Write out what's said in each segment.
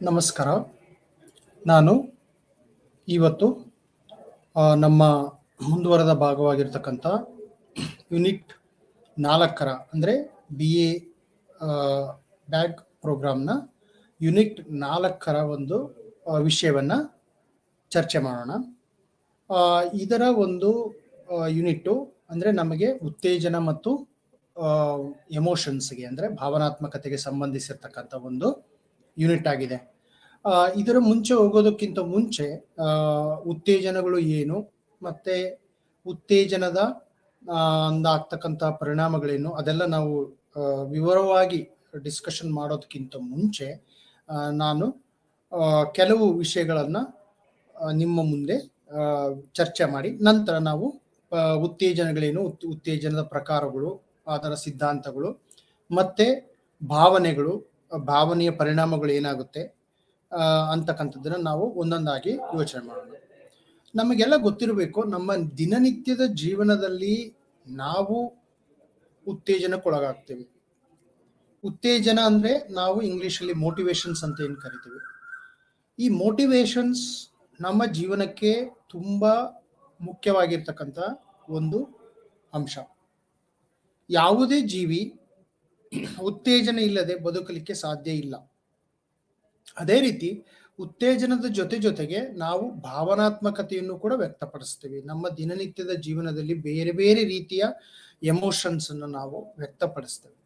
ನಮಸ್ಕಾರ. ನಾನು ಇವತ್ತು ನಮ್ಮ ಮುಂದುವರೆದ ಭಾಗವಾಗಿರ್ತಕ್ಕಂಥ ಯೂನಿಟ್ 4 ಅಂದರೆ BA ಬ್ಯಾಗ್ ಪ್ರೋಗ್ರಾಮ್ನ ಯೂನಿಟ್ 4 ಒಂದು ವಿಷಯವನ್ನು ಚರ್ಚೆ ಮಾಡೋಣ. ಇದರ ಒಂದು ಯೂನಿಟ್ಟು ಅಂದರೆ ನಮಗೆ ಉತ್ತೇಜನ ಮತ್ತು ಎಮೋಷನ್ಸ್ಗೆ ಅಂದರೆ ಭಾವನಾತ್ಮಕತೆಗೆ ಸಂಬಂಧಿಸಿರ್ತಕ್ಕಂಥ ಒಂದು ಯೂನಿಟ್ ಆಗಿದೆ. ಇದರ ಮುಂಚೆ ಹೋಗೋದಕ್ಕಿಂತ ಮುಂಚೆ ಉತ್ತೇಜನಗಳು ಏನು ಮತ್ತೆ ಉತ್ತೇಜನದ ಆಗ್ತಕ್ಕಂಥ ಪರಿಣಾಮಗಳೇನು ಅದೆಲ್ಲ ನಾವು ವಿವರವಾಗಿ ಡಿಸ್ಕಷನ್ ಮಾಡೋದಕ್ಕಿಂತ ಮುಂಚೆ ನಾನು ಕೆಲವು ವಿಷಯಗಳನ್ನ ನಿಮ್ಮ ಮುಂದೆ ಚರ್ಚೆ ಮಾಡಿ ನಂತರ ನಾವು ಉತ್ತೇಜನಗಳೇನು, ಉತ್ತೇಜನದ ಪ್ರಕಾರಗಳು, ಅದರ ಸಿದ್ಧಾಂತಗಳು ಮತ್ತೆ ಭಾವನೆಗಳು, ಭಾವನೆಯ ಪರಿಣಾಮಗಳು ಏನಾಗುತ್ತೆ ಅಂತಕ್ಕಂಥದ್ದನ್ನ ನಾವು ಒಂದೊಂದಾಗಿ ಯೋಚನೆ ಮಾಡೋಣ. ನಮಗೆಲ್ಲ ಗೊತ್ತಿರಬೇಕು, ನಮ್ಮ ದಿನನಿತ್ಯದ ಜೀವನದಲ್ಲಿ ನಾವು ಉತ್ತೇಜನಕ್ಕೊಳಗಾಗ್ತೇವೆ. ಉತ್ತೇಜನ ಅಂದ್ರೆ ನಾವು ಇಂಗ್ಲಿಷಲ್ಲಿ ಮೋಟಿವೇಶನ್ಸ್ ಅಂತ ಏನು ಕರಿತೀವಿ. ಈ ಮೋಟಿವೇಶನ್ಸ್ ನಮ್ಮ ಜೀವನಕ್ಕೆ ತುಂಬಾ ಮುಖ್ಯವಾಗಿರ್ತಕ್ಕಂಥ ಒಂದು ಅಂಶ. ಯಾವುದೇ ಜೀವಿ ಉತ್ತೇಜನ ಇಲ್ಲದೆ ಬದುಕಲಿಕ್ಕೆ ಸಾಧ್ಯ ಇಲ್ಲ. ಅದೇ ರೀತಿ ಉತ್ತೇಜನದ ಜೊತೆಗೆ ನಾವು ಭಾವನಾತ್ಮಕತೆಯನ್ನು ಕೂಡ ವ್ಯಕ್ತಪಡಿಸ್ತೀವಿ. ನಮ್ಮ ದಿನನಿತ್ಯದ ಜೀವನದಲ್ಲಿ ಬೇರೆ ಬೇರೆ ರೀತಿಯ ಎಮೋಷನ್ಸ್ ಅನ್ನು ನಾವು ವ್ಯಕ್ತಪಡಿಸ್ತೇವೆ.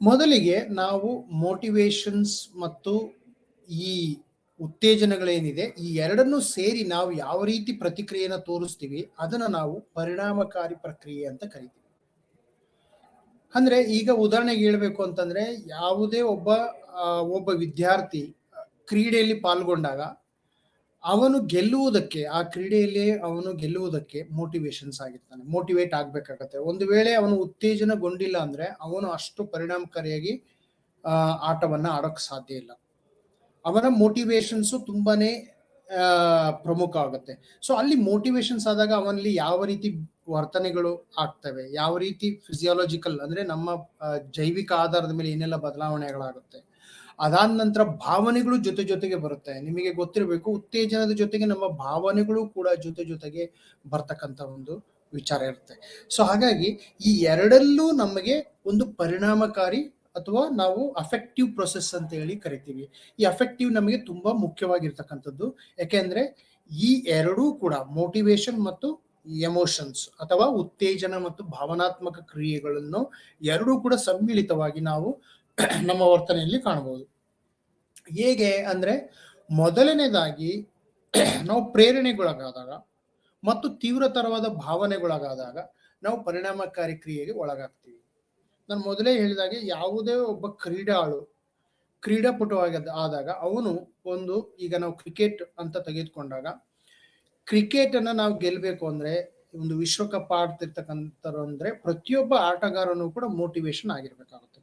ಮೊದಲಿಗೆ ನಾವು ಮೋಟಿವೇಶನ್ಸ್ ಮತ್ತು ಈ ಉತ್ತೇಜನಗಳೇನಿದೆ ಈ ಎರಡನ್ನೂ ಸೇರಿ ನಾವು ಯಾವ ರೀತಿ ಪ್ರತಿಕ್ರಿಯೆಯನ್ನು ತೋರಿಸ್ತೀವಿ ಅದನ್ನ ನಾವು ಪರಿಣಾಮಕಾರಿ ಪ್ರಕ್ರಿಯೆ ಅಂತ ಕರಿತೀವಿ. ಅಂದ್ರೆ ಈಗ ಉದಾಹರಣೆಗೆ ಹೇಳ್ಬೇಕು ಅಂತಂದ್ರೆ, ಯಾವುದೇ ಒಬ್ಬ ವಿದ್ಯಾರ್ಥಿ ಕ್ರೀಡೆಯಲ್ಲಿ ಪಾಲ್ಗೊಂಡಾಗ ಅವನು ಗೆಲ್ಲುವುದಕ್ಕೆ, ಆ ಕ್ರೀಡೆಯಲ್ಲಿ ಅವನು ಗೆಲ್ಲುವುದಕ್ಕೆ ಮೋಟಿವೇಶನ್ಸ್ ಆಗಿರ್ತಾನೆ, ಮೋಟಿವೇಟ್ ಆಗ್ಬೇಕಾಗತ್ತೆ. ಒಂದು ವೇಳೆ ಅವನು ಉತ್ತೇಜನಗೊಂಡಿಲ್ಲ ಅಂದ್ರೆ ಅವನು ಅಷ್ಟು ಪರಿಣಾಮಕಾರಿಯಾಗಿ ಆಟವನ್ನ ಆಡೋಕ್ ಸಾಧ್ಯ ಇಲ್ಲ. ಅವನ ಮೋಟಿವೇಶನ್ಸ್ ತುಂಬಾನೇ ಪ್ರಮುಖ ಆಗುತ್ತೆ. ಸೊ ಅಲ್ಲಿ ಮೋಟಿವೇಶನ್ಸ್ ಆದಾಗ ಅವನಲ್ಲಿ ಯಾವ ರೀತಿ ವರ್ತನೆಗಳು ಆಗ್ತವೆ, ಯಾವ ರೀತಿ ಫಿಸಿಯಾಲಜಿಕಲ್ ಅಂದ್ರೆ ನಮ್ಮ ಜೈವಿಕ ಆಧಾರದ ಮೇಲೆ ಏನೆಲ್ಲ ಬದಲಾವಣೆಗಳಾಗುತ್ತೆ, ಅದಾದ ನಂತರ ಭಾವನೆಗಳು ಜೊತೆಗೆ ಬರುತ್ತೆ. ನಿಮಗೆ ಗೊತ್ತಿರಬೇಕು, ಉತ್ತೇಜನದ ಜೊತೆಗೆ ನಮ್ಮ ಭಾವನೆಗಳು ಕೂಡ ಜೊತೆಗೆ ಬರ್ತಕ್ಕಂಥ ಒಂದು ವಿಚಾರ ಇರುತ್ತೆ. ಸೊ ಹಾಗಾಗಿ ಈ ಎರಡಲ್ಲೂ ನಮಗೆ ಒಂದು ಪರಿಣಾಮಕಾರಿ ಅಥವಾ ನಾವು ಅಫೆಕ್ಟಿವ್ ಪ್ರೊಸೆಸ್ ಅಂತ ಹೇಳಿ ಕರಿತೀವಿ. ಈ ಅಫೆಕ್ಟಿವ್ ನಮಗೆ ತುಂಬಾ ಮುಖ್ಯವಾಗಿರ್ತಕ್ಕಂಥದ್ದು. ಯಾಕೆಂದ್ರೆ ಈ ಎರಡೂ ಕೂಡ ಮೋಟಿವೇಶನ್ ಮತ್ತು ಎಮೋಷನ್ಸ್ ಅಥವಾ ಉತ್ತೇಜನ ಮತ್ತು ಭಾವನಾತ್ಮಕ ಕ್ರಿಯೆಗಳನ್ನು ಎರಡೂ ಕೂಡ ಸಮ್ಮಿಳಿತವಾಗಿ ನಾವು ನಮ್ಮ ವರ್ತನೆಯಲ್ಲಿ ಕಾಣಬಹುದು. ಹೇಗೆ ಅಂದ್ರೆ, ಮೊದಲನೇದಾಗಿ ನಾವು ಪ್ರೇರಣೆಗೊಳಗಾದಾಗ ಮತ್ತು ತೀವ್ರತರವಾದ ಭಾವನೆಗೊಳಗಾದಾಗ ನಾವು ಪರಿಣಾಮಕಾರಿ ಕ್ರಿಯೆಗೆ ಒಳಗಾಗ್ತೀವಿ. ನಾನು ಮೊದಲೇ ಹೇಳಿದಾಗೆ, ಯಾವುದೇ ಒಬ್ಬ ಕ್ರೀಡಾಪಟುವಾಗಿ ಆದಾಗ ಅವನು ಈಗ ನಾವು ಕ್ರಿಕೆಟ್ ಅಂತ ತೆಗೆದುಕೊಂಡಾಗ, ಕ್ರಿಕೆಟ್ ಅನ್ನ ನಾವು ಗೆಲ್ಬೇಕು ಅಂದ್ರೆ, ಒಂದು ವಿಶ್ವಕಪ್ ಆಡ್ತಿರ್ತಕ್ಕಂಥ ಅಂದ್ರೆ ಪ್ರತಿಯೊಬ್ಬ ಆಟಗಾರನು ಕೂಡ ಮೋಟಿವೇಶನ್ ಆಗಿರ್ಬೇಕಾಗುತ್ತೆ.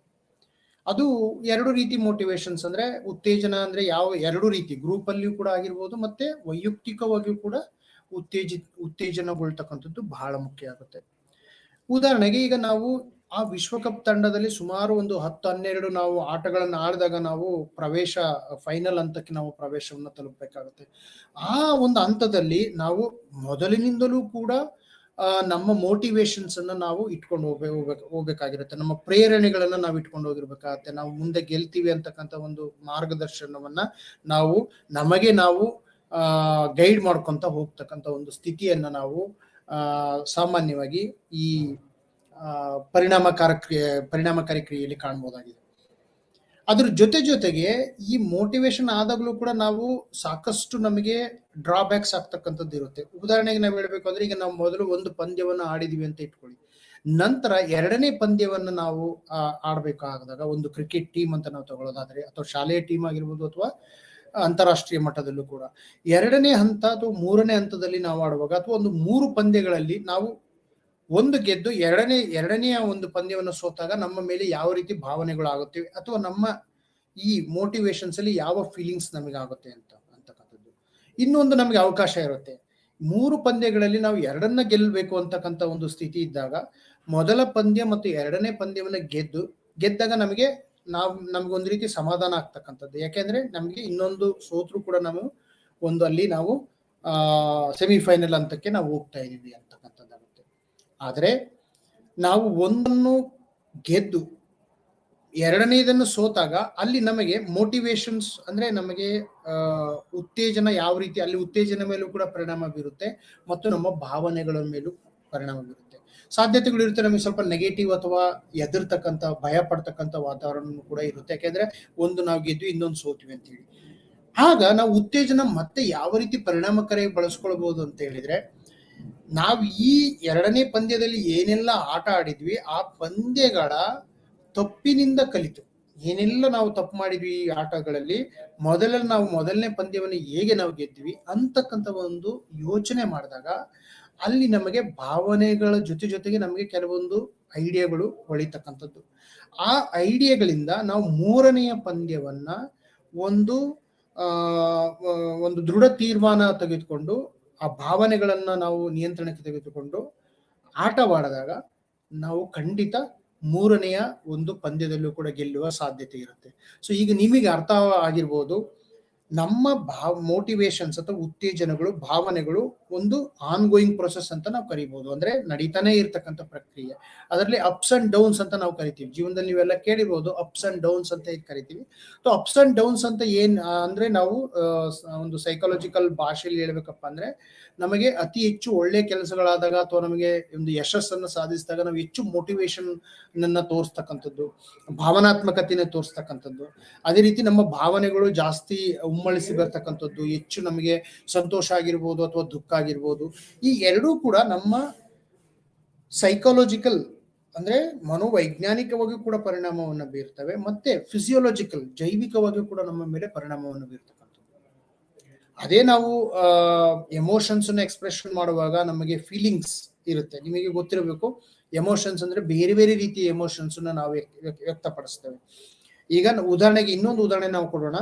ಅದು ಎರಡು ರೀತಿ ಮೋಟಿವೇಶನ್ಸ್, ಅಂದ್ರೆ ಉತ್ತೇಜನ ಅಂದ್ರೆ ಎರಡು ರೀತಿ, ಗ್ರೂಪ್ ಅಲ್ಲಿಯೂ ಕೂಡ ಆಗಿರ್ಬೋದು ಮತ್ತೆ ವೈಯಕ್ತಿಕವಾಗಿಯೂ ಕೂಡ ಉತ್ತೇಜನಗೊಳ್ತಕ್ಕಂಥದ್ದು ಬಹಳ ಮುಖ್ಯ ಆಗುತ್ತೆ. ಉದಾಹರಣೆಗೆ, ಈಗ ನಾವು ಆ ವಿಶ್ವಕಪ್ ತಂಡದಲ್ಲಿ ಸುಮಾರು ಒಂದು 10-12 ನಾವು ಆಟಗಳನ್ನು ಆಡಿದಾಗ ನಾವು ಫೈನಲ್ ಹಂತಕ್ಕೆ ನಾವು ಪ್ರವೇಶವನ್ನು ತಲುಪಬೇಕಾಗುತ್ತೆ. ಆ ಒಂದು ಹಂತದಲ್ಲಿ ನಾವು ಮೊದಲಿನಿಂದಲೂ ಕೂಡ ನಮ್ಮ ಮೋಟಿವೇಶನ್ಸ್ ಅನ್ನ ನಾವು ಇಟ್ಕೊಂಡು ಹೋಗ್ಬೇಕಾಗಿರುತ್ತೆ. ನಮ್ಮ ಪ್ರೇರಣೆಗಳನ್ನ ನಾವು ಇಟ್ಕೊಂಡು ಹೋಗಿರ್ಬೇಕಾಗತ್ತೆ. ನಾವು ಮುಂದೆ ಗೆಲ್ತೀವಿ ಅಂತಕ್ಕಂಥ ಒಂದು ಮಾರ್ಗದರ್ಶನವನ್ನ ನಮಗೆ ನಾವು ಗೈಡ್ ಮಾಡ್ಕೊಂತ ಹೋಗ್ತಕ್ಕಂಥ ಒಂದು ಸ್ಥಿತಿಯನ್ನ ನಾವು ಸಾಮಾನ್ಯವಾಗಿ ಈ ಪರಿಣಾಮಕಾರಿ ಕ್ರಿಯೆಯಲ್ಲಿ ಕಾಣಬಹುದಾಗಿದೆ. ಅದ್ರ ಜೊತೆಗೆ ಈ ಮೋಟಿವೇಶನ್ ಆದಾಗ್ಲೂ ಕೂಡ ನಾವು ಸಾಕಷ್ಟು ನಮಗೆ ಡ್ರಾಬ್ಯಾಕ್ಸ್ ಆಗ್ತಕ್ಕಂಥದ್ದು ಇರುತ್ತೆ. ಉದಾಹರಣೆಗೆ ನಾವು ಹೇಳ್ಬೇಕು ಅಂದ್ರೆ, ಈಗ ನಾವು ಮೊದಲು ಒಂದು ಪಂದ್ಯವನ್ನು ಆಡಿದೀವಿ ಅಂತ ಇಟ್ಕೊಳ್ಳಿ, ನಂತರ ಎರಡನೇ ಪಂದ್ಯವನ್ನು ನಾವು ಆಡ್ಬೇಕಾದಾಗ, ಒಂದು ಕ್ರಿಕೆಟ್ ಟೀಮ್ ಅಂತ ನಾವು ತಗೊಳ್ಳೋದಾದ್ರೆ, ಅಥವಾ ಶಾಲೆಯ ಟೀಮ್ ಆಗಿರ್ಬೋದು ಅಥವಾ ಅಂತಾರಾಷ್ಟ್ರೀಯ ಮಟ್ಟದಲ್ಲೂ ಕೂಡ ಎರಡನೇ ಹಂತ ಅಥವಾ ಮೂರನೇ ಹಂತದಲ್ಲಿ ನಾವು ಆಡುವಾಗ, ಅಥವಾ ಒಂದು 3 ಪಂದ್ಯಗಳಲ್ಲಿ ನಾವು ಒಂದು ಗೆದ್ದು ಎರಡನೆಯ ಒಂದು ಪಂದ್ಯವನ್ನು ಸೋತಾಗ ನಮ್ಮ ಮೇಲೆ ಯಾವ ರೀತಿ ಭಾವನೆಗಳು ಆಗುತ್ತವೆ, ಅಥವಾ ನಮ್ಮ ಈ ಮೋಟಿವೇಶನ್ಸ್ ಅಲ್ಲಿ ಯಾವ ಫೀಲಿಂಗ್ಸ್ ನಮಗೆ ಆಗುತ್ತೆ ಅಂತಕ್ಕಂಥದ್ದು. ಇನ್ನೊಂದು ನಮಗೆ ಅವಕಾಶ ಇರುತ್ತೆ. 3 ಪಂದ್ಯಗಳಲ್ಲಿ ನಾವು ಎರಡನ್ನ ಗೆಲ್ಲಬೇಕು ಅಂತಕ್ಕಂಥ ಒಂದು ಸ್ಥಿತಿ ಇದ್ದಾಗ, ಮೊದಲ ಪಂದ್ಯ ಮತ್ತು ಎರಡನೇ ಪಂದ್ಯವನ್ನ ಗೆದ್ದಾಗ ನಮ್ಗೊಂದು ರೀತಿ ಸಮಾಧಾನ ಆಗ್ತಕ್ಕಂಥದ್ದು. ಯಾಕೆಂದ್ರೆ ನಮ್ಗೆ ಇನ್ನೊಂದು ಸೋತ್ರು ಕೂಡ ಅಲ್ಲಿ ನಾವು ಸೆಮಿಫೈನಲ್ ಹಂತಕ್ಕೆ ನಾವು ಹೋಗ್ತಾ ಇದೀವಿ ಅಂತಕ್ಕಂಥದ್ದಾಗುತ್ತೆ. ಆದ್ರೆ ನಾವು ಒಂದನ್ನು ಗೆದ್ದು ಎರಡನೇದನ್ನು ಸೋತಾಗ ಅಲ್ಲಿ ನಮಗೆ ಮೋಟಿವೇಶನ್ಸ್ ಅಂದ್ರೆ ನಮಗೆ ಉತ್ತೇಜನ ಯಾವ ರೀತಿ, ಅಲ್ಲಿ ಉತ್ತೇಜನ ಮೇಲೂ ಕೂಡ ಪರಿಣಾಮ ಬೀರುತ್ತೆ ಮತ್ತು ನಮ್ಮ ಭಾವನೆಗಳ ಮೇಲೂ ಪರಿಣಾಮ ಬೀರುತ್ತೆ. ಸಾಧ್ಯತೆಗಳು ಇರುತ್ತೆ ನಮಗೆ ಸ್ವಲ್ಪ ನೆಗೆಟಿವ್ ಅಥವಾ ಎದುರ್ತಕ್ಕಂಥ ಭಯ ಪಡ್ತಕ್ಕಂಥ ವಾತಾವರಣ ಕೂಡ ಇರುತ್ತೆ. ಯಾಕೆಂದ್ರೆ ಒಂದು ನಾವು ಗೆದ್ವಿ ಇನ್ನೊಂದು ಸೋತ್ವಿ ಅಂತ ಹೇಳಿ. ಆಗ ನಾವು ಉತ್ತೇಜನ ಮತ್ತೆ ಯಾವ ರೀತಿ ಪರಿಣಾಮಕಾರಿಯಾಗಿ ಬಳಸ್ಕೊಳ್ಬಹುದು ಅಂತ ಹೇಳಿದ್ರೆ, ನಾವು ಈ ಎರಡನೇ ಪಂದ್ಯದಲ್ಲಿ ಏನೆಲ್ಲ ಆಟ ಆಡಿದ್ವಿ ಆ ಪಂದ್ಯಗಳ ತಪ್ಪಿನಿಂದ ಕಲಿತು ಏನೆಲ್ಲ ನಾವು ತಪ್ಪು ಮಾಡಿದ್ವಿ ಈ ಆಟಗಳಲ್ಲಿ, ನಾವು ಮೊದಲನೇ ಪಂದ್ಯವನ್ನು ಹೇಗೆ ನಾವು ಗೆದ್ವಿ ಅಂತಕ್ಕಂಥ ಒಂದು ಯೋಚನೆ ಮಾಡಿದಾಗ ಅಲ್ಲಿ ನಮಗೆ ಭಾವನೆಗಳ ಜೊತೆಗೆ ನಮಗೆ ಕೆಲವೊಂದು ಐಡಿಯಾಗಳು ಹೊಳಿತಕ್ಕಂಥದ್ದು. ಆ ಐಡಿಯಾಗಳಿಂದ ನಾವು ಮೂರನೆಯ ಪಂದ್ಯವನ್ನ ಒಂದು ದೃಢ ತೀರ್ಮಾನ ತೆಗೆದುಕೊಂಡು ಆ ಭಾವನೆಗಳನ್ನ ನಾವು ನಿಯಂತ್ರಣಕ್ಕೆ ತೆಗೆದುಕೊಂಡು ಆಟವಾಡಿದಾಗ ನಾವು ಖಂಡಿತ ಮೂರನೆಯ ಒಂದು ಪಂದ್ಯದಲ್ಲೂ ಕೂಡ ಗೆಲ್ಲುವ ಸಾಧ್ಯತೆ ಇರುತ್ತೆ. ಸೊ ಈಗ ನಿಮಗೆ ಅರ್ಥ ಆಗಿರ್ಬೋದು, ನಮ್ಮ ಮೋಟಿವೇಶನ್ಸ್ ಅಥವಾ ಉತ್ತೇಜನಗಳು, ಭಾವನೆಗಳು ಒಂದು ಆನ್ ಗೋಯಿಂಗ್ ಪ್ರೊಸೆಸ್ ಅಂತ ನಾವು ಕರಿಬಹುದು. ಅಂದ್ರೆ ನಡೀತಾನೆ ಇರ್ತಕ್ಕಂಥ ಪ್ರಕ್ರಿಯೆ. ಅದರಲ್ಲಿ ಅಪ್ಸ್ ಅಂಡ್ ಡೌನ್ಸ್ ಅಂತ ನಾವು ಕರಿತೀವಿ. ಜೀವನದಲ್ಲಿ ನೀವೆಲ್ಲ ಕೇಳಿರ್ಬೋದು ಅಪ್ಸ್ ಅಂಡ್ ಡೌನ್ಸ್ ಅಂತ ಕರಿತೀವಿ. ಸೊ ಅಪ್ಸ್ ಅಂಡ್ ಡೌನ್ಸ್ ಅಂತ ಅಂದ್ರೆ ನಾವು ಒಂದು ಸೈಕಾಲಜಿಕಲ್ ಭಾಷೆಯಲ್ಲಿ ಹೇಳ್ಬೇಕಪ್ಪ ಅಂದ್ರೆ, ನಮಗೆ ಅತಿ ಹೆಚ್ಚು ಒಳ್ಳೆ ಕೆಲಸಗಳಾದಾಗ ಅಥವಾ ನಮಗೆ ಒಂದು ಯಶಸ್ಸನ್ನು ಸಾಧಿಸಿದಾಗ ನಾವು ಹೆಚ್ಚು ಮೋಟಿವೇಶನ್ ನನ್ನ ತೋರಿಸ್ತಕ್ಕಂಥದ್ದು, ಭಾವನಾತ್ಮಕತೆಯನ್ನು ತೋರಿಸ್ತಕ್ಕಂಥದ್ದು. ಅದೇ ರೀತಿ ನಮ್ಮ ಭಾವನೆಗಳು ಜಾಸ್ತಿ ಉಮ್ಮಳಿಸಿ ಬರ್ತಕ್ಕಂಥದ್ದು, ಹೆಚ್ಚು ನಮಗೆ ಸಂತೋಷ ಆಗಿರ್ಬೋದು ಅಥವಾ ದುಃಖ ಆಗಿರ್ಬೋದು. ಈ ಎರಡೂ ಕೂಡ ನಮ್ಮ ಸೈಕಾಲಜಿಕಲ್ ಅಂದ್ರೆ ಮನೋವೈಜ್ಞಾನಿಕವಾಗಿ ಕೂಡ ಪರಿಣಾಮವನ್ನು ಬೀರ್ತವೆ, ಮತ್ತೆ ಫಿಸಿಯೋಲಾಜಿಕಲ್ ಜೈವಿಕವಾಗಿ ಕೂಡ ನಮ್ಮ ಮೇಲೆ ಪರಿಣಾಮವನ್ನು ಬೀರ್ತಕ್ಕಂಥದ್ದು. ಅದೇ ನಾವು ಎಮೋಷನ್ಸ್ ಅನ್ನು ಎಕ್ಸ್ಪ್ರೆಷನ್ ಮಾಡುವಾಗ ನಮಗೆ ಫೀಲಿಂಗ್ಸ್ ಇರುತ್ತೆ. ನಿಮಗೆ ಗೊತ್ತಿರಬೇಕು, ಎಮೋಷನ್ಸ್ ಅಂದ್ರೆ ಬೇರೆ ಬೇರೆ ರೀತಿಯ ಎಮೋಷನ್ಸ್ ನಾವು ವ್ಯಕ್ತಪಡಿಸ್ತೇವೆ. ಈಗ ಉದಾಹರಣೆಗೆ ಇನ್ನೊಂದು ಉದಾಹರಣೆ ನಾವು ಕೊಡೋಣ.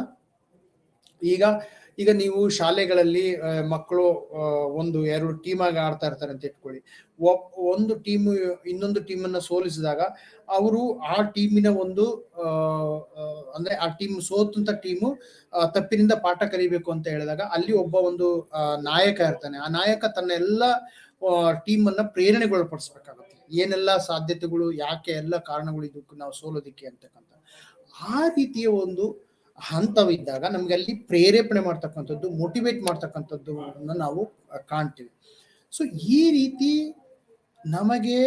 ಈಗ ನೀವು ಶಾಲೆಗಳಲ್ಲಿ ಮಕ್ಕಳು 1-2 ಟೀಮ್ ಆಗಿ ಆಡ್ತಾ ಇರ್ತಾರೆ ಅಂತ ಇಟ್ಕೊಳ್ಳಿ. ಒಂದು ಟೀಮ್ ಇನ್ನೊಂದು ಟೀಮನ್ನ ಸೋಲಿಸಿದಾಗ ಅವರು ಆ ಟೀಮಿನ ಅಂದ್ರೆ ಆ ಟೀಮ್ ಸೋತಂತ ಟೀಮು ತಪ್ಪಿನಿಂದ ಪಾಠ ಕಲಿಬೇಕು ಅಂತ ಹೇಳಿದಾಗ ಅಲ್ಲಿ ಒಂದು ನಾಯಕ ಇರ್ತಾನೆ. ಆ ನಾಯಕ ತನ್ನ ಎಲ್ಲ ಟೀಮ್ ಅನ್ನ ಪ್ರೇರಣೆಗೊಳಪಡಿಸ್ಬೇಕಾಗುತ್ತೆ. ಏನೆಲ್ಲ ಸಾಧ್ಯತೆಗಳು, ಯಾಕೆ ಎಲ್ಲ ಕಾರಣಗಳು ಇದಕ್ಕೆ ನಾವು ಸೋಲೋದಿಕ್ಕೆ ಅಂತಕ್ಕಂಥ ಆ ರೀತಿಯ ಒಂದು ಹಂತವಿದ್ದಾಗ ನಮ್ಗೆ ಅಲ್ಲಿ ಪ್ರೇರೇಪಣೆ ಮಾಡ್ತಕ್ಕಂಥದ್ದು, ಮೋಟಿವೇಟ್ ಮಾಡ್ತಕ್ಕಂಥದ್ದು ನಾವು ಕಾಣ್ತೀವಿ. ಸೊ ಈ ರೀತಿ ನಮಗೆ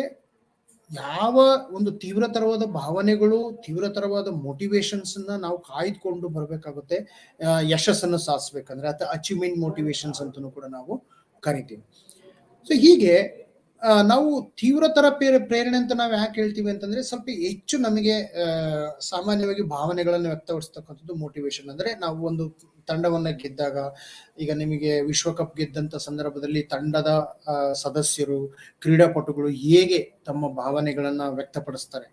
ಯಾವ ಒಂದು ತೀವ್ರತರವಾದ ಭಾವನೆಗಳು, ತೀವ್ರತರವಾದ ಮೋಟಿವೇಶನ್ಸ್ ನಾವು ಕಾಯ್ದುಕೊಂಡು ಬರಬೇಕಾಗುತ್ತೆ ಯಶಸ್ಸನ್ನು ಸಾಧಿಸ್ಬೇಕಂದ್ರೆ, ಅಥವಾ ಅಚೀವ್ಮೆಂಟ್ ಮೋಟಿವೇಶನ್ಸ್ ಅಂತಲೂ ಕೂಡ ನಾವು ಕರಿತೀವಿ. ಸೊ ಹೀಗೆ ನಾವು ತೀವ್ರತರ ಪ್ರೇರಣೆ ಅಂತ ನಾವು ಯಾಕೆ ಹೇಳ್ತೀವಿ ಅಂತಂದ್ರೆ, ಸ್ವಲ್ಪ ಹೆಚ್ಚು ನಮಗೆ ಸಾಮಾನ್ಯವಾಗಿ ಭಾವನೆಗಳನ್ನು ವ್ಯಕ್ತಪಡಿಸ್ತಕ್ಕಂಥದ್ದು ಮೋಟಿವೇಶನ್. ಅಂದ್ರೆ ನಾವು ಒಂದು ತಂಡವನ್ನ ಗೆದ್ದಾಗ, ಈಗ ನಿಮಗೆ ವಿಶ್ವಕಪ್ ಗೆದ್ದಂತ ಸಂದರ್ಭದಲ್ಲಿ ತಂಡದ ಸದಸ್ಯರು, ಕ್ರೀಡಾಪಟುಗಳು ಹೇಗೆ ತಮ್ಮ ಭಾವನೆಗಳನ್ನ ವ್ಯಕ್ತಪಡಿಸ್ತಾರೆ,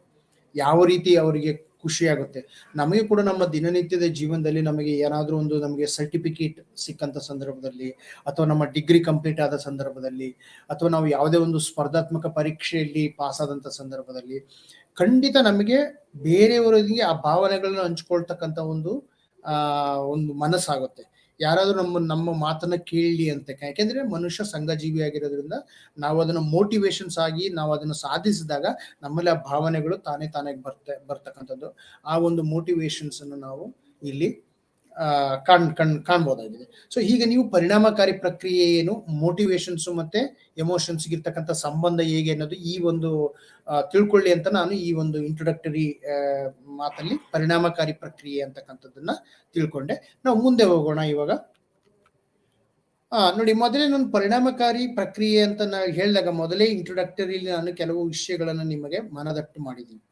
ಯಾವ ರೀತಿ ಅವರಿಗೆ ಖುಷಿ ಆಗುತ್ತೆ. ನಮಗೆ ಕೂಡ ನಮ್ಮ ದಿನನಿತ್ಯದ ಜೀವನದಲ್ಲಿ ನಮಗೆ ಏನಾದ್ರೂ ನಮಗೆ ಸರ್ಟಿಫಿಕೇಟ್ ಸಿಕ್ಕಂತ ಸಂದರ್ಭದಲ್ಲಿ, ಅಥವಾ ನಮ್ಮ ಡಿಗ್ರಿ ಕಂಪ್ಲೀಟ್ ಆದ ಸಂದರ್ಭದಲ್ಲಿ, ಅಥವಾ ನಾವು ಯಾವುದೇ ಒಂದು ಸ್ಪರ್ಧಾತ್ಮಕ ಪರೀಕ್ಷೆಯಲ್ಲಿ ಪಾಸ್ ಆದಂತ ಸಂದರ್ಭದಲ್ಲಿ ಖಂಡಿತ ನಮಗೆ ಬೇರೆಯವರಿಗೆ ಆ ಭಾವನೆಗಳನ್ನ ಹಂಚ್ಕೊಳ್ತಕ್ಕಂಥ ಒಂದು ಮನಸ್ಸಾಗುತ್ತೆ. ಯಾರಾದ್ರೂ ನಮ್ಮ ಮಾತನ್ನ ಕೇಳಲಿ ಅಂತ. ಯಾಕೆಂದ್ರೆ ಮನುಷ್ಯ ಸಂಘಜೀವಿ ಆಗಿರೋದ್ರಿಂದ ನಾವು ಅದನ್ನ ಮೋಟಿವೇಶನ್ಸ್ ಆಗಿ ನಾವು ಅದನ್ನ ಸಾಧಿಸಿದಾಗ ನಮ್ಮಲ್ಲಿ ಆ ಭಾವನೆಗಳು ತಾನೇ ಬರ್ತಕ್ಕಂಥದ್ದು. ಆ ಒಂದು ಮೋಟಿವೇಶನ್ಸ್ ಅನ್ನು ನಾವು ಇಲ್ಲಿ ಕಾಣ್ಬೋದಾಗಿದೆ. ಸೊ ಹೀಗೆ ನೀವು ಪರಿಣಾಮಕಾರಿ ಪ್ರಕ್ರಿಯೆ ಏನು, ಮೋಟಿವೇಶನ್ಸ್ ಮತ್ತೆ ಎಮೋಷನ್ಸ್ ಇರ್ತಕ್ಕಂಥ ಸಂಬಂಧ ಹೇಗೆ ಅನ್ನೋದು ಈ ಒಂದು ತಿಳ್ಕೊಳ್ಳಿ ಅಂತ ನಾನು ಈ ಒಂದು ಇಂಟ್ರೊಡಕ್ಟರಿ ಮಾತಲ್ಲಿ ಪರಿಣಾಮಕಾರಿ ಪ್ರಕ್ರಿಯೆ ಅಂತಕ್ಕಂಥದ್ದನ್ನ ತಿಳ್ಕೊಂಡೆ. ನಾವು ಮುಂದೆ ಹೋಗೋಣ. ಇವಾಗ ನೋಡಿ, ಮೊದಲೇ ನಾನು ಪರಿಣಾಮಕಾರಿ ಪ್ರಕ್ರಿಯೆ ಅಂತ ನಾನು ಹೇಳಿದಾಗ ಮೊದಲೇ ಇಂಟ್ರೊಡಕ್ಟರಿಲಿ ನಾನು ಕೆಲವು ವಿಷಯಗಳನ್ನು ನಿಮಗೆ ಮನದಟ್ಟು ಮಾಡಿದ್ದೀನಿ.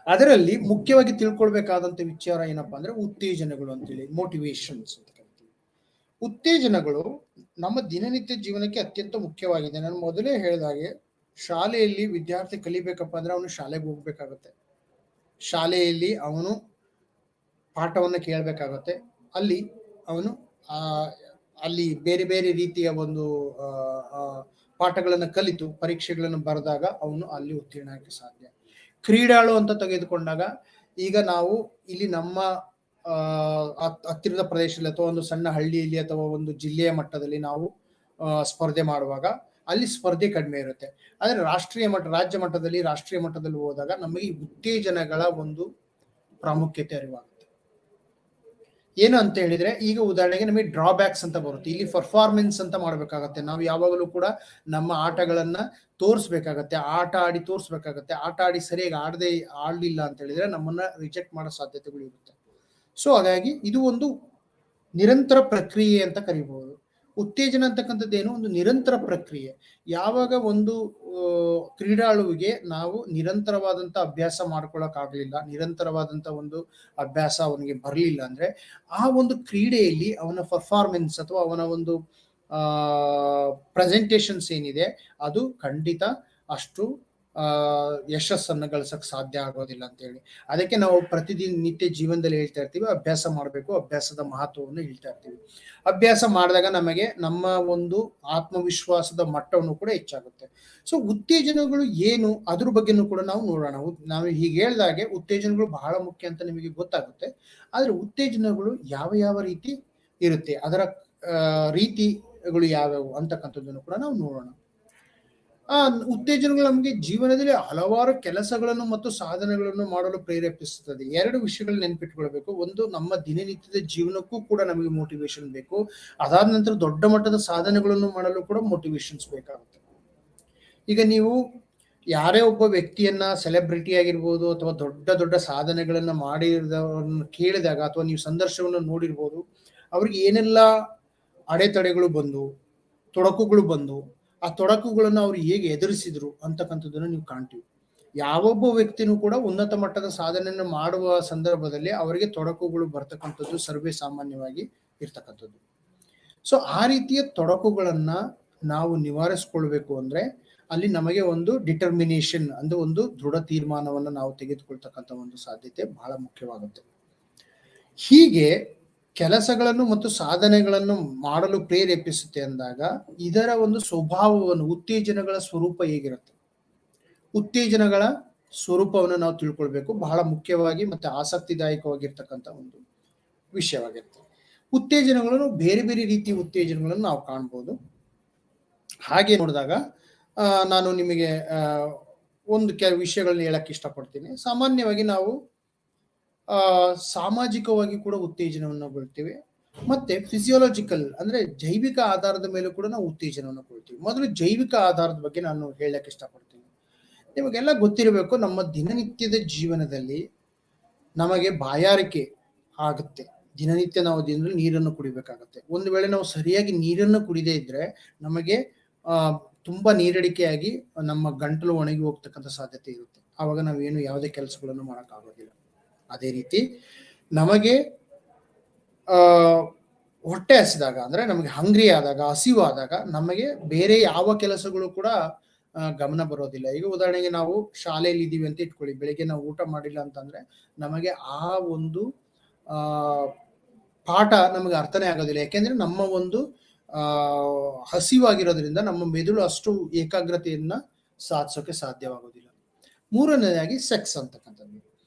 ಅದರಲ್ಲಿ ಮುಖ್ಯವಾಗಿ ತಿಳ್ಕೊಳ್ಬೇಕಾದಂತ ವಿಚಾರ ಏನಪ್ಪಾ ಅಂದ್ರೆ ಉತ್ತೇಜನಗಳು ಅಂತೇಳಿ, ಮೋಟಿವೇಶನ್ಸ್ ಅಂತ ಕರಿತೀವಿ. ಉತ್ತೇಜನಗಳು ನಮ್ಮ ದಿನನಿತ್ಯ ಜೀವನಕ್ಕೆ ಅತ್ಯಂತ ಮುಖ್ಯವಾಗಿದೆ. ನಾನು ಮೊದಲೇ ಹೇಳಿದಾಗೆ, ಶಾಲೆಯಲ್ಲಿ ವಿದ್ಯಾರ್ಥಿ ಕಲಿಬೇಕಪ್ಪ ಅಂದ್ರೆ ಅವನು ಶಾಲೆಗೆ ಹೋಗ್ಬೇಕಾಗತ್ತೆ. ಶಾಲೆಯಲ್ಲಿ ಅವನು ಪಾಠವನ್ನ ಕೇಳಬೇಕಾಗತ್ತೆ. ಅವನು ಅಲ್ಲಿ ಬೇರೆ ಬೇರೆ ರೀತಿಯ ಒಂದು ಪಾಠಗಳನ್ನು ಕಲಿತು ಪರೀಕ್ಷೆಗಳನ್ನು ಬರೆದಾಗ ಅವನು ಅಲ್ಲಿ ಉತ್ತೀರ್ಣ ಆಗಕ್ಕೆ ಸಾಧ್ಯ. ಕ್ರೀಡಾಳು ಅಂತ ತೆಗೆದುಕೊಂಡಾಗ ಈಗ ನಾವು ಇಲ್ಲಿ ನಮ್ಮ ಹತ್ತಿರದ ಪ್ರದೇಶದಲ್ಲಿ ಅಥವಾ ಒಂದು ಸಣ್ಣ ಹಳ್ಳಿಯಲ್ಲಿ ಅಥವಾ ಒಂದು ಜಿಲ್ಲೆಯ ಮಟ್ಟದಲ್ಲಿ ನಾವು ಸ್ಪರ್ಧೆ ಮಾಡುವಾಗ ಅಲ್ಲಿ ಸ್ಪರ್ಧೆ ಕಡಿಮೆ ಇರುತ್ತೆ. ಆದ್ರೆ ರಾಜ್ಯ ಮಟ್ಟದಲ್ಲಿ ರಾಷ್ಟ್ರೀಯ ಮಟ್ಟದಲ್ಲಿ ಹೋದಾಗ ನಮಗೆ ಉತ್ತೇಜನಗಳ ಒಂದು ಪ್ರಾಮುಖ್ಯತೆ ಅರಿವಾಗುತ್ತೆ. ಏನು ಅಂತ ಹೇಳಿದ್ರೆ, ಈಗ ಉದಾಹರಣೆಗೆ ನಮಗೆ ಡ್ರಾಬ್ಯಾಕ್ಸ್ ಅಂತ ಬರುತ್ತೆ. ಇಲ್ಲಿ ಪರ್ಫಾರ್ಮೆನ್ಸ್ ಅಂತ ಮಾಡ್ಬೇಕಾಗತ್ತೆ. ನಾವು ಯಾವಾಗಲೂ ಕೂಡ ನಮ್ಮ ಆಟಗಳನ್ನ ತೋರಿಸ್ಬೇಕಾಗತ್ತೆ, ಆಟ ಆಡಿ ತೋರಿಸ್ಬೇಕಾಗತ್ತೆ. ಆಟ ಆಡಿ ಸರಿಯಾಗಿ ಆಡ್ಲಿಲ್ಲ ಅಂತ ಹೇಳಿದ್ರೆ ನಮ್ಮನ್ನ ರಿಜೆಕ್ಟ್ ಮಾಡೋ ಸಾಧ್ಯತೆಗಳು ಇರುತ್ತೆ. ಸೊ ಹಾಗಾಗಿ ಇದು ಒಂದು ನಿರಂತರ ಪ್ರಕ್ರಿಯೆ ಅಂತ ಕರಿಬಹುದು. ಉತ್ತೇಜನ ಅಂತಕ್ಕಂಥದ್ದು ಏನು, ಒಂದು ನಿರಂತರ ಪ್ರಕ್ರಿಯೆ. ಯಾವಾಗ ಒಂದು ಕ್ರೀಡಾಳುವಿಗೆ ನಾವು ನಿರಂತರವಾದಂಥ ಅಭ್ಯಾಸ ಮಾಡ್ಕೊಳಕ್ ಆಗ್ಲಿಲ್ಲ, ನಿರಂತರವಾದಂಥ ಒಂದು ಅಭ್ಯಾಸ ಅವನಿಗೆ ಬರಲಿಲ್ಲ ಅಂದ್ರೆ ಆ ಒಂದು ಕ್ರೀಡೆಯಲ್ಲಿ ಅವನ ಪರ್ಫಾರ್ಮೆನ್ಸ್ ಅಥವಾ ಅವನ ಒಂದು ಪ್ರೆಸೆಂಟೇಷನ್ಸ್ ಏನಿದೆ ಅದು ಖಂಡಿತ ಅಷ್ಟು ಯಶಸ್ಸನ್ನು ಗಳಿಸಕ್ ಸಾಧ್ಯ ಆಗೋದಿಲ್ಲ ಅಂತ ಹೇಳಿ. ಅದಕ್ಕೆ ನಾವು ಪ್ರತಿದಿನ ನಿತ್ಯ ಜೀವನದಲ್ಲಿ ಹೇಳ್ತಾ ಇರ್ತೀವಿ, ಅಭ್ಯಾಸ ಮಾಡಬೇಕು, ಅಭ್ಯಾಸದ ಮಹತ್ವವನ್ನು ಹೇಳ್ತಾ ಇರ್ತೀವಿ. ಅಭ್ಯಾಸ ಮಾಡಿದಾಗ ನಮಗೆ ನಮ್ಮ ಒಂದು ಆತ್ಮವಿಶ್ವಾಸದ ಮಟ್ಟವನ್ನು ಕೂಡ ಹೆಚ್ಚಾಗುತ್ತೆ. ಸೊ ಉತ್ತೇಜನಗಳು ಏನು ಅದ್ರ ಬಗ್ಗೆನೂ ಕೂಡ ನಾವು ನೋಡೋಣ. ನಾವು ಹೀಗೆ ಹೇಳಿದಾಗೆ ಉತ್ತೇಜನಗಳು ಬಹಳ ಮುಖ್ಯ ಅಂತ ನಿಮಗೆ ಗೊತ್ತಾಗುತ್ತೆ. ಆದ್ರೆ ಉತ್ತೇಜನಗಳು ಯಾವ ಯಾವ ರೀತಿ ಇರುತ್ತೆ, ಅದರ ರೀತಿಗಳು ಯಾವ್ಯಾವು ಅಂತಕ್ಕಂಥದ್ದನ್ನು ಕೂಡ ನಾವು ನೋಡೋಣ. ಉತ್ತೇಜನಗಳು ನಮಗೆ ಜೀವನದಲ್ಲಿ ಹಲವಾರು ಕೆಲಸಗಳನ್ನು ಮತ್ತು ಸಾಧನೆಗಳನ್ನು ಮಾಡಲು ಪ್ರೇರೇಪಿಸುತ್ತದೆ. ಎರಡು ವಿಷಯಗಳು ನೆನಪಿಟ್ಕೊಳ್ಬೇಕು. ಒಂದು, ನಮ್ಮ ದಿನನಿತ್ಯದ ಜೀವನಕ್ಕೂ ಕೂಡ ನಮಗೆ ಮೋಟಿವೇಶನ್ ಬೇಕು. ಅದಾದ ನಂತರ ದೊಡ್ಡ ಮಟ್ಟದ ಸಾಧನೆಗಳನ್ನು ಮಾಡಲು ಕೂಡ ಮೋಟಿವೇಶನ್ಸ್ ಬೇಕಾಗುತ್ತೆ. ಈಗ ನೀವು ಯಾರೇ ಒಬ್ಬ ವ್ಯಕ್ತಿಯನ್ನ, ಸೆಲೆಬ್ರಿಟಿ ಆಗಿರ್ಬೋದು ಅಥವಾ ದೊಡ್ಡ ದೊಡ್ಡ ಸಾಧನೆಗಳನ್ನ ಮಾಡಿದವರನ್ನು ಕೇಳಿದಾಗ ಅಥವಾ ನೀವು ಸಂದರ್ಶನವನ್ನು ನೋಡಿರ್ಬೋದು, ಅವ್ರಿಗೆ ಏನೆಲ್ಲ ಅಡೆತಡೆಗಳು ಬಂದು, ತೊಡಕುಗಳು ಬಂದು, ಆ ತೊಡಕುಗಳನ್ನು ಅವ್ರು ಹೇಗೆ ಎದುರಿಸಿದ್ರು ಅಂತಕ್ಕಂಥದ್ದನ್ನು ನೀವು ಕಾಣ್ತೀವಿ. ಯಾವೊಬ್ಬ ವ್ಯಕ್ತಿನೂ ಕೂಡ ಉನ್ನತ ಮಟ್ಟದ ಸಾಧನೆಯನ್ನು ಮಾಡುವ ಸಂದರ್ಭದಲ್ಲಿ ಅವರಿಗೆ ತೊಡಕುಗಳು ಬರ್ತಕ್ಕಂಥದ್ದು ಸರ್ವೇ ಸಾಮಾನ್ಯವಾಗಿ ಇರ್ತಕ್ಕಂಥದ್ದು. ಸೊ ಆ ರೀತಿಯ ತೊಡಕುಗಳನ್ನ ನಾವು ನಿವಾರಿಸ್ಕೊಳ್ಬೇಕು ಅಂದ್ರೆ ಅಲ್ಲಿ ನಮಗೆ ಒಂದು ಡಿಟರ್ಮಿನೇಷನ್ ಅಂದ್ರೆ ಒಂದು ದೃಢ ತೀರ್ಮಾನವನ್ನು ನಾವು ತೆಗೆದುಕೊಳ್ತಕ್ಕಂಥ ಒಂದು ಸಾಧ್ಯತೆ ಬಹಳ ಮುಖ್ಯವಾಗುತ್ತೆ. ಹೀಗೆ ಕೆಲಸಗಳನ್ನು ಮತ್ತು ಸಾಧನೆಗಳನ್ನು ಮಾಡಲು ಪ್ರೇರೇಪಿಸುತ್ತೆ ಅಂದಾಗ ಇದರ ಒಂದು ಸ್ವಭಾವವನ್ನು, ಉತ್ತೇಜನಗಳ ಸ್ವರೂಪ ಹೇಗಿರುತ್ತೆ, ಉತ್ತೇಜನಗಳ ಸ್ವರೂಪವನ್ನು ನಾವು ತಿಳ್ಕೊಳ್ಬೇಕು. ಬಹಳ ಮುಖ್ಯವಾಗಿ ಮತ್ತೆ ಆಸಕ್ತಿದಾಯಕವಾಗಿರ್ತಕ್ಕಂಥ ಒಂದು ವಿಷಯವಾಗಿರುತ್ತೆ. ಉತ್ತೇಜನಗಳನ್ನು ಬೇರೆ ಬೇರೆ ರೀತಿಯ ಉತ್ತೇಜನಗಳನ್ನು ನಾವು ಕಾಣ್ಬೋದು. ಹಾಗೆ ನೋಡಿದಾಗ ನಾನು ನಿಮಗೆ ಒಂದು ಕೆಲವು ವಿಷಯಗಳನ್ನ ಹೇಳಕ್ ಇಷ್ಟಪಡ್ತೀನಿ. ಸಾಮಾನ್ಯವಾಗಿ ನಾವು ಸಾಮಾಜಿಕವಾಗಿ ಕೂಡ ಉತ್ತೇಜನವನ್ನು ಕೊಳ್ತೀವಿ, ಮತ್ತೆ ಫಿಸಿಯೋಲಾಜಿಕಲ್ ಅಂದ್ರೆ ಜೈವಿಕ ಆಧಾರದ ಮೇಲೂ ಕೂಡ ನಾವು ಉತ್ತೇಜನವನ್ನು ಕೊಳ್ತೀವಿ. ಮೊದಲು ಜೈವಿಕ ಆಧಾರದ ಬಗ್ಗೆ ನಾನು ಹೇಳಕ್ ಇಷ್ಟಪಡ್ತೀನಿ. ನಿಮಗೆಲ್ಲ ಗೊತ್ತಿರಬೇಕು, ನಮ್ಮ ದಿನನಿತ್ಯದ ಜೀವನದಲ್ಲಿ ನಮಗೆ ಬಾಯಾರಿಕೆ ಆಗುತ್ತೆ. ದಿನನಿತ್ಯ ನಾವು ದಿನದಲ್ಲಿ ನೀರನ್ನು ಕುಡಿಬೇಕಾಗತ್ತೆ. ಒಂದು ವೇಳೆ ನಾವು ಸರಿಯಾಗಿ ನೀರನ್ನು ಕುಡಿದೇ ಇದ್ರೆ ನಮಗೆ ತುಂಬಾ ನೀರಡಿಕೆಯಾಗಿ ನಮ್ಮ ಗಂಟಲು ಒಣಗಿ ಹೋಗ್ತಕ್ಕಂಥ ಸಾಧ್ಯತೆ ಇರುತ್ತೆ. ಆವಾಗ ನಾವೇನು ಯಾವುದೇ ಕೆಲಸಗಳನ್ನು ಮಾಡೋಕ್ಕಾಗೋದಿಲ್ಲ. ಅದೇ ರೀತಿ ನಮಗೆ ಹೊಟ್ಟೆ ಹಸಿದಾಗ ಅಂದ್ರೆ ನಮಗೆ ಹಂಗ್ರಿ ಆದಾಗ, ಹಸಿವಾದಾಗ ನಮಗೆ ಬೇರೆ ಯಾವ ಕೆಲಸಗಳು ಕೂಡ ಗಮನ ಬರೋದಿಲ್ಲ. ಈಗ ಉದಾಹರಣೆಗೆ ನಾವು ಶಾಲೆಯಲ್ಲಿ ಇದ್ದೀವಿ ಅಂತ ಇಟ್ಕೊಳ್ಳಿ, ಬೆಳಿಗ್ಗೆ ನಾವು ಊಟ ಮಾಡಿಲ್ಲ ಅಂತಂದ್ರೆ ನಮಗೆ ಆ ಒಂದು ಪಾಠ ನಮಗೆ ಅರ್ಥನೇ ಆಗೋದಿಲ್ಲ. ಯಾಕೆಂದ್ರೆ ನಮ್ಮ ಒಂದು ಹಸಿವಾಗಿರೋದ್ರಿಂದ ನಮ್ಮ ಮೆದುಳು ಅಷ್ಟು ಏಕಾಗ್ರತೆಯನ್ನ ಸಾಧಿಸೋಕೆ ಸಾಧ್ಯವಾಗೋದಿಲ್ಲ. ಮೂರನೇದಾಗಿ ಸೆಕ್ಸ್ ಅಂತಕ್ಕಂಥದ್ದು,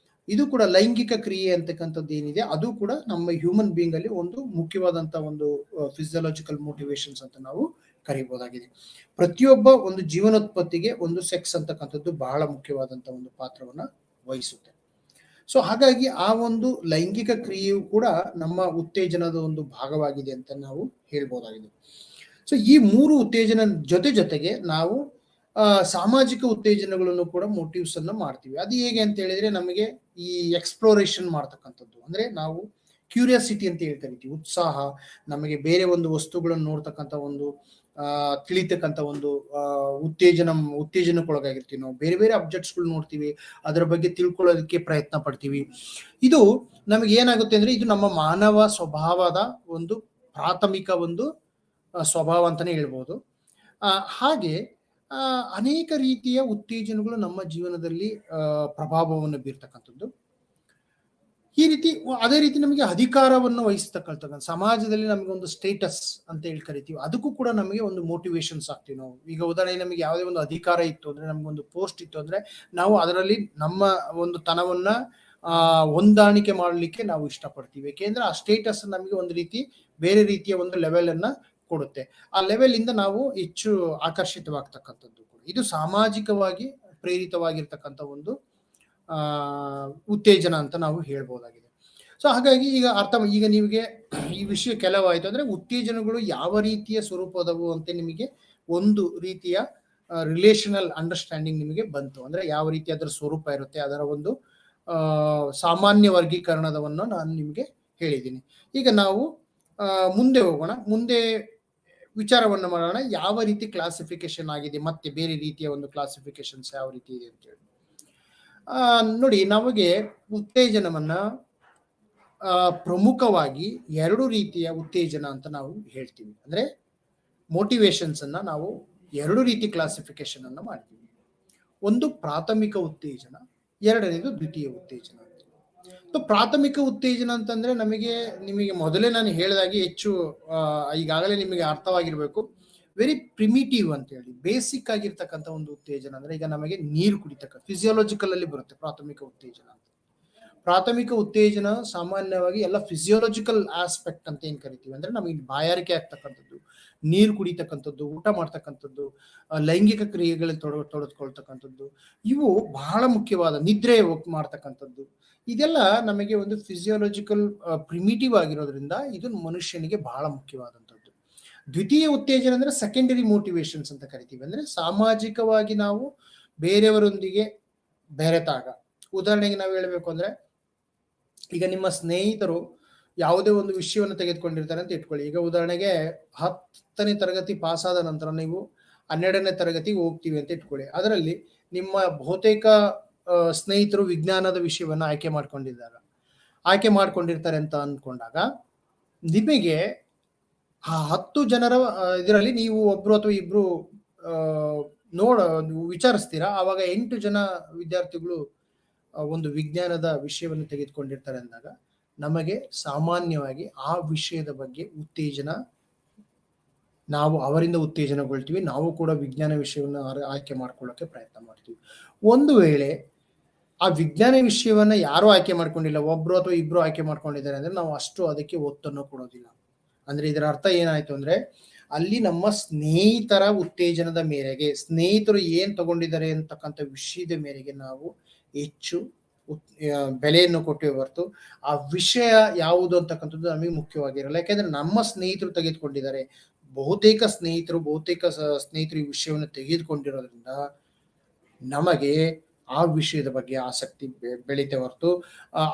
ಇದು ಕೂಡ ಲೈಂಗಿಕ ಕ್ರಿಯೆ ಅಂತಕ್ಕಂಥದ್ದು ಏನಿದೆ ಅದು ಕೂಡ ನಮ್ಮ ಹ್ಯೂಮನ್ ಬೀಯಿಂಗ್ ಅಲ್ಲಿ ಒಂದು ಮುಖ್ಯವಾದಂತ ಒಂದು ಫಿಸಿಯೋಲಾಜಿಕಲ್ ಮೋಟಿವೇಶನ್ಸ್ ಅಂತ ನಾವು ಕರೀಬಹುದಾಗಿದೆ. ಪ್ರತಿಯೊಬ್ಬ ಒಂದು ಜೀವನೋತ್ಪತ್ತಿಗೆ ಒಂದು ಸೆಕ್ಸ್ ಅಂತಕ್ಕಂಥದ್ದು ಬಹಳ ಮುಖ್ಯವಾದಂತ ಒಂದು ಪಾತ್ರವನ್ನ ವಹಿಸುತ್ತೆ. ಸೊ ಹಾಗಾಗಿ ಆ ಒಂದು ಲೈಂಗಿಕ ಕ್ರಿಯೆಯು ಕೂಡ ನಮ್ಮ ಉತ್ತೇಜನದ ಒಂದು ಭಾಗವಾಗಿದೆ ಅಂತ ನಾವು ಹೇಳ್ಬೋದಾಗಿದೆ. ಸೊ ಈ ಮೂರು ಉತ್ತೇಜನ ಜೊತೆಗೆ ನಾವು ಸಾಮಾಜಿಕ ಉತ್ತೇಜನಗಳನ್ನು ಕೂಡ ಮೋಟಿವ್ಸ್ ಅನ್ನು ಮಾಡ್ತೀವಿ. ಅದು ಹೇಗೆ ಅಂತ ಹೇಳಿದ್ರೆ, ನಮಗೆ ಈ ಎಕ್ಸ್ಪ್ಲೋರೇಷನ್ ಮಾಡ್ತಕ್ಕಂಥದ್ದು ಅಂದ್ರೆ ನಾವು ಕ್ಯೂರಿಯಾಸಿಟಿ ಅಂತ ಹೇಳ್ತೀವಿ, ಉತ್ಸಾಹ, ನಮಗೆ ಬೇರೆ ಒಂದು ವಸ್ತುಗಳನ್ನು ನೋಡ್ತಕ್ಕಂಥ ಒಂದು ತಿಳಿತಕ್ಕಂಥ ಒಂದು ಉತ್ತೇಜನಕ್ಕೊಳಗಾಗಿರ್ತೀವಿ. ನಾವು ಬೇರೆ ಬೇರೆ ಅಬ್ಜೆಕ್ಟ್ಸ್ಗಳು ನೋಡ್ತೀವಿ, ಅದರ ಬಗ್ಗೆ ತಿಳ್ಕೊಳ್ಳೋದಕ್ಕೆ ಪ್ರಯತ್ನ ಪಡ್ತೀವಿ. ಇದು ನಮಗೆ ಏನಾಗುತ್ತೆ ಅಂದ್ರೆ ಇದು ನಮ್ಮ ಮಾನವ ಸ್ವಭಾವದ ಒಂದು ಪ್ರಾಥಮಿಕ ಒಂದು ಸ್ವಭಾವ ಅಂತಾನೆ ಹೇಳ್ಬೋದು. ಹಾಗೆ ಅನೇಕ ರೀತಿಯ ಉತ್ತೇಜನಗಳು ನಮ್ಮ ಜೀವನದಲ್ಲಿ ಪ್ರಭಾವವನ್ನು ಬೀರ್ತಕ್ಕಂಥದ್ದು. ಈ ರೀತಿ ಅದೇ ರೀತಿ ನಮಗೆ ಅಧಿಕಾರವನ್ನು ವಹಿಸ್ತಕ್ಕಂಥ ಸಮಾಜದಲ್ಲಿ ನಮಗೆ ಒಂದು ಸ್ಟೇಟಸ್ ಅಂತ ಹೇಳಿ ಕರಿತೀವಿ, ಅದಕ್ಕೂ ಕೂಡ ನಮಗೆ ಒಂದು ಮೋಟಿವೇಶನ್ಸ್ ಆಗ್ತೀವಿ ನಾವು. ಈಗ ಉದಾಹರಣೆಗೆ ನಮಗೆ ಯಾವುದೇ ಒಂದು ಅಧಿಕಾರ ಇತ್ತು ಅಂದ್ರೆ, ನಮ್ಗೊಂದು ಪೋಸ್ಟ್ ಇತ್ತು ಅಂದ್ರೆ, ನಾವು ಅದರಲ್ಲಿ ನಮ್ಮ ಒಂದು ತನವನ್ನ ಹೊಂದಾಣಿಕೆ ಮಾಡಲಿಕ್ಕೆ ನಾವು ಇಷ್ಟಪಡ್ತೀವಿ. ಯಾಕೆಂದ್ರೆ ಆ ಸ್ಟೇಟಸ್ ನಮಗೆ ಒಂದು ರೀತಿ ಬೇರೆ ರೀತಿಯ ಒಂದು ಲೆವೆಲ್ ಅನ್ನ ಕೊಡುತ್ತೆ. ಆ ಲೆವೆಲ್ ಇಂದ ನಾವು ಹೆಚ್ಚು ಆಕರ್ಷಿತವಾಗ್ತಕ್ಕಂಥದ್ದು ಕೂಡ. ಇದು ಸಾಮಾಜಿಕವಾಗಿ ಪ್ರೇರಿತವಾಗಿರ್ತಕ್ಕಂಥ ಒಂದು ಉತ್ತೇಜನ ಅಂತ ನಾವು ಹೇಳ್ಬೋದಾಗಿದೆ. ಸೊ ಹಾಗಾಗಿ ಈಗ ನಿಮಗೆ ಈ ವಿಷಯ ಕೆಲವಾಯಿತು ಅಂದ್ರೆ, ಉತ್ತೇಜನಗಳು ಯಾವ ರೀತಿಯ ಸ್ವರೂಪದವು ಅಂತ ನಿಮಗೆ ಒಂದು ರೀತಿಯ ರಿಲೇಷನಲ್ ಅಂಡರ್ಸ್ಟ್ಯಾಂಡಿಂಗ್ ನಿಮಗೆ ಬಂತು ಅಂದ್ರೆ, ಯಾವ ರೀತಿ ಅದರ ಸ್ವರೂಪ ಇರುತ್ತೆ, ಅದರ ಒಂದು ಸಾಮಾನ್ಯ ವರ್ಗೀಕರಣದವನ್ನು ನಾನು ನಿಮಗೆ ಹೇಳಿದ್ದೀನಿ. ಈಗ ನಾವು ಮುಂದೆ ಹೋಗೋಣ, ಮುಂದೆ ವಿಚಾರವನ್ನು ಮಾಡೋಣ, ಯಾವ ರೀತಿ ಕ್ಲಾಸಿಫಿಕೇಶನ್ ಆಗಿದೆ, ಮತ್ತೆ ಬೇರೆ ರೀತಿಯ ಒಂದು ಕ್ಲಾಸಿಫಿಕೇಶನ್ಸ್ ಯಾವ ರೀತಿ ಇದೆ ಅಂತ ಹೇಳಿ. ನೋಡಿ, ನಮಗೆ ಉತ್ತೇಜನವನ್ನ ಪ್ರಮುಖವಾಗಿ ಎರಡು ರೀತಿಯ ಉತ್ತೇಜನ ಅಂತ ನಾವು ಹೇಳ್ತೀವಿ. ಅಂದ್ರೆ ಮೋಟಿವೇಶನ್ಸ್ ಅನ್ನ ನಾವು ಎರಡು ರೀತಿ ಕ್ಲಾಸಿಫಿಕೇಶನ್ ಅನ್ನ ಮಾಡ್ತೀವಿ. ಒಂದು ಪ್ರಾಥಮಿಕ ಉತ್ತೇಜನ, ಎರಡನೇದು ದ್ವಿತೀಯ ಉತ್ತೇಜನ. ಪ್ರಾಥಮಿಕ ಉತ್ತೇಜನ ಅಂತಂದ್ರೆ ನಿಮಗೆ ಮೊದಲೇ ನಾನು ಹೇಳಿದಾಗೆ ಹೆಚ್ಚು ಈಗಾಗಲೇ ನಿಮಗೆ ಅರ್ಥವಾಗಿರ್ಬೇಕು, ವೆರಿ ಪ್ರಿಮಿಟಿವ್ ಅಂತ ಹೇಳಿ ಬೇಸಿಕ್ ಆಗಿರ್ತಕ್ಕಂಥ ಒಂದು ಉತ್ತೇಜನ. ಅಂದ್ರೆ ಈಗ ನಮಗೆ ನೀರು ಕುಡಿತಕ್ಕ ಫಿಸಿಯಾಲಜಿಕಲ್ ಅಲ್ಲಿ ಬರುತ್ತೆ ಪ್ರಾಥಮಿಕ ಉತ್ತೇಜನ ಅಂತ. ಪ್ರಾಥಮಿಕ ಉತ್ತೇಜನ ಸಾಮಾನ್ಯವಾಗಿ ಎಲ್ಲ ಫಿಸಿಯಾಲಜಿಕಲ್ ಆಸ್ಪೆಕ್ಟ್ ಅಂತ ಏನ್ ಕರಿತೀವಿ ಅಂದ್ರೆ, ನಮಗೆ ಬಾಯಾರಿಕೆ ಆಗ್ತಕ್ಕಂಥದ್ದು, ನೀರು ಕುಡಿತಕ್ಕಂಥದ್ದು, ಊಟ ಮಾಡ್ತಕ್ಕಂಥದ್ದು, ಲೈಂಗಿಕ ಕ್ರಿಯೆಗಳಲ್ಲಿ ತೊಡಗಿಕೊಳ್ತಕ್ಕಂಥದ್ದು, ಇವು ಬಹಳ ಮುಖ್ಯವಾದ, ನಿದ್ರೆ ಮಾಡ್ತಕ್ಕಂಥದ್ದು, ಇದೆಲ್ಲ ನಮಗೆ ಒಂದು ಫಿಸಿಯಾಲಜಿಕಲ್ ಪ್ರಿಮಿಟಿವ್ ಆಗಿರೋದ್ರಿಂದ ಇದು ಮನುಷ್ಯನಿಗೆ ಬಹಳ ಮುಖ್ಯವಾದಂಥದ್ದು. ದ್ವಿತೀಯ ಉತ್ತೇಜನ ಅಂದ್ರೆ ಸೆಕೆಂಡರಿ ಮೋಟಿವೇಶನ್ಸ್ ಅಂತ ಕರಿತೀವಿ. ಅಂದ್ರೆ ಸಾಮಾಜಿಕವಾಗಿ ನಾವು ಬೇರೆಯವರೊಂದಿಗೆ ಬೆರೆತಾಗ, ಉದಾಹರಣೆಗೆ ನಾವು ಹೇಳಬೇಕು ಅಂದ್ರೆ, ಈಗ ನಿಮ್ಮ ಸ್ನೇಹಿತರು ಯಾವುದೇ ಒಂದು ವಿಷಯವನ್ನು ತೆಗೆದುಕೊಂಡಿರ್ತಾರೆ ಅಂತ ಇಟ್ಕೊಳ್ಳಿ. ಈಗ ಉದಾಹರಣೆಗೆ 10ನೇ ತರಗತಿ ಪಾಸ್ ಆದ ನಂತರ ನೀವು 12ನೇ ತರಗತಿಗೆ ಹೋಗ್ತೀವಿ ಅಂತ ಇಟ್ಕೊಳ್ಳಿ. ಅದರಲ್ಲಿ ನಿಮ್ಮ ಬಹುತೇಕ ಸ್ನೇಹಿತರು ವಿಜ್ಞಾನದ ವಿಷಯವನ್ನು ಆಯ್ಕೆ ಮಾಡ್ಕೊಂಡಿರ್ತಾರೆ ಅಂತ ಅನ್ಕೊಂಡಾಗ, ನಿಮಗೆ ಆ 10 ಜನರ ಇದರಲ್ಲಿ ನೀವು ಒಬ್ರು ಅಥವಾ ಇಬ್ರು ವಿಚಾರಿಸ್ತೀರಾ. ಆವಾಗ 8 ಜನ ವಿದ್ಯಾರ್ಥಿಗಳು ಒಂದು ವಿಜ್ಞಾನದ ವಿಷಯವನ್ನು ತೆಗೆದುಕೊಂಡಿರ್ತಾರೆ ಅಂದಾಗ, ನಮಗೆ ಸಾಮಾನ್ಯವಾಗಿ ಆ ವಿಷಯದ ಬಗ್ಗೆ ಉತ್ತೇಜನ, ನಾವು ಅವರಿಂದ ಉತ್ತೇಜನಗೊಳ್ತೀವಿ, ನಾವು ಕೂಡ ವಿಜ್ಞಾನ ವಿಷಯವನ್ನು ಆಯ್ಕೆ ಮಾಡ್ಕೊಳ್ಳೋಕೆ ಪ್ರಯತ್ನ ಮಾಡ್ತೀವಿ. ಒಂದು ವೇಳೆ ಆ ವಿಜ್ಞಾನ ವಿಷಯವನ್ನ ಯಾರು ಆಯ್ಕೆ ಮಾಡ್ಕೊಂಡಿಲ್ಲ, ಒಬ್ರು ಅಥವಾ ಇಬ್ರು ಆಯ್ಕೆ ಮಾಡ್ಕೊಂಡಿದ್ದಾರೆ ಅಂದ್ರೆ, ನಾವು ಅಷ್ಟು ಅದಕ್ಕೆ ಒತ್ತನ್ನು ಕೊಡೋದಿಲ್ಲ. ಅಂದ್ರೆ ಇದರ ಅರ್ಥ ಏನಾಯ್ತು ಅಂದ್ರೆ, ಅಲ್ಲಿ ನಮ್ಮ ಸ್ನೇಹಿತರ ಉತ್ತೇಜನದ ಮೇರೆಗೆ, ಸ್ನೇಹಿತರು ಏನ್ ತಗೊಂಡಿದ್ದಾರೆ ಅಂತಕ್ಕಂಥ ವಿಷಯದ ಮೇರೆಗೆ ನಾವು ಹೆಚ್ಚು ಬೆಲೆಯನ್ನು ಕೊಟ್ಟೆ ಹೊರತು ಆ ವಿಷಯ ಯಾವುದು ಅಂತಕ್ಕಂಥದ್ದು ನಮಗೆ ಮುಖ್ಯವಾಗಿರಲ್ಲ. ಯಾಕೆಂದ್ರೆ ನಮ್ಮ ಸ್ನೇಹಿತರು ತೆಗೆದುಕೊಂಡಿದ್ದಾರೆ, ಬಹುತೇಕ ಸ್ನೇಹಿತರು ಈ ವಿಷಯವನ್ನು ತೆಗೆದುಕೊಂಡಿರೋದ್ರಿಂದ ನಮಗೆ ಆ ವಿಷಯದ ಬಗ್ಗೆ ಆಸಕ್ತಿ ಬೆಳೀತೆ ಹೊರತು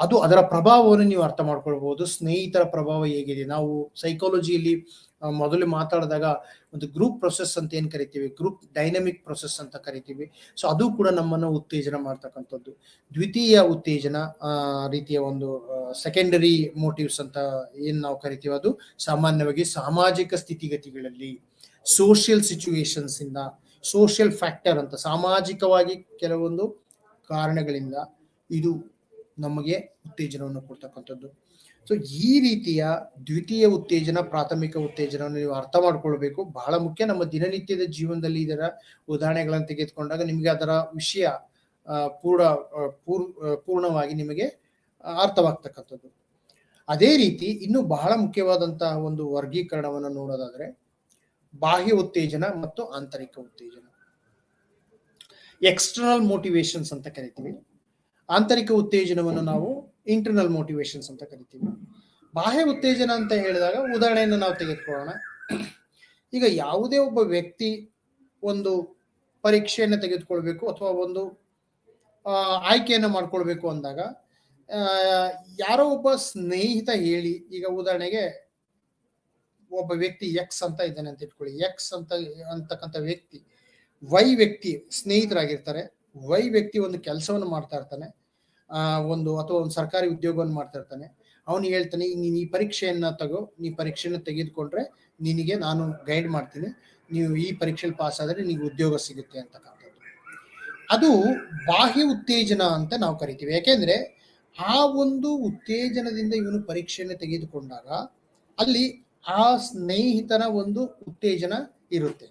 ಅದು ಅದರ ಪ್ರಭಾವವನ್ನು ನೀವು ಅರ್ಥ ಮಾಡ್ಕೊಳ್ಬಹುದು. ಸ್ನೇಹಿತರ ಪ್ರಭಾವ ಹೇಗಿದೆ, ನಾವು ಸೈಕಾಲಜಿಯಲ್ಲಿ ಮೊದಲು ಮಾತಾಡಿದಾಗ ಒಂದು ಗ್ರೂಪ್ ಪ್ರೊಸೆಸ್ ಅಂತ ಏನ್ ಕರಿತೀವಿ, ಗ್ರೂಪ್ ಡೈನಮಿಕ್ ಪ್ರೊಸೆಸ್ ಅಂತ ಕರಿತೀವಿ. ಸೊ ಅದು ಕೂಡ ನಮ್ಮನ್ನು ಉತ್ತೇಜನ ಮಾಡ್ತಕ್ಕಂಥದ್ದು. ದ್ವಿತೀಯ ಉತ್ತೇಜನ ರೀತಿಯ ಒಂದು ಸೆಕೆಂಡರಿ ಮೋಟಿವ್ಸ್ ಅಂತ ಏನ್ ನಾವು ಕರಿತೀವಿ, ಅದು ಸಾಮಾನ್ಯವಾಗಿ ಸಾಮಾಜಿಕ ಸ್ಥಿತಿಗತಿಗಳಲ್ಲಿ, ಸೋಷಿಯಲ್ ಸಿಚುವೇಶನ್ಸ್ ಇಂದ, ಸೋಷಿಯಲ್ ಫ್ಯಾಕ್ಟರ್ ಅಂತ ಸಾಮಾಜಿಕವಾಗಿ ಕೆಲವೊಂದು ಕಾರಣಗಳಿಂದ ಇದು ನಮಗೆ ಉತ್ತೇಜನವನ್ನು ಕೊಡ್ತಕ್ಕಂಥದ್ದು. ಸೊ ಈ ರೀತಿಯ ದ್ವಿತೀಯ ಉತ್ತೇಜನ, ಪ್ರಾಥಮಿಕ ಉತ್ತೇಜನವನ್ನು ನೀವು ಅರ್ಥ ಮಾಡ್ಕೊಳ್ಬೇಕು, ಬಹಳ ಮುಖ್ಯ. ನಮ್ಮ ದಿನನಿತ್ಯದ ಜೀವನದಲ್ಲಿ ಇದರ ಉದಾಹರಣೆಗಳನ್ನು ತೆಗೆದುಕೊಂಡಾಗ ನಿಮಗೆ ಅದರ ವಿಷಯ ಪೂರ್ಣವಾಗಿ ನಿಮಗೆ ಅರ್ಥವಾಗ್ತಕ್ಕಂಥದ್ದು. ಅದೇ ರೀತಿ ಇನ್ನು ಬಹಳ ಮುಖ್ಯವಾದಂತಹ ಒಂದು ವರ್ಗೀಕರಣವನ್ನು ನೋಡೋದಾದ್ರೆ, ಬಾಹ್ಯ ಉತ್ತೇಜನ ಮತ್ತು ಆಂತರಿಕ ಉತ್ತೇಜನ, ಎಕ್ಸ್ಟರ್ನಲ್ ಮೋಟಿವೇಶನ್ಸ್ ಅಂತ ಕರಿತೀವಿ. ಆಂತರಿಕ ಉತ್ತೇಜನವನ್ನು ನಾವು ಇಂಟರ್ನಲ್ ಮೋಟಿವೇಶನ್ಸ್ ಅಂತ ಕರಿತೀವಿ. ಬಾಹ್ಯ ಉತ್ತೇಜನ ಅಂತ ಹೇಳಿದಾಗ ಉದಾಹರಣೆಯನ್ನು ನಾವು ತೆಗೆದುಕೊಳ್ಳೋಣ. ಈಗ ಯಾವುದೇ ಒಬ್ಬ ವ್ಯಕ್ತಿ ಒಂದು ಪರೀಕ್ಷೆಯನ್ನು ತೆಗೆದುಕೊಳ್ಬೇಕು ಅಥವಾ ಒಂದು ಆಯ್ಕೆಯನ್ನು ಮಾಡ್ಕೊಳ್ಬೇಕು ಅಂದಾಗ, ಯಾರೋ ಒಬ್ಬ ಸ್ನೇಹಿತ ಹೇಳಿ, ಈಗ ಉದಾಹರಣೆಗೆ ಒಬ್ಬ ವ್ಯಕ್ತಿ ಎಕ್ಸ್ ಅಂತ ಇದ್ದಾನೆ ಅಂತ ಇಟ್ಕೊಳ್ಳಿ. ಎಕ್ಸ್ ಅಂತಕ್ಕಂಥ ವ್ಯಕ್ತಿ ವೈ ವ್ಯಕ್ತಿ ಸ್ನೇಹಿತರಾಗಿರ್ತಾರೆ. ವೈ ವ್ಯಕ್ತಿ ಒಂದು ಕೆಲಸವನ್ನು ಮಾಡ್ತಾ ಇರ್ತಾನೆ, ಅಥವಾ ಒಂದು ಸರ್ಕಾರಿ ಉದ್ಯೋಗವನ್ನು ಮಾಡ್ತಾ ಇರ್ತಾನೆ. ಅವನು ಹೇಳ್ತಾನೆ, ನೀನು ಈ ಪರೀಕ್ಷೆಯನ್ನ ನೀ ಪರೀಕ್ಷೆಯನ್ನು ತೆಗೆದುಕೊಂಡ್ರೆ ನಿನಗೆ ನಾನು ಗೈಡ್ ಮಾಡ್ತೀನಿ, ನೀವು ಈ ಪರೀಕ್ಷೆಯಲ್ಲಿ ಪಾಸ್ ಆದ್ರೆ ನಿಮಗೆ ಉದ್ಯೋಗ ಸಿಗುತ್ತೆ ಅಂತಕ್ಕಂಥದ್ದು. ಅದು ಬಾಹ್ಯ ಉತ್ತೇಜನ ಅಂತ ನಾವು ಕರಿತೀವಿ. ಯಾಕೆಂದ್ರೆ ಆ ಒಂದು ಉತ್ತೇಜನದಿಂದ ಇವನು ಪರೀಕ್ಷೆಯನ್ನು ತೆಗೆದುಕೊಂಡಾಗ ಅಲ್ಲಿ ಆ ಸ್ನೇಹಿತನ ಒಂದು ಉತ್ತೇಜನ ಇರುತ್ತೆ.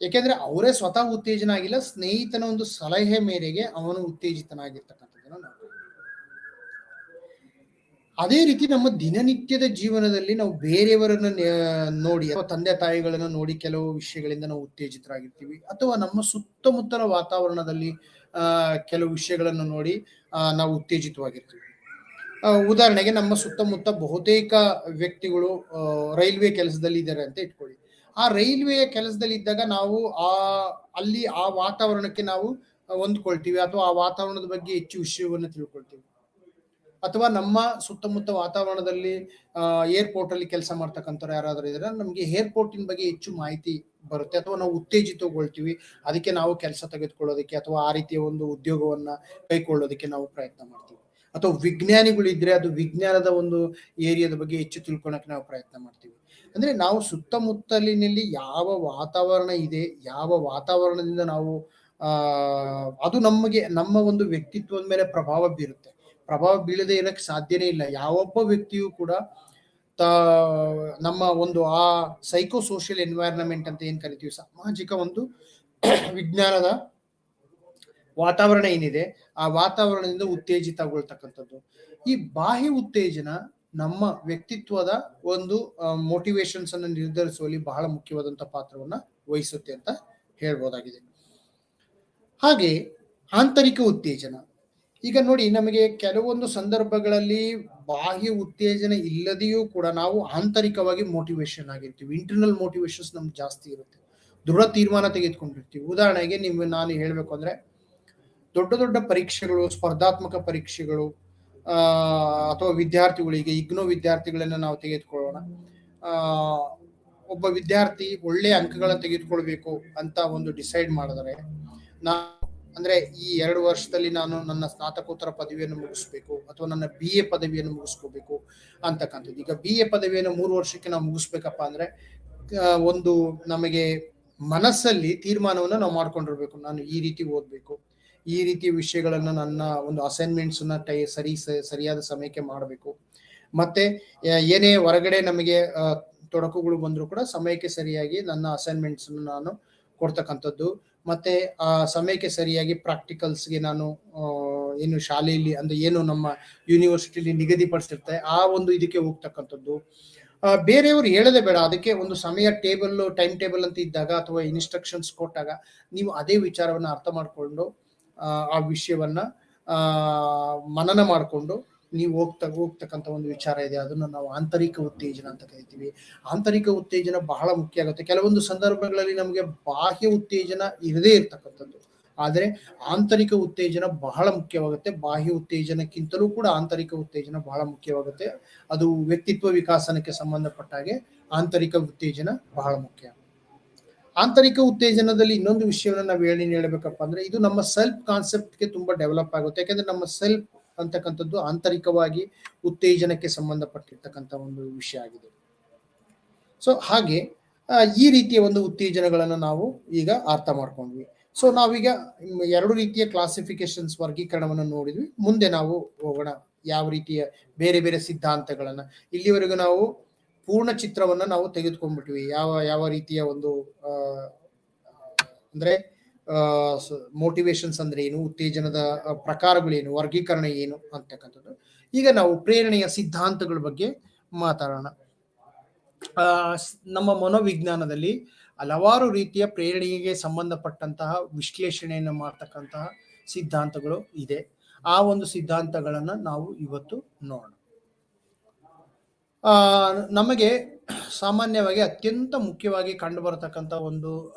ಯಾಕೆಂದ್ರೆ ಅವರೇ ಸ್ವತಃ ಉತ್ತೇಜನ ಆಗಿಲ್ಲ, ಸ್ನೇಹಿತನ ಒಂದು ಸಲಹೆ ಮೇರೆಗೆ ಅವನು ಉತ್ತೇಜಿತನಾಗಿರ್ತಕ್ಕಂಥದ್ದನ್ನು ನಾವು. ಅದೇ ರೀತಿ ನಮ್ಮ ದಿನನಿತ್ಯದ ಜೀವನದಲ್ಲಿ ನಾವು ಬೇರೆಯವರನ್ನ ನೋಡಿ ಅಥವಾ ತಂದೆ ತಾಯಿಗಳನ್ನ ನೋಡಿ ಕೆಲವು ವಿಷಯಗಳಿಂದ ನಾವು ಉತ್ತೇಜಿತರಾಗಿರ್ತೀವಿ, ಅಥವಾ ನಮ್ಮ ಸುತ್ತಮುತ್ತಲ ವಾತಾವರಣದಲ್ಲಿ ಕೆಲವು ವಿಷಯಗಳನ್ನು ನೋಡಿ ನಾವು ಉತ್ತೇಜಿತವಾಗಿರ್ತೀವಿ. ಉದಾಹರಣೆಗೆ ನಮ್ಮ ಸುತ್ತಮುತ್ತ ಬಹುತೇಕ ವ್ಯಕ್ತಿಗಳು ರೈಲ್ವೆ ಕೆಲಸದಲ್ಲಿ ಇದ್ದಾರೆ ಅಂತ ಇಟ್ಕೊಳ್ಳಿ. ಆ ರೈಲ್ವೆಯ ಕೆಲಸದಲ್ಲಿ ಇದ್ದಾಗ ನಾವು ಅಲ್ಲಿ ಆ ವಾತಾವರಣಕ್ಕೆ ನಾವು ಹೊಂದ್ಕೊಳ್ತೀವಿ, ಅಥವಾ ಆ ವಾತಾವರಣದ ಬಗ್ಗೆ ಹೆಚ್ಚು ವಿಷಯವನ್ನು ತಿಳ್ಕೊಳ್ತೀವಿ. ಅಥವಾ ನಮ್ಮ ಸುತ್ತಮುತ್ತ ವಾತಾವರಣದಲ್ಲಿ ಏರ್ಪೋರ್ಟ್ ಅಲ್ಲಿ ಕೆಲಸ ಮಾಡ್ತಕ್ಕಂಥವ್ರು ಯಾರಾದ್ರೂ ಇದ್ರೆ ನಮ್ಗೆ ಏರ್ಪೋರ್ಟಿನ ಬಗ್ಗೆ ಹೆಚ್ಚು ಮಾಹಿತಿ ಬರುತ್ತೆ, ಅಥವಾ ನಾವು ಉತ್ತೇಜಿತಗೊಳ್ತೀವಿ. ಅದಕ್ಕೆ ನಾವು ಕೆಲಸ ತೆಗೆದುಕೊಳ್ಳೋದಕ್ಕೆ ಅಥವಾ ಆ ರೀತಿಯ ಒಂದು ಉದ್ಯೋಗವನ್ನ ಕೈಗೊಳ್ಳೋದಕ್ಕೆ ನಾವು ಪ್ರಯತ್ನ ಮಾಡ್ತೀವಿ. ಅಥವಾ ವಿಜ್ಞಾನಿಗಳಿದ್ರೆ ಅದು ವಿಜ್ಞಾನದ ಒಂದು ಏರಿಯಾದ ಬಗ್ಗೆ ಹೆಚ್ಚು ತಿಳ್ಕೊಳಕ್ಕೆ ನಾವು ಪ್ರಯತ್ನ ಮಾಡ್ತೀವಿ. ಅಂದ್ರೆ ನಾವು ಸುತ್ತಮುತ್ತಲಿನಲ್ಲಿ ಯಾವ ವಾತಾವರಣ ಇದೆ, ಯಾವ ವಾತಾವರಣದಿಂದ ನಾವು ಅದು ನಮಗೆ ನಮ್ಮ ಒಂದು ವ್ಯಕ್ತಿತ್ವದ ಮೇಲೆ ಪ್ರಭಾವ ಬೀರುತ್ತೆ. ಪ್ರಭಾವ ಬೀಳದೆ ಇರಕ್ಕೆ ಸಾಧ್ಯನೇ ಇಲ್ಲ. ಯಾವೊಬ್ಬ ವ್ಯಕ್ತಿಯೂ ಕೂಡ ನಮ್ಮ ಒಂದು ಆ ಸೈಕೋ ಸೋಷಿಯಲ್ ಎನ್ವೈರನ್ಮೆಂಟ್ ಅಂತ ಏನ್ ಕರಿತೀವಿ, ಸಾಮಾಜಿಕ ಒಂದು ವಿಜ್ಞಾನದ ವಾತಾವರಣ ಏನಿದೆ, ಆ ವಾತಾವರಣದಿಂದ ಉತ್ತೇಜಿತಗೊಳ್ತಕ್ಕಂಥದ್ದು. ಈ ಬಾಹ್ಯ ಉತ್ತೇಜನ ನಮ್ಮ ವ್ಯಕ್ತಿತ್ವದ ಒಂದು ಮೋಟಿವೇಶನ್ಸ್ ಅನ್ನು ನಿರ್ಧರಿಸುವಲ್ಲಿ ಬಹಳ ಮುಖ್ಯವಾದಂತ ಪಾತ್ರವನ್ನ ವಹಿಸುತ್ತೆ ಅಂತ ಹೇಳ್ಬೋದಾಗಿದೆ. ಹಾಗೆ ಆಂತರಿಕ ಉತ್ತೇಜನ. ಈಗ ನೋಡಿ, ನಮಗೆ ಕೆಲವೊಂದು ಸಂದರ್ಭಗಳಲ್ಲಿ ಬಾಹ್ಯ ಉತ್ತೇಜನ ಇಲ್ಲದೆಯೂ ಕೂಡ ನಾವು ಆಂತರಿಕವಾಗಿ ಮೋಟಿವೇಶನ್ ಆಗಿರ್ತೀವಿ. ಇಂಟರ್ನಲ್ ಮೋಟಿವೇಶನ್ಸ್ ನಮ್ಗೆ ಜಾಸ್ತಿ ಇರುತ್ತೆ, ದೃಢ ತೀರ್ಮಾನ ತೆಗೆದುಕೊಂಡಿರ್ತೀವಿ. ಉದಾಹರಣೆಗೆ ನಾನು ಹೇಳ್ಬೇಕು ಅಂದ್ರೆ, ದೊಡ್ಡ ದೊಡ್ಡ ಪರೀಕ್ಷೆಗಳು, ಸ್ಪರ್ಧಾತ್ಮಕ ಪರೀಕ್ಷೆಗಳು, ಅಥವಾ ವಿದ್ಯಾರ್ಥಿಗಳಿಗೆ ಇಗ್ನೋ ವಿದ್ಯಾರ್ಥಿಗಳನ್ನ ನಾವು ತೆಗೆದುಕೊಳ್ಳೋಣ. ಒಬ್ಬ ವಿದ್ಯಾರ್ಥಿ ಒಳ್ಳೆ ಅಂಕಗಳನ್ನು ತೆಗೆದುಕೊಳ್ಬೇಕು ಅಂತ ಒಂದು ಡಿಸೈಡ್ ಮಾಡಿದರೆ, ಅಂದ್ರೆ ಈ 2 ವರ್ಷದಲ್ಲಿ ನಾನು ನನ್ನ ಸ್ನಾತಕೋತ್ತರ ಪದವಿಯನ್ನು ಮುಗಿಸ್ಬೇಕು, ಅಥವಾ ನನ್ನ BA ಪದವಿಯನ್ನು ಮುಗಿಸ್ಕೋಬೇಕು ಅಂತಕ್ಕಂಥದ್ದು. ಈಗ BA ಪದವಿಯನ್ನು 3 ವರ್ಷಕ್ಕೆ ನಾವು ಮುಗಿಸ್ಬೇಕಪ್ಪ ಅಂದ್ರೆ ಒಂದು ನಮಗೆ ಮನಸ್ಸಲ್ಲಿ ತೀರ್ಮಾನವನ್ನು ನಾವು ಮಾಡ್ಕೊಂಡಿರ್ಬೇಕು. ನಾನು ಈ ರೀತಿ ಓದ್ಬೇಕು, ಈ ರೀತಿಯ ವಿಷಯಗಳನ್ನ ನನ್ನ ಒಂದು ಅಸೈನ್ಮೆಂಟ್ಸ್ ಸರಿಯಾದ ಸಮಯಕ್ಕೆ ಮಾಡಬೇಕು, ಮತ್ತೆ ಏನೇ ಹೊರಗಡೆ ನಮಗೆ ತೊಡಕುಗಳು ಬಂದ್ರು ಕೂಡ ಸಮಯಕ್ಕೆ ಸರಿಯಾಗಿ ನನ್ನ ಅಸೈನ್ಮೆಂಟ್ಸ್ ನಾನು ಕೊಡ್ತಕ್ಕಂಥದ್ದು, ಮತ್ತೆ ಆ ಸಮಯಕ್ಕೆ ಸರಿಯಾಗಿ ಪ್ರಾಕ್ಟಿಕಲ್ಸ್ಗೆ ನಾನು ಏನು ಶಾಲೆಯಲ್ಲಿ ಅಂದ್ರೆ ಏನು ನಮ್ಮ ಯೂನಿವರ್ಸಿಟಿಲಿ ನಿಗದಿಪಡಿಸಿರ್ತಾರೆ ಆ ಒಂದು ಇದಕ್ಕೆ ಹೋಗ್ತಕ್ಕಂಥದ್ದು. ಬೇರೆಯವರು ಹೇಳದೆ ಬೇಡ, ಅದಕ್ಕೆ ಒಂದು ಸಮಯ ಟೈಮ್ ಟೇಬಲ್ ಅಂತ ಇದ್ದಾಗ ಅಥವಾ ಇನ್ಸ್ಟ್ರಕ್ಷನ್ಸ್ ಕೊಟ್ಟಾಗ ನೀವು ಅದೇ ವಿಚಾರವನ್ನ ಅರ್ಥ ಮಾಡಿಕೊಂಡು ಆ ವಿಷಯವನ್ನ ಮನನ ಮಾಡಿಕೊಂಡು ನೀವು ಹೋಗ್ತಕ್ಕಂಥ ಒಂದು ವಿಚಾರ ಇದೆ, ಅದನ್ನು ನಾವು ಆಂತರಿಕ ಉತ್ತೇಜನ ಅಂತ ಕರಿತೀವಿ. ಆಂತರಿಕ ಉತ್ತೇಜನ ಬಹಳ ಮುಖ್ಯ ಆಗುತ್ತೆ. ಕೆಲವೊಂದು ಸಂದರ್ಭಗಳಲ್ಲಿ ನಮಗೆ ಬಾಹ್ಯ ಉತ್ತೇಜನ ಇರದೇ ಇರ್ತಕ್ಕಂಥದ್ದು, ಆದರೆ ಆಂತರಿಕ ಉತ್ತೇಜನ ಬಹಳ ಮುಖ್ಯವಾಗುತ್ತೆ. ಬಾಹ್ಯ ಉತ್ತೇಜನಕ್ಕಿಂತಲೂ ಕೂಡ ಆಂತರಿಕ ಉತ್ತೇಜನ ಬಹಳ ಮುಖ್ಯವಾಗುತ್ತೆ. ಅದು ವ್ಯಕ್ತಿತ್ವ ವಿಕಾಸನಕ್ಕೆ ಸಂಬಂಧಪಟ್ಟ ಹಾಗೆ ಆಂತರಿಕ ಉತ್ತೇಜನ ಬಹಳ ಮುಖ್ಯ. ಆಂತರಿಕ ಉತ್ತೇಜನದಲ್ಲಿ ಇನ್ನೊಂದು ವಿಷಯವನ್ನು ನಾವು ಹೇಳಬೇಕಪ್ಪ ಅಂದ್ರೆ, ಇದು ನಮ್ಮ ಸೆಲ್ಫ್ ಕಾನ್ಸೆಪ್ಟ್ಗೆ ತುಂಬಾ ಡೆವಲಪ್ ಆಗುತ್ತೆ. ಯಾಕಂದ್ರೆ ನಮ್ಮ ಸೆಲ್ಫ್ ಅಂತಕ್ಕಂಥದ್ದು ಆಂತರಿಕವಾಗಿ ಉತ್ತೇಜನಕ್ಕೆ ಸಂಬಂಧಪಟ್ಟಿರ್ತಕ್ಕಂಥ ಒಂದು ವಿಷಯ ಆಗಿದೆ. ಸೊ ಹಾಗೆ ಈ ರೀತಿಯ ಒಂದು ಉತ್ತೇಜನಗಳನ್ನು ನಾವು ಈಗ ಅರ್ಥ ಮಾಡ್ಕೊಂಡ್ವಿ. ಸೊ ನಾವೀಗ 2 ರೀತಿಯ ಕ್ಲಾಸಿಫಿಕೇಶನ್ಸ್, ವರ್ಗೀಕರಣವನ್ನು ನೋಡಿದ್ವಿ. ಮುಂದೆ ನಾವು ಹೋಗೋಣ ಯಾವ ರೀತಿಯ ಬೇರೆ ಬೇರೆ ಸಿದ್ಧಾಂತಗಳನ್ನ. ಇಲ್ಲಿವರೆಗೂ ನಾವು ಪೂರ್ಣ ಚಿತ್ರವನ್ನ ನಾವು ತೆಗೆದುಕೊಂಡ್ಬಿಟ್ವಿ, ಯಾವ ರೀತಿಯ ಒಂದು ಅಂದ್ರೆ ಮೋಟಿವೇಶನ್ಸ್ ಅಂದ್ರೆ ಏನು, ಉತ್ತೇಜನದ ಪ್ರಕಾರಗಳೇನು, ವರ್ಗೀಕರಣ ಏನು ಅಂತಕ್ಕಂಥದ್ದು. ಈಗ ನಾವು ಪ್ರೇರಣೆಯ ಸಿದ್ಧಾಂತಗಳ ಬಗ್ಗೆ ಮಾತಾಡೋಣ. ನಮ್ಮ ಮನೋವಿಜ್ಞಾನದಲ್ಲಿ ಹಲವಾರು ರೀತಿಯ ಪ್ರೇರಣೆಗೆ ಸಂಬಂಧಪಟ್ಟಂತಹ ವಿಶ್ಲೇಷಣೆಯನ್ನು ಮಾಡ್ತಕ್ಕಂತಹ ಸಿದ್ಧಾಂತಗಳು ಇದೆ. ಆ ಒಂದು ಸಿದ್ಧಾಂತಗಳನ್ನ ನಾವು ಇವತ್ತು ನೋಡೋಣ. ನಮಗೆ ಸಾಮಾನ್ಯವಾಗಿ ಅತ್ಯಂತ ಮುಖ್ಯವಾಗಿ ಕಂಡು ಬರತಕ್ಕಂಥ ಒಂದು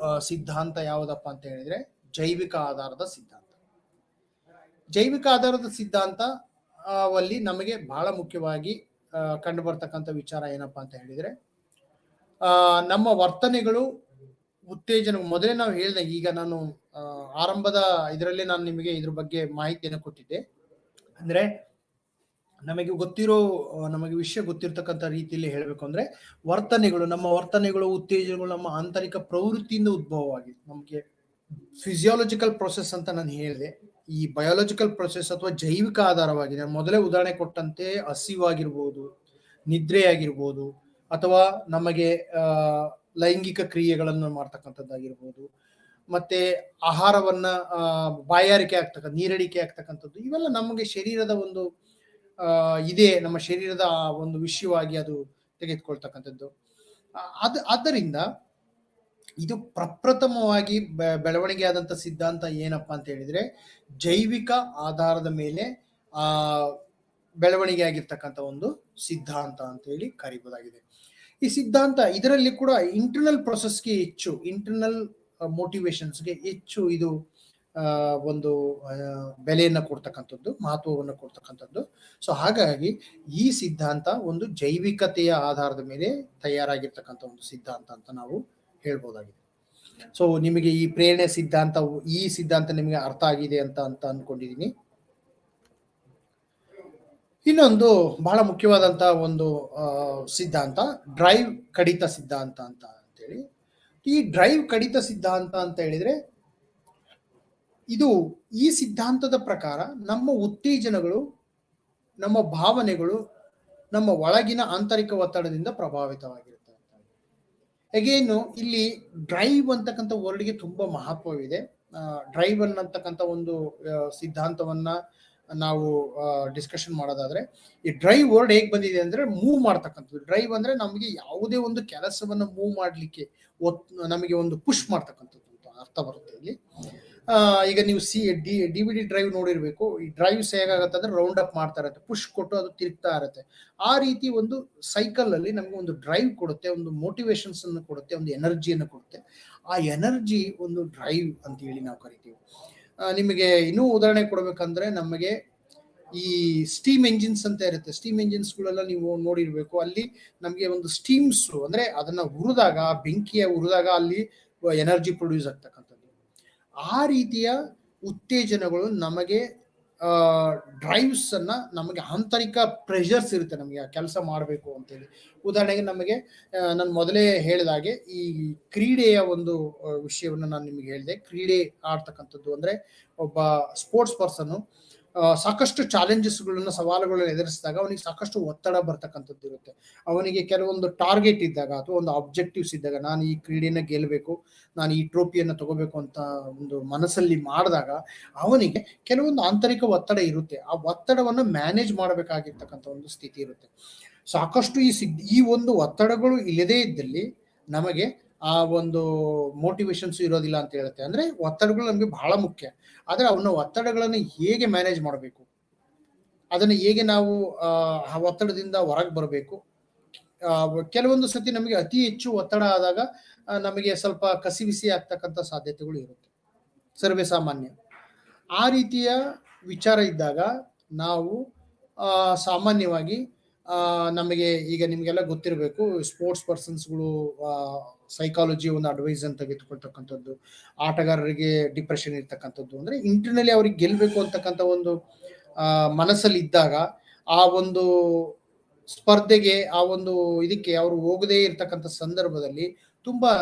ಸಿದ್ಧಾಂತ ಯಾವುದಪ್ಪ ಅಂತ ಹೇಳಿದ್ರೆ, ಜೈವಿಕ ಆಧಾರದ ಸಿದ್ಧಾಂತ. ಜೈವಿಕ ಆಧಾರದ ಸಿದ್ಧಾಂತ ಅಲ್ಲಿ ನಮಗೆ ಬಹಳ ಮುಖ್ಯವಾಗಿ ಕಂಡು ಬರ್ತಕ್ಕಂಥ ವಿಚಾರ ಏನಪ್ಪಾ ಅಂತ ಹೇಳಿದ್ರೆ, ನಮ್ಮ ವರ್ತನೆಗಳು ಉತ್ತೇಜನ. ಮೊದಲೇ ನಾವು ಹೇಳಿದೆ, ಈಗ ನಾನು ಆರಂಭದ ಇದರಲ್ಲಿ ನಾನು ನಿಮಗೆ ಇದ್ರ ಬಗ್ಗೆ ಮಾಹಿತಿಯನ್ನು ಕೊಟ್ಟಿದ್ದೆ. ಅಂದ್ರೆ ನಮಗೆ ವಿಷಯ ಗೊತ್ತಿರ್ತಕ್ಕಂಥ ರೀತಿಯಲ್ಲಿ ಹೇಳಬೇಕು ಅಂದ್ರೆ, ನಮ್ಮ ವರ್ತನೆಗಳು, ಉತ್ತೇಜನಗಳು ನಮ್ಮ ಆಂತರಿಕ ಪ್ರವೃತ್ತಿಯಿಂದ ಉದ್ಭವವಾಗಿ, ನಮಗೆ ಫಿಸಿಯಾಲಜಿಕಲ್ ಪ್ರೊಸೆಸ್ ಅಂತ ನಾನು ಹೇಳಿದೆ. ಈ ಬಯೋಲಾಜಿಕಲ್ ಪ್ರೊಸೆಸ್ ಅಥವಾ ಜೈವಿಕ ಆಧಾರವಾಗಿದೆ. ಮೊದಲೇ ಉದಾಹರಣೆ ಕೊಟ್ಟಂತೆ ಹಸಿವಾಗಿರ್ಬೋದು, ನಿದ್ರೆ ಆಗಿರ್ಬೋದು, ಅಥವಾ ನಮಗೆ ಲೈಂಗಿಕ ಕ್ರಿಯೆಗಳನ್ನು ಮಾಡ್ತಕ್ಕಂಥದ್ದಾಗಿರ್ಬೋದು, ಮತ್ತೆ ಆಹಾರವನ್ನ ಬಾಯಾರಿಕೆ ಆಗ್ತಕ್ಕಂಥ, ನೀರಡಿಕೆ ಆಗ್ತಕ್ಕಂಥದ್ದು, ಇವೆಲ್ಲ ನಮಗೆ ಶರೀರದ ಒಂದು ಇದೆ, ನಮ್ಮ ಶರೀರದ ಒಂದು ವಿಷಯವಾಗಿ ಅದು ತೆಗೆದುಕೊಳ್ತಕ್ಕಂಥದ್ದು. ಆದ್ದರಿಂದ ಇದು ಪ್ರಪ್ರಥಮವಾಗಿ ಬೆಳವಣಿಗೆ ಆದಂತ ಸಿದ್ಧಾಂತ ಏನಪ್ಪಾ ಅಂತ ಹೇಳಿದ್ರೆ, ಜೈವಿಕ ಆಧಾರದ ಮೇಲೆ ಬೆಳವಣಿಗೆ ಆಗಿರ್ತಕ್ಕಂಥ ಒಂದು ಸಿದ್ಧಾಂತ ಅಂತ ಹೇಳಿ ಕರೀಬಹುದಾಗಿದೆ. ಈ ಸಿದ್ಧಾಂತ ಇದರಲ್ಲಿ ಕೂಡ ಇಂಟರ್ನಲ್ ಪ್ರೊಸೆಸ್ಗೆ ಹೆಚ್ಚು, ಇಂಟರ್ನಲ್ ಮೋಟಿವೇಶನ್ಸ್ಗೆ ಹೆಚ್ಚು ಇದು ಒಂದು ಬೆಲೆಯನ್ನು ಕೊಡ್ತಕ್ಕಂಥದ್ದು, ಮಹತ್ವವನ್ನು ಕೊಡ್ತಕ್ಕಂಥದ್ದು. ಸೊ ಹಾಗಾಗಿ ಈ ಸಿದ್ಧಾಂತ ಒಂದು ಜೈವಿಕತೆಯ ಆಧಾರದ ಮೇಲೆ ತಯಾರಾಗಿರ್ತಕ್ಕಂಥ ಒಂದು ಸಿದ್ಧಾಂತ ಅಂತ ನಾವು ಹೇಳ್ಬೋದಾಗಿದೆ. ಸೊ ನಿಮಗೆ ಈ ಪ್ರೇರಣೆ ಸಿದ್ಧಾಂತ, ಈ ಸಿದ್ಧಾಂತ ನಿಮಗೆ ಅರ್ಥ ಆಗಿದೆ ಅಂತ ಅನ್ಕೊಂಡಿದೀನಿ. ಇನ್ನೊಂದು ಬಹಳ ಮುಖ್ಯವಾದಂತ ಒಂದು ಸಿದ್ಧಾಂತ ಡ್ರೈವ್ ಕಡಿತ ಸಿದ್ಧಾಂತ ಅಂತ ಹೇಳಿ. ಈ ಡ್ರೈವ್ ಕಡಿತ ಸಿದ್ಧಾಂತ ಅಂತ ಹೇಳಿದ್ರೆ, ಇದು ಈ ಸಿದ್ಧಾಂತದ ಪ್ರಕಾರ ನಮ್ಮ ಉತ್ತೇಜನಗಳು, ನಮ್ಮ ಭಾವನೆಗಳು ನಮ್ಮ ಒಳಗಿನ ಆಂತರಿಕ ಒತ್ತಡದಿಂದ ಪ್ರಭಾವಿತವಾಗಿರುತ್ತೆ. ಅಗೇನು ಇಲ್ಲಿ ಡ್ರೈವ್ ಅಂತಕ್ಕಂಥ ವರ್ಡ್ಗೆ ತುಂಬಾ ಮಹತ್ವವಿದೆ. ಡ್ರೈವ್ ಅನ್ನತಕ್ಕಂಥ ಒಂದು ಸಿದ್ಧಾಂತವನ್ನ ನಾವು ಡಿಸ್ಕಷನ್ ಮಾಡೋದಾದ್ರೆ, ಈ ಡ್ರೈವ್ ವರ್ಡ್ ಹೇಗೆ ಬಂದಿದೆ ಅಂದ್ರೆ ಮೂವ್ ಮಾಡ್ತಕ್ಕಂಥದ್ದು. ಡ್ರೈವ್ ಅಂದ್ರೆ ನಮಗೆ ಯಾವುದೇ ಒಂದು ಕೆಲಸವನ್ನ ಮೂವ್ ಮಾಡ್ಲಿಕ್ಕೆ ನಮಗೆ ಒಂದು ಪುಷ್ ಮಾಡ್ತಕ್ಕಂಥದ್ದು ಅಂತ ಅರ್ಥ ಬರುತ್ತೆ ಇಲ್ಲಿ. ಈಗ ನೀವು DVD ಡ್ರೈವ್ ನೋಡಿರ್ಬೇಕು. ಈ ಡ್ರೈವ್ಸ್ ಹೇಗಾಗತ್ತೆ ಅಂದ್ರೆ ರೌಂಡ್ ಅಪ್ ಮಾಡ್ತಾ ಇರುತ್ತೆ, ಪುಷ್ ಕೊಟ್ಟು ಅದು ತಿರುಗ್ತಾ ಇರುತ್ತೆ. ಆ ರೀತಿ ಒಂದು ಸೈಕಲ್ ಅಲ್ಲಿ ನಮ್ಗೆ ಒಂದು ಡ್ರೈವ್ ಕೊಡುತ್ತೆ, ಒಂದು ಮೋಟಿವೇಶನ್ಸ್ ಅನ್ನು ಕೊಡುತ್ತೆ, ಒಂದು ಎನರ್ಜಿಯನ್ನು ಕೊಡುತ್ತೆ. ಆ ಎನರ್ಜಿ ಒಂದು ಡ್ರೈವ್ ಅಂತ ಹೇಳಿ ನಾವು ಕರಿತೀವಿ. ನಿಮಗೆ ಇನ್ನೂ ಉದಾಹರಣೆ ಕೊಡ್ಬೇಕಂದ್ರೆ, ನಮಗೆ ಈ ಸ್ಟೀಮ್ ಎಂಜಿನ್ಸ್ ಅಂತ ಇರುತ್ತೆ. ಸ್ಟೀಮ್ ಎಂಜಿನ್ಸ್ ಗಳೆಲ್ಲ ನೀವು ನೋಡಿರ್ಬೇಕು. ಅಲ್ಲಿ ನಮಗೆ ಒಂದು ಸ್ಟೀಮ್ಸ್ ಅಂದ್ರೆ ಅದನ್ನ ಹುರಿದಾಗ, ಬೆಂಕಿಯ ಹುರಿದಾಗ ಅಲ್ಲಿ ಎನರ್ಜಿ ಪ್ರೊಡ್ಯೂಸ್ ಆಗ್ತಕ್ಕಂಥದ್ದು. ಆ ರೀತಿಯ ಉತ್ತೇಜನಗಳು ನಮಗೆ ಡ್ರೈವ್ಸ್ ಅನ್ನ, ನಮಗೆ ಆಂತರಿಕ ಪ್ರೆಷರ್ಸ್ ಇರುತ್ತೆ ನಮಗೆ ಆ ಕೆಲಸ ಮಾಡಬೇಕು ಅಂತೇಳಿ. ಉದಾಹರಣೆಗೆ ನಮಗೆ ನಾನು ಮೊದಲೇ ಹೇಳಿದಾಗೆ ಈ ಕ್ರೀಡೆಯ ಒಂದು ವಿಷಯವನ್ನು ನಾನು ನಿಮಗೆ ಹೇಳಿದೆ. ಕ್ರೀಡೆ ಆಡ್ತಕ್ಕಂಥದ್ದು ಅಂದ್ರೆ ಒಬ್ಬ ಸ್ಪೋರ್ಟ್ಸ್ ಪರ್ಸನ್ ಸಾಕಷ್ಟು ಚಾಲೆಂಜಸ್ಗಳನ್ನ, ಸವಾಲುಗಳನ್ನ ಎದುರಿಸಿದಾಗ ಅವನಿಗೆ ಸಾಕಷ್ಟು ಒತ್ತಡ ಬರ್ತಕ್ಕಂಥದ್ದು ಇರುತ್ತೆ. ಅವನಿಗೆ ಕೆಲವೊಂದು ಟಾರ್ಗೆಟ್ ಇದ್ದಾಗ ಅಥವಾ ಒಂದು ಆಬ್ಜೆಕ್ಟಿವ್ಸ್ ಇದ್ದಾಗ, ನಾನು ಈ ಕ್ರೀಡೆನ ಗೆಲ್ಲಬೇಕು, ನಾನು ಈ ಟ್ರೋಫಿಯನ್ನು ತಗೋಬೇಕು ಅಂತ ಒಂದು ಮನಸ್ಸಲ್ಲಿ ಮಾಡಿದಾಗ ಅವನಿಗೆ ಕೆಲವೊಂದು ಆಂತರಿಕ ಒತ್ತಡ ಇರುತ್ತೆ. ಆ ಒತ್ತಡವನ್ನು ಮ್ಯಾನೇಜ್ ಮಾಡಬೇಕಾಗಿರ್ತಕ್ಕಂಥ ಒಂದು ಸ್ಥಿತಿ ಇರುತ್ತೆ. ಸಾಕಷ್ಟು ಈ ಒಂದು ಒತ್ತಡಗಳು ಇಲ್ಲದೇ ಇದ್ದಲ್ಲಿ ನಮಗೆ ಆ ಒಂದು ಮೋಟಿವೇಶನ್ಸ್ ಇರೋದಿಲ್ಲ ಅಂತ ಹೇಳುತ್ತೆ. ಅಂದ್ರೆ ಒತ್ತಡಗಳು ನಮಗೆ ಬಹಳ ಮುಖ್ಯ. ಆದ್ರೆ ಅವನ ಒತ್ತಡಗಳನ್ನು ಹೇಗೆ ಮ್ಯಾನೇಜ್ ಮಾಡಬೇಕು, ಅದನ್ನ ಹೇಗೆ ನಾವು ಆ ಒತ್ತಡದಿಂದ ಹೊರಗೆ ಬರಬೇಕು. ಕೆಲವೊಂದು ಸತಿ ನಮಗೆ ಅತಿ ಹೆಚ್ಚು ಒತ್ತಡ ಆದಾಗ ನಮಗೆ ಸ್ವಲ್ಪ ಕಸಿವಿಸಿ ಆಗ್ತಕ್ಕಂಥ ಸಾಧ್ಯತೆಗಳು ಇರುತ್ತೆ, ಸರ್ವೇ ಸಾಮಾನ್ಯ. ಆ ರೀತಿಯ ವಿಚಾರ ಇದ್ದಾಗ ನಾವು ಸಾಮಾನ್ಯವಾಗಿ ನಮಗೆ ಈಗ ನಿಮ್ಗೆಲ್ಲ ಗೊತ್ತಿರಬೇಕು, ಸ್ಪೋರ್ಟ್ಸ್ ಪರ್ಸನ್ಸ್ಗಳು ಸೈಕಾಲಜಿ ಒಂದು ಅಡ್ವೈಸ್ ಅಂತ ತೆಗೆದುಕೊಳ್ತಕ್ಕಂಥದ್ದು, ಆಟಗಾರರಿಗೆ ಡಿಪ್ರೆಷನ್ ಇರ್ತಕ್ಕಂಥದ್ದು, ಅಂದ್ರೆ ಇಂಟರ್ನಲಿ ಅವ್ರಿಗೆ ಗೆಲ್ಬೇಕು ಅಂತಕ್ಕಂಥ ಒಂದು ಮನಸ್ಸಲ್ಲಿ ಇದ್ದಾಗ ಆ ಒಂದು ಸ್ಪರ್ಧೆಗೆ, ಆ ಒಂದು ಇದಕ್ಕೆ ಅವರು ಹೋಗದೇ ಇರ್ತಕ್ಕಂಥ ಸಂದರ್ಭದಲ್ಲಿ ತುಂಬಾ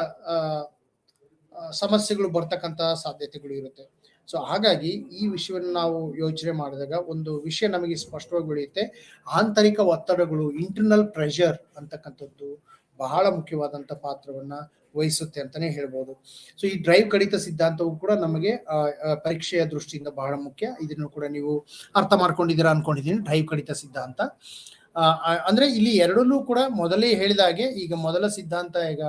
ಸಮಸ್ಯೆಗಳು ಬರ್ತಕ್ಕಂಥ ಸಾಧ್ಯತೆಗಳು ಇರುತ್ತೆ. ಸೊ ಹಾಗಾಗಿ ಈ ವಿಷಯವನ್ನು ನಾವು ಯೋಚನೆ ಮಾಡಿದಾಗ ಒಂದು ವಿಷಯ ನಮಗೆ ಸ್ಪಷ್ಟವಾಗಿ ಬೆಳೆಯುತ್ತೆ. ಆಂತರಿಕ ಒತ್ತಡಗಳು, ಇಂಟರ್ನಲ್ ಪ್ರೆಷರ್ ಅಂತಕ್ಕಂಥದ್ದು ಬಹಳ ಮುಖ್ಯವಾದಂತ ಪಾತ್ರವನ್ನ ವಹಿಸುತ್ತೆ ಅಂತಾನೆ ಹೇಳ್ಬೋದು. ಸೊ ಈ ಡ್ರೈವ್ ಕಡಿತ ಸಿದ್ಧಾಂತವು ಕೂಡ ನಮಗೆ ಪರೀಕ್ಷೆಯ ದೃಷ್ಟಿಯಿಂದ ಬಹಳ ಮುಖ್ಯ. ಇದನ್ನು ಕೂಡ ನೀವು ಅರ್ಥ ಮಾಡ್ಕೊಂಡಿದ್ದೀರಾ ಅನ್ಕೊಂಡಿದ್ದೀನಿ. ಡ್ರೈವ್ ಕಡಿತ ಸಿದ್ಧಾಂತ ಅಂದ್ರೆ ಇಲ್ಲಿ ಎರಡನ್ನೂ ಕೂಡ ಮೊದಲೇ ಹೇಳಿದಾಗೆ, ಈಗ ಮೊದಲ ಸಿದ್ಧಾಂತ, ಈಗ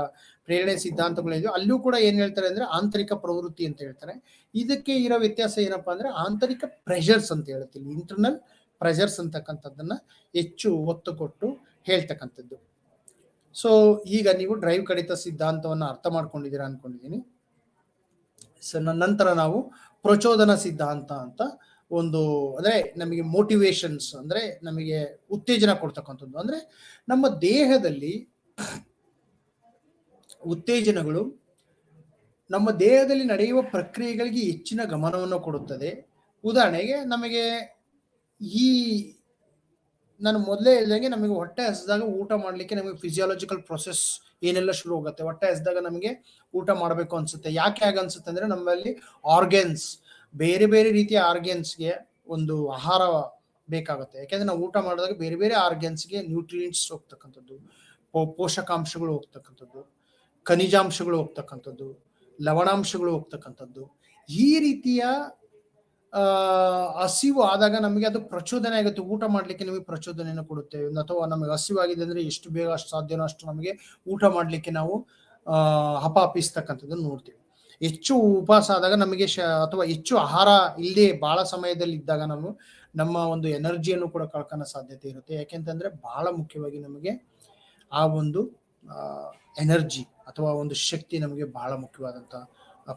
ಪ್ರೇರಣೆ ಸಿದ್ಧಾಂತಗಳಿವೆ, ಅಲ್ಲೂ ಕೂಡ ಏನ್ ಹೇಳ್ತಾರೆ ಅಂದ್ರೆ ಆಂತರಿಕ ಪ್ರವೃತ್ತಿ ಅಂತ ಹೇಳ್ತಾರೆ. ಇದಕ್ಕೆ ಇರೋ ವ್ಯತ್ಯಾಸ ಏನಪ್ಪಾ ಅಂದ್ರೆ ಆಂತರಿಕ ಪ್ರೆಷರ್ಸ್ ಅಂತ ಹೇಳುತ್ತೆ. ಇಂಟರ್ನಲ್ ಪ್ರೆಷರ್ಸ್ ಅಂತಕ್ಕಂಥದ್ದನ್ನ ಹೆಚ್ಚು ಒತ್ತು ಕೊಟ್ಟು ಹೇಳ್ತಕ್ಕಂಥದ್ದು. ಸೊ ಈಗ ನೀವು ಡ್ರೈವ್ ಕಡಿತ ಸಿದ್ಧಾಂತವನ್ನ ಅರ್ಥ ಮಾಡ್ಕೊಂಡಿದ್ದೀರಾ ಅನ್ಕೊಂಡಿದ್ದೀನಿ. ಸೊ ನಂತರ ನಾವು ಪ್ರಚೋದನ ಸಿದ್ಧಾಂತ ಅಂತ ಒಂದು, ಅಂದ್ರೆ ನಮಗೆ ಮೋಟಿವೇಶನ್ಸ್ ಅಂದ್ರೆ ನಮಗೆ ಉತ್ತೇಜನ ಕೊಡ್ತಕ್ಕಂಥದ್ದು. ಅಂದ್ರೆ ನಮ್ಮ ದೇಹದಲ್ಲಿ ಉತ್ತೇಜನಗಳು ನಮ್ಮ ದೇಹದಲ್ಲಿ ನಡೆಯುವ ಪ್ರಕ್ರಿಯೆಗಳಿಗೆ ಹೆಚ್ಚಿನ ಗಮನವನ್ನು ಕೊಡುತ್ತದೆ. ಉದಾಹರಣೆಗೆ ನಮಗೆ ನಾನು ಮೊದಲೇ ಹೇಳಿದಂಗೆ ನಮಗೆ ಹೊಟ್ಟೆ ಹಸಿದಾಗ ಊಟ ಮಾಡ್ಲಿಕ್ಕೆ ನಮಗೆ ಫಿಸಿಯಾಲಜಿಕಲ್ ಪ್ರೊಸೆಸ್ ಏನೆಲ್ಲ ಶುರು ಹೋಗುತ್ತೆ. ಹೊಟ್ಟೆ ಹಸಿದಾಗ ನಮಗೆ ಊಟ ಮಾಡಬೇಕು ಅನ್ಸುತ್ತೆ. ಯಾಕೆ ಹಾಗೆ ಅನ್ಸುತ್ತೆ ಅಂದ್ರೆ ನಮ್ಮಲ್ಲಿ ಆರ್ಗನ್ಸ್ ಬೇರೆ ಬೇರೆ ರೀತಿಯ ಆರ್ಗನ್ಸ್ಗೆ ಒಂದು ಆಹಾರ ಬೇಕಾಗುತ್ತೆ. ಯಾಕೆಂದ್ರೆ ನಾವು ಊಟ ಮಾಡಿದಾಗ ಬೇರೆ ಬೇರೆ ಆರ್ಗನ್ಸ್ಗೆ ನ್ಯೂಟ್ರಿಯೆಂಟ್ಸ್ ಹೋಗ್ತಕ್ಕಂಥದ್ದು, ಪೋಷಕಾಂಶಗಳು ಹೋಗ್ತಕ್ಕಂಥದ್ದು, ಖನಿಜಾಂಶಗಳು ಹೋಗ್ತಕ್ಕಂಥದ್ದು, ಲವಣಾಂಶಗಳು ಹೋಗ್ತಕ್ಕಂಥದ್ದು. ಈ ರೀತಿಯ ಹಸಿವು ಆದಾಗ ನಮಗೆ ಅದು ಪ್ರಚೋದನೆ ಆಗುತ್ತೆ. ಊಟ ಮಾಡ್ಲಿಕ್ಕೆ ನಮಗೆ ಪ್ರಚೋದನೆಯನ್ನು ಕೊಡುತ್ತೆ. ಅಥವಾ ನಮಗೆ ಹಸಿವಾಗಿದೆ ಅಂದ್ರೆ ಎಷ್ಟು ಬೇಗ ಅಷ್ಟು ಸಾಧ್ಯನೋ ಅಷ್ಟು ನಮಗೆ ಊಟ ಮಾಡ್ಲಿಕ್ಕೆ ನಾವು ಹಪಾಪಿಸ್ತಕ್ಕಂಥದ್ದನ್ನು ನೋಡ್ತೀವಿ. ಹೆಚ್ಚು ಉಪವಾಸ ಆದಾಗ ನಮಗೆ ಅಥವಾ ಹೆಚ್ಚು ಆಹಾರ ಇಲ್ಲದೆ ಬಹಳ ಸಮಯದಲ್ಲಿ ಇದ್ದಾಗ ನಾವು ನಮ್ಮ ಒಂದು ಎನರ್ಜಿಯನ್ನು ಕೂಡ ಕಳ್ಕೊಳ್ಳೋ ಸಾಧ್ಯತೆ ಇರುತ್ತೆ. ಯಾಕೆಂತಂದ್ರೆ ಬಹಳ ಮುಖ್ಯವಾಗಿ ನಮಗೆ ಆ ಒಂದು ಎನರ್ಜಿ ಅಥವಾ ಒಂದು ಶಕ್ತಿ ನಮಗೆ ಬಹಳ ಮುಖ್ಯವಾದಂತ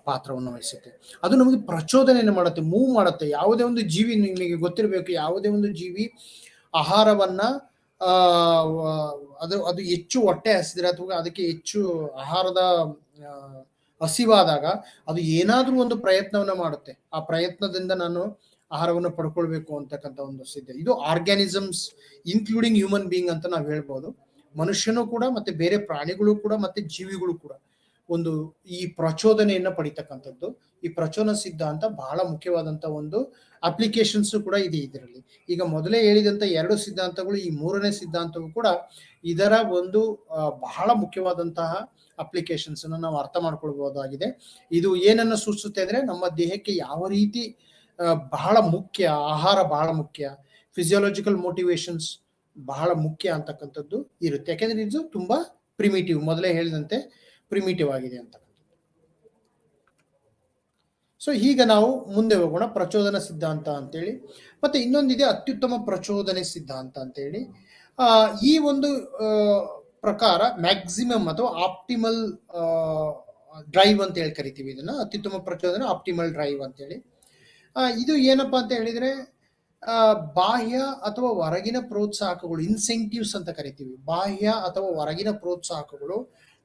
ಪಾತ್ರವನ್ನು ವಹಿಸುತ್ತೆ. ಅದು ನಮಗೆ ಪ್ರಚೋದನೆಯನ್ನು ಮಾಡುತ್ತೆ, ಮೂವ್ ಮಾಡುತ್ತೆ. ಯಾವುದೇ ಒಂದು ಜೀವಿ, ನಿಮಗೆ ಗೊತ್ತಿರಬೇಕು, ಯಾವುದೇ ಒಂದು ಜೀವಿ ಆಹಾರವನ್ನ ಅದು ಹೆಚ್ಚು ಹೊಟ್ಟೆ ಹಸಿದ್ರೆ ಅಥವಾ ಅದಕ್ಕೆ ಹೆಚ್ಚು ಆಹಾರದ ಹಸಿವಾದಾಗ ಅದು ಏನಾದ್ರೂ ಒಂದು ಪ್ರಯತ್ನವನ್ನ ಮಾಡುತ್ತೆ. ಆ ಪ್ರಯತ್ನದಿಂದ ನಾನು ಆಹಾರವನ್ನು ಪಡ್ಕೊಳ್ಬೇಕು ಅಂತಕ್ಕಂಥ ಒಂದು ಸಿದ್ಧ. ಇದು ಆರ್ಗ್ಯಾನಿಸಮ್ಸ್ ಇನ್ಕ್ಲೂಡಿಂಗ್ ಹ್ಯೂಮನ್ ಬೀಯಿಂಗ್ ಅಂತ ನಾವು ಹೇಳ್ಬೋದು. ಮನುಷ್ಯನು ಕೂಡ ಮತ್ತೆ ಬೇರೆ ಪ್ರಾಣಿಗಳು ಕೂಡ ಮತ್ತೆ ಜೀವಿಗಳು ಕೂಡ ಒಂದು ಈ ಪ್ರಚೋದನೆಯನ್ನ ಪಡಿತಕ್ಕಂಥದ್ದು. ಈ ಪ್ರಚೋದನ ಸಿದ್ಧಾಂತ ಬಹಳ ಮುಖ್ಯವಾದಂತ ಒಂದು ಅಪ್ಲಿಕೇಶನ್ಸ್ ಕೂಡ ಇದೆ ಇದರಲ್ಲಿ. ಈಗ ಮೊದಲೇ ಹೇಳಿದಂತ 2 ಸಿದ್ಧಾಂತಗಳು, ಈ 3ನೇ ಸಿದ್ಧಾಂತವು ಕೂಡ ಇದರ ಒಂದು ಬಹಳ ಮುಖ್ಯವಾದಂತಹ ಅಪ್ಲಿಕೇಶನ್ಸ್ ಅನ್ನು ನಾವು ಅರ್ಥ ಮಾಡ್ಕೊಳ್ಬಹುದಾಗಿದೆ. ಇದು ಏನನ್ನ ಸೂಚಿಸುತ್ತೆ ಅಂದ್ರೆ ನಮ್ಮ ದೇಹಕ್ಕೆ ಯಾವ ರೀತಿ ಬಹಳ ಮುಖ್ಯ, ಆಹಾರ ಬಹಳ ಮುಖ್ಯ, ಫಿಸಿಯಾಲಜಿಕಲ್ ಮೋಟಿವೇಶನ್ಸ್ ಬಹಳ ಮುಖ್ಯ ಅಂತಕ್ಕಂಥದ್ದು ಇರುತ್ತೆ. ಯಾಕೆಂದ್ರೆ ಇದು ತುಂಬಾ ಪ್ರಿಮಿಟಿವ್, ಮೊದಲೇ ಹೇಳಿದಂತೆ ಪ್ರಿಮಿಟಿವ್ ಆಗಿದೆ ಅಂತ. ಸೊ ಈಗ ನಾವು ಮುಂದೆ ಹೋಗೋಣ, ಪ್ರಚೋದನ ಸಿದ್ಧಾಂತ ಅಂತೇಳಿ. ಮತ್ತೆ ಇನ್ನೊಂದಿದೆ ಅತ್ಯುತ್ತಮ ಪ್ರಚೋದನೆ ಸಿದ್ಧಾಂತ ಅಂತೇಳಿ. ಈ ಒಂದು ಪ್ರಕಾರ ಮ್ಯಾಕ್ಸಿಮಮ್ ಅಥವಾ ಆಪ್ಟಿಮಲ್ ಡ್ರೈವ್ ಅಂತ ಹೇಳಿ ಕರಿತೀವಿ ಇದನ್ನ. ಅತ್ಯುತ್ತಮ ಪ್ರಚೋದನೆ, ಆಪ್ಟಿಮಲ್ ಡ್ರೈವ್ ಅಂತೇಳಿ. ಇದು ಏನಪ್ಪಾ ಅಂತ ಹೇಳಿದ್ರೆ ಬಾಹ್ಯ ಅಥವಾ ಹೊರಗಿನ ಪ್ರೋತ್ಸಾಹಕಗಳು, ಇನ್ಸೆಂಟಿವ್ಸ್ ಅಂತ ಕರಿತೀವಿ. ಬಾಹ್ಯ ಅಥವಾ ಹೊರಗಿನ ಪ್ರೋತ್ಸಾಹಕಗಳು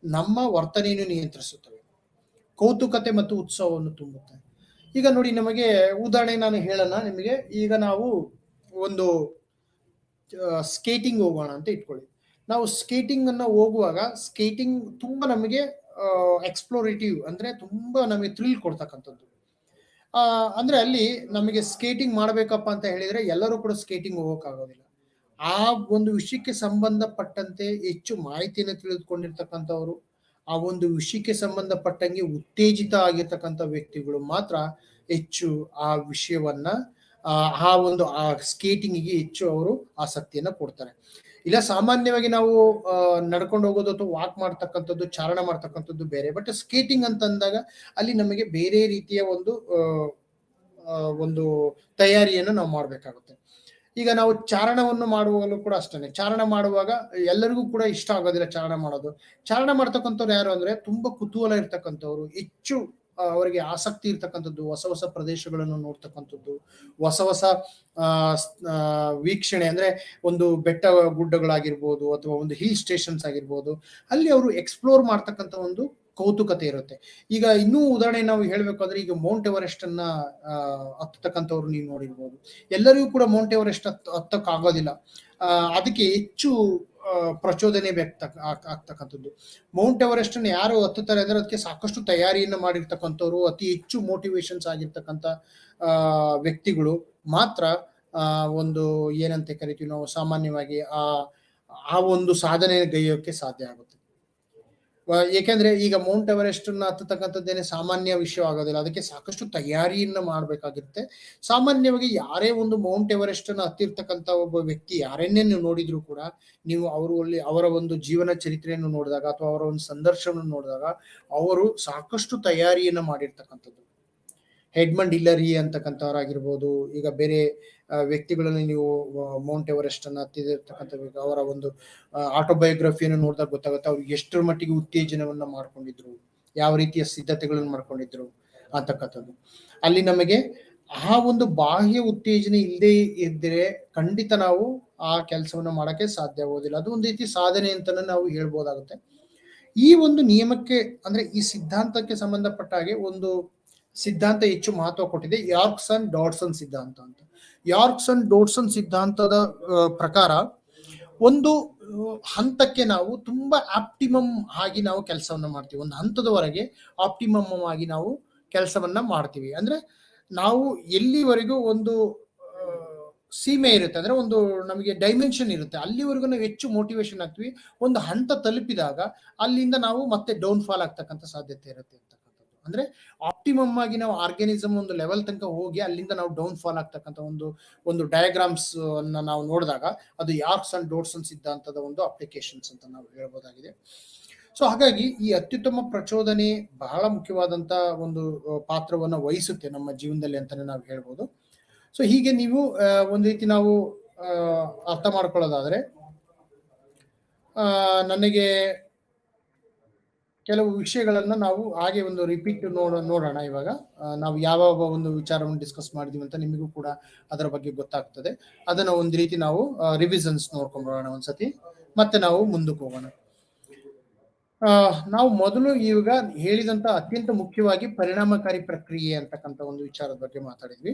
ನಮ್ಮ ವರ್ತನೆಯನ್ನು ನಿಯಂತ್ರಿಸುತ್ತವೆ, ಕೌತುಕತೆ ಮತ್ತು ಉತ್ಸವವನ್ನು ತುಂಬುತ್ತವೆ. ಈಗ ನೋಡಿ, ನಮಗೆ ಉದಾಹರಣೆ ನಾನು ಹೇಳೋಣ ನಿಮಗೆ. ಈಗ ನಾವು ಒಂದು ಸ್ಕೇಟಿಂಗ್ ಹೋಗೋಣ ಅಂತ ಇಟ್ಕೊಳ್ಳಿ. ನಾವು ಸ್ಕೇಟಿಂಗ್ ಅನ್ನ ಹೋಗುವಾಗ ಸ್ಕೇಟಿಂಗ್ ತುಂಬಾ ನಮಗೆ ಎಕ್ಸ್ಪ್ಲೋರೇಟಿವ್, ಅಂದ್ರೆ ತುಂಬಾ ನಮಗೆ ಥ್ರಿಲ್ ಕೊಡ್ತಕ್ಕಂಥದ್ದು. ಅಂದ್ರೆ ಅಲ್ಲಿ ನಮಗೆ ಸ್ಕೇಟಿಂಗ್ ಮಾಡ್ಬೇಕಪ್ಪ ಅಂತ ಹೇಳಿದ್ರೆ ಎಲ್ಲರೂ ಕೂಡ ಸ್ಕೇಟಿಂಗ್ ಹೋಗೋಕ್ಕಾಗೋದಿಲ್ಲ. ಆ ಒಂದು ವಿಷಯಕ್ಕೆ ಸಂಬಂಧಪಟ್ಟಂತೆ ಹೆಚ್ಚು ಮಾಹಿತಿಯನ್ನು ತಿಳಿದುಕೊಂಡಿರ್ತಕ್ಕಂಥವ್ರು, ಆ ಒಂದು ವಿಷಯಕ್ಕೆ ಸಂಬಂಧಪಟ್ಟಂಗೆ ಉತ್ತೇಜಿತ ಆಗಿರ್ತಕ್ಕಂಥ ವ್ಯಕ್ತಿಗಳು ಮಾತ್ರ ಹೆಚ್ಚು ಆ ವಿಷಯವನ್ನ ಆ ಒಂದು ಆ ಸ್ಕೇಟಿಂಗಿಗೆ ಹೆಚ್ಚು ಅವರು ಆಸಕ್ತಿಯನ್ನ ಕೊಡ್ತಾರೆ. ಇಲ್ಲ ಸಾಮಾನ್ಯವಾಗಿ ನಾವು ನಡ್ಕೊಂಡು ಹೋಗೋದು ಅಥವಾ ವಾಕ್ ಮಾಡ್ತಕ್ಕಂಥದ್ದು, ಚಾರಣ ಮಾಡ್ತಕ್ಕಂಥದ್ದು ಬೇರೆ. ಬಟ್ ಸ್ಕೇಟಿಂಗ್ ಅಂತ ಅಂದಾಗ ಅಲ್ಲಿ ನಮಗೆ ಬೇರೆ ರೀತಿಯ ಒಂದು ತಯಾರಿಯನ್ನು ನಾವು ಮಾಡ್ಬೇಕಾಗುತ್ತೆ. ಈಗ ನಾವು ಚಾರಣವನ್ನು ಮಾಡುವಾಗಲೂ ಕೂಡ ಅಷ್ಟೇ. ಚಾರಣ ಮಾಡುವಾಗ ಎಲ್ಲರಿಗೂ ಕೂಡ ಇಷ್ಟ ಆಗೋದಿಲ್ಲ ಚಾರಣ ಮಾಡೋದು. ಚಾರಣ ಮಾಡ್ತಕ್ಕಂಥವ್ರು ಯಾರು ಅಂದ್ರೆ ತುಂಬಾ ಕುತೂಹಲ ಇರ್ತಕ್ಕಂಥವ್ರು, ಹೆಚ್ಚು ಅವರಿಗೆ ಆಸಕ್ತಿ ಇರ್ತಕ್ಕಂಥದ್ದು, ಹೊಸ ಹೊಸ ಪ್ರದೇಶಗಳನ್ನು ನೋಡ್ತಕ್ಕಂಥದ್ದು, ಹೊಸ ಹೊಸ ವೀಕ್ಷಣೆ, ಅಂದ್ರೆ ಒಂದು ಬೆಟ್ಟ ಗುಡ್ಡಗಳಾಗಿರ್ಬೋದು ಅಥವಾ ಒಂದು ಹಿಲ್ ಸ್ಟೇಷನ್ಸ್ ಆಗಿರ್ಬೋದು, ಅಲ್ಲಿ ಅವರು ಎಕ್ಸ್ಪ್ಲೋರ್ ಮಾಡ್ತಕ್ಕಂಥ ಒಂದು ಕೌತುಕತೆ ಇರುತ್ತೆ. ಈಗ ಇನ್ನೂ ಉದಾಹರಣೆ ನಾವು ಹೇಳ್ಬೇಕಾದ್ರೆ, ಈಗ ಮೌಂಟ್ ಎವರೆಸ್ಟ್ ಅನ್ನ ಹತ್ತಕ್ಕಂಥವ್ರು ನೀವು ನೋಡಿರ್ಬೋದು. ಎಲ್ಲರಿಗೂ ಕೂಡ ಮೌಂಟ್ ಎವರೆಸ್ಟ್ ಹತ್ತಕ್ ಆಗೋದಿಲ್ಲ. ಅದಕ್ಕೆ ಹೆಚ್ಚು ಪ್ರಚೋದನೆ ಆಗ್ತಕ್ಕಂಥದ್ದು. ಮೌಂಟ್ ಎವರೆಸ್ಟ್ ಅನ್ನು ಯಾರು ಹತ್ತುತ್ತಾರೆ ಅಂದ್ರೆ ಅದಕ್ಕೆ ಸಾಕಷ್ಟು ತಯಾರಿಯನ್ನು ಮಾಡಿರ್ತಕ್ಕಂಥವ್ರು, ಅತಿ ಹೆಚ್ಚು ಮೋಟಿವೇಶನ್ಸ್ ಆಗಿರ್ತಕ್ಕಂಥ ವ್ಯಕ್ತಿಗಳು ಮಾತ್ರ ಒಂದು ಏನಂತ ಕರಿತೀವಿ ನಾವು ಸಾಮಾನ್ಯವಾಗಿ ಆ ಒಂದು ಸಾಧನೆ ಗೈಯೋಕೆ ಸಾಧ್ಯ ಆಗುತ್ತೆ. ಏಕೆಂದ್ರೆ ಈಗ ಮೌಂಟ್ ಎವರೆಸ್ಟ್ ಅನ್ನ ಹತ್ತಕ್ಕಂಥದ್ದೇನೆ ಸಾಮಾನ್ಯ ವಿಷಯ ಆಗೋದಿಲ್ಲ. ಅದಕ್ಕೆ ಸಾಕಷ್ಟು ತಯಾರಿಯನ್ನ ಮಾಡ್ಬೇಕಾಗಿರುತ್ತೆ. ಸಾಮಾನ್ಯವಾಗಿ ಯಾರೇ ಒಂದು ಮೌಂಟ್ ಎವರೆಸ್ಟ್ ಅನ್ನ ಹತ್ತಿರ್ತಕ್ಕಂಥ ಒಬ್ಬ ವ್ಯಕ್ತಿ ಯಾರನ್ನೇ ನೀವು ನೋಡಿದ್ರು ಕೂಡ, ನೀವು ಅವರ ಒಂದು ಜೀವನ ಚರಿತ್ರೆಯನ್ನು ನೋಡಿದಾಗ ಅಥವಾ ಅವರ ಒಂದು ಸಂದರ್ಶನವನ್ನು ನೋಡಿದಾಗ ಅವರು ಸಾಕಷ್ಟು ತಯಾರಿಯನ್ನ ಮಾಡಿರ್ತಕ್ಕಂಥದ್ದು. ಹೆಡ್ಮಂಡ್ ಹಿಲ್ಲರಿ ಅಂತಕ್ಕಂಥವ್ರಾಗಿರ್ಬೋದು, ಈಗ ಬೇರೆ ವ್ಯಕ್ತಿಗಳಲ್ಲಿ ನೀವು ಮೌಂಟ್ ಎವರೆಸ್ಟ್ ಅನ್ನು ಹತ್ತಿರ್ತಕ್ಕಂಥ ಅವರ ಒಂದು ಆಟೋಬಯೋಗ್ರಫಿಯನ್ನು ನೋಡಿದಾಗ ಗೊತ್ತಾಗುತ್ತೆ ಅವ್ರು ಎಷ್ಟರ ಮಟ್ಟಿಗೆ ಉತ್ತೇಜನವನ್ನ ಮಾಡ್ಕೊಂಡಿದ್ರು, ಯಾವ ರೀತಿಯ ಸಿದ್ಧತೆಗಳನ್ನು ಮಾಡ್ಕೊಂಡಿದ್ರು ಅಂತಕ್ಕಂಥದ್ದು. ಅಲ್ಲಿ ನಮಗೆ ಆ ಒಂದು ಬಾಹ್ಯ ಉತ್ತೇಜನ ಇಲ್ಲದೆ ಇದ್ದರೆ ಖಂಡಿತ ನಾವು ಆ ಕೆಲಸವನ್ನ ಮಾಡಕ್ಕೆ ಸಾಧ್ಯ ಆಗೋದಿಲ್ಲ. ಅದು ಒಂದು ರೀತಿ ಸಾಧನೆ ಅಂತಾನೆ ನಾವು ಹೇಳ್ಬೋದಾಗುತ್ತೆ. ಈ ಒಂದು ನಿಯಮಕ್ಕೆ ಅಂದ್ರೆ ಈ ಸಿದ್ಧಾಂತಕ್ಕೆ ಸಂಬಂಧಪಟ್ಟ ಹಾಗೆ ಒಂದು ಸಿದ್ಧಾಂತ ಹೆಚ್ಚು ಮಹತ್ವ ಕೊಟ್ಟಿದೆ, ಯಾರ್ಕ್ಸನ್ ಡಾಡ್ಸನ್ ಸಿದ್ಧಾಂತ ಅಂತ. ಯಾರ್ಕ್ಸನ್ ಡಾಡ್ಸನ್ ಸಿದ್ಧಾಂತದ ಪ್ರಕಾರ ಒಂದು ಹಂತಕ್ಕೆ ನಾವು ತುಂಬಾ ಆಪ್ಟಿಮಮ್ ಆಗಿ ನಾವು ಕೆಲಸವನ್ನ ಮಾಡ್ತೀವಿ. ಒಂದು ಹಂತದವರೆಗೆ ಆಪ್ಟಿಮಮ್ ಆಗಿ ನಾವು ಕೆಲಸವನ್ನ ಮಾಡ್ತೀವಿ. ಅಂದ್ರೆ ನಾವು ಎಲ್ಲಿವರೆಗೂ ಒಂದು ಸೀಮೆ ಇರುತ್ತೆ, ಅಂದ್ರೆ ಒಂದು ನಮಗೆ ಡೈಮೆನ್ಷನ್ ಇರುತ್ತೆ, ಅಲ್ಲಿವರೆಗೂ ನಾವು ಹೆಚ್ಚು ಮೋಟಿವೇಶನ್ ಆಗ್ತೀವಿ. ಒಂದು ಹಂತ ತಲುಪಿದಾಗ ಅಲ್ಲಿಂದ ನಾವು ಮತ್ತೆ ಡೌನ್ ಫಾಲ್ ಆಗ್ತಕ್ಕಂಥ ಸಾಧ್ಯತೆ ಇರುತ್ತೆ ಅಂತಕ್ಕಂಥದ್ದು. ಅಂದ್ರೆ ಆಪ್ಟಿಮಮ್ ಆಗಿ ನಾವು ಆರ್ಗ್ಯಾನಿಸಮ್ ಒಂದು ಲೆವೆಲ್ ತನಕ ಹೋಗಿ ಅಲ್ಲಿಂದ ನಾವು ಡೌನ್ ಫಾಲ್ ಆಗ್ತಕ್ಕಂಥ ಒಂದು ಡಯಾಗ್ರಾಮ್ಸ್ ಅನ್ನ ನಾವು ನೋಡಿದಾಗ ಅದು ಯಾರ್ಕ್ಸ್ ಅಂಡ್ ಡೋಡ್ಸನ್ ಸಿದ್ಧಾಂತದ ಒಂದು ಅಪ್ಲಿಕೇಶನ್ಸ್ ಅಂತ ನಾವು ಹೇಳ್ಬೋದಾಗಿದೆ. ಸೊ ಹಾಗಾಗಿ ಈ ಅತ್ಯುತ್ತಮ ಪ್ರಚೋದನೆ ಬಹಳ ಮುಖ್ಯವಾದಂತ ಒಂದು ಪಾತ್ರವನ್ನು ವಹಿಸುತ್ತೆ ನಮ್ಮ ಜೀವನದಲ್ಲಿ ಅಂತಾನೆ ನಾವು ಹೇಳ್ಬೋದು. ಸೊ ಹೀಗೆ ನೀವು ಒಂದು ರೀತಿ ನಾವು ಅರ್ಥ ಮಾಡ್ಕೊಳ್ಳೋದಾದ್ರೆ, ನನಗೆ ಕೆಲವು ವಿಷಯಗಳನ್ನ ನಾವು ಹಾಗೆ ಒಂದು ರಿಪೀಟ್ ನೋಡೋಣ. ಇವಾಗ ನಾವು ಯಾವ ಒಂದು ವಿಚಾರವನ್ನು ಡಿಸ್ಕಸ್ ಮಾಡಿದೀವಿ ಅಂತ ನಿಮಗೂ ಕೂಡ ಅದರ ಬಗ್ಗೆ ಗೊತ್ತಾಗ್ತದೆ. ಅದನ್ನ ಒಂದು ರೀತಿ ನಾವು ರಿವಿಷನ್ಸ್ ನೋಡ್ಕೊಂಡು ಬರೋಣ ಒಂದ್ಸತಿ, ಮತ್ತೆ ನಾವು ಮುಂದಕ್ಕೆ ಹೋಗೋಣ. ನಾವು ಮೊದಲು ಈಗ ಹೇಳಿದಂತ ಅತ್ಯಂತ ಮುಖ್ಯವಾಗಿ ಪರಿಣಾಮಕಾರಿ ಪ್ರಕ್ರಿಯೆ ಅಂತಕ್ಕಂಥ ಒಂದು ವಿಚಾರದ ಬಗ್ಗೆ ಮಾತಾಡಿದ್ವಿ.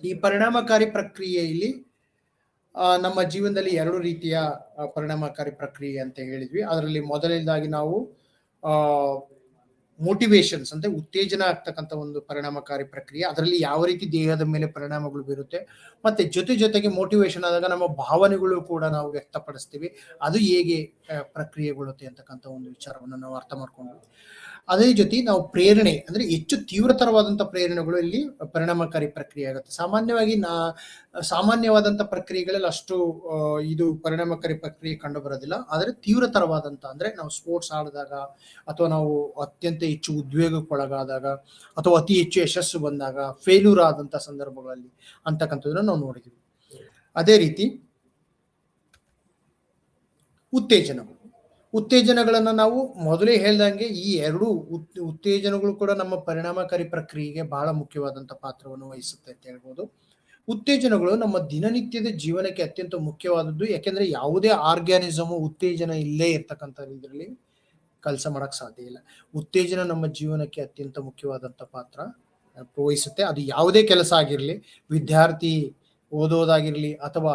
ಈ ಪರಿಣಾಮಕಾರಿ ಪ್ರಕ್ರಿಯೆಯಲ್ಲಿ ನಮ್ಮ ಜೀವನದಲ್ಲಿ ಎರಡು ರೀತಿಯ ಪರಿಣಾಮಕಾರಿ ಪ್ರಕ್ರಿಯೆ ಅಂತ ಹೇಳಿದ್ವಿ. ಅದರಲ್ಲಿ ಮೊದಲನೇದಾಗಿ ನಾವು ಮೋಟಿವೇಶನ್ಸ್ ಅಂದ್ರೆ ಉತ್ತೇಜನ ಆಗ್ತಕ್ಕಂಥ ಒಂದು ಪರಿಣಾಮಕಾರಿ ಪ್ರಕ್ರಿಯೆ, ಅದರಲ್ಲಿ ಯಾವ ರೀತಿ ದೇಹದ ಮೇಲೆ ಪರಿಣಾಮಗಳು ಬೀರುತ್ತೆ, ಮತ್ತೆ ಜೊತೆಗೆ ಮೋಟಿವೇಶನ್ ಆದಾಗ ನಮ್ಮ ಭಾವನೆಗಳು ಕೂಡ ನಾವು ವ್ಯಕ್ತಪಡಿಸ್ತೀವಿ, ಅದು ಹೇಗೆ ಪ್ರಕ್ರಿಯೆಗೊಳ್ಳುತ್ತೆ ಅಂತಕ್ಕಂಥ ಒಂದು ವಿಚಾರವನ್ನು ನಾವು ಅರ್ಥ ಮಾಡ್ಕೊಂಡ್ವಿ. ಅದೇ ಜೊತೆ ನಾವು ಪ್ರೇರಣೆ ಅಂದ್ರೆ ಹೆಚ್ಚು ತೀವ್ರತರವಾದಂತಹ ಪ್ರೇರಣೆಗಳು ಇಲ್ಲಿ ಪರಿಣಾಮಕಾರಿ ಪ್ರಕ್ರಿಯೆ ಆಗುತ್ತೆ. ಸಾಮಾನ್ಯವಾದಂತಹ ಪ್ರಕ್ರಿಯೆಗಳಲ್ಲಿ ಅಷ್ಟು ಇದು ಪರಿಣಾಮಕಾರಿ ಪ್ರಕ್ರಿಯೆ ಕಂಡು ಬರೋದಿಲ್ಲ. ಆದರೆ ತೀವ್ರತರವಾದಂತ ಅಂದ್ರೆ ನಾವು ಸ್ಪೋರ್ಟ್ಸ್ ಆಡಿದಾಗ, ಅಥವಾ ನಾವು ಅತ್ಯಂತ ಹೆಚ್ಚು ಉದ್ವೇಗಕ್ಕೊಳಗಾದಾಗ, ಅಥವಾ ಅತಿ ಹೆಚ್ಚು ಯಶಸ್ಸು ಬಂದಾಗ, ಫೇಲ್ಯೂರ್ ಆದಂತ ಸಂದರ್ಭಗಳಲ್ಲಿ ಅಂತಕ್ಕಂಥದ್ದನ್ನ ನಾವು ನೋಡಿದ್ವಿ. ಅದೇ ರೀತಿ ಉತ್ತೇಜನಗಳನ್ನ ನಾವು ಮೊದಲೇ ಹೇಳ್ದಂಗೆ ಈ ಎರಡು ಉತ್ತೇಜನಗಳು ಕೂಡ ನಮ್ಮ ಪರಿಣಾಮಕಾರಿ ಪ್ರಕ್ರಿಯೆಗೆ ಬಹಳ ಮುಖ್ಯವಾದಂತ ಪಾತ್ರವನ್ನು ವಹಿಸುತ್ತೆ ಅಂತ ಹೇಳ್ಬೋದು. ಉತ್ತೇಜನಗಳು ನಮ್ಮ ದಿನನಿತ್ಯದ ಜೀವನಕ್ಕೆ ಅತ್ಯಂತ ಮುಖ್ಯವಾದದ್ದು. ಯಾಕೆಂದ್ರೆ ಯಾವುದೇ ಆರ್ಗ್ಯಾನಿಸಮ್ ಉತ್ತೇಜನ ಇಲ್ಲೇ ಇರ್ತಕ್ಕಂಥ ಇದರಲ್ಲಿ ಕೆಲಸ ಮಾಡಕ್ ಸಾಧ್ಯ ಇಲ್ಲ. ಉತ್ತೇಜನ ನಮ್ಮ ಜೀವನಕ್ಕೆ ಅತ್ಯಂತ ಮುಖ್ಯವಾದಂತ ಪಾತ್ರ ವಹಿಸುತ್ತೆ. ಅದು ಯಾವುದೇ ಕೆಲಸ ಆಗಿರ್ಲಿ, ವಿದ್ಯಾರ್ಥಿ ಓದೋದಾಗಿರ್ಲಿ, ಅಥವಾ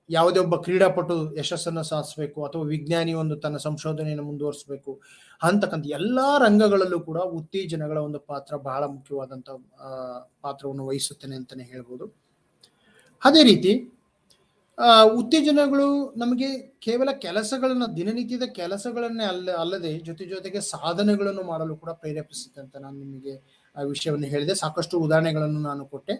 ಯಾವುದೇ ಒಬ್ಬ ಕ್ರೀಡಾಪಟು ಯಶಸ್ಸನ್ನು ಸಾಧಿಸಬೇಕು, ಅಥವಾ ವಿಜ್ಞಾನಿ ಒಂದು ತನ್ನ ಸಂಶೋಧನೆಯನ್ನು ಮುಂದುವರಿಸಬೇಕು ಅಂತಕ್ಕಂಥ ಎಲ್ಲಾ ರಂಗಗಳಲ್ಲೂ ಕೂಡ ಉತ್ತೇಜನಗಳ ಒಂದು ಪಾತ್ರ ಬಹಳ ಮುಖ್ಯವಾದಂತ ಪಾತ್ರವನ್ನು ವಹಿಸುತ್ತೇನೆ ಅಂತಾನೆ ಹೇಳ್ಬೋದು. ಅದೇ ರೀತಿ ಉತ್ತೇಜನಗಳು ನಮಗೆ ಕೇವಲ ಕೆಲಸಗಳನ್ನ, ದಿನನಿತ್ಯದ ಕೆಲಸಗಳನ್ನೇ ಅಲ್ಲದೆ ಜೊತೆಗೆ ಸಾಧನೆಗಳನ್ನು ಮಾಡಲು ಕೂಡ ಪ್ರೇರೇಪಿಸುತ್ತೆ ಅಂತ ನಾನು ನಿಮಗೆ ಆ ವಿಷಯವನ್ನು ಹೇಳಿದೆ. ಸಾಕಷ್ಟು ಉದಾಹರಣೆಗಳನ್ನು ನಾನು ಕೊಟ್ಟೆ.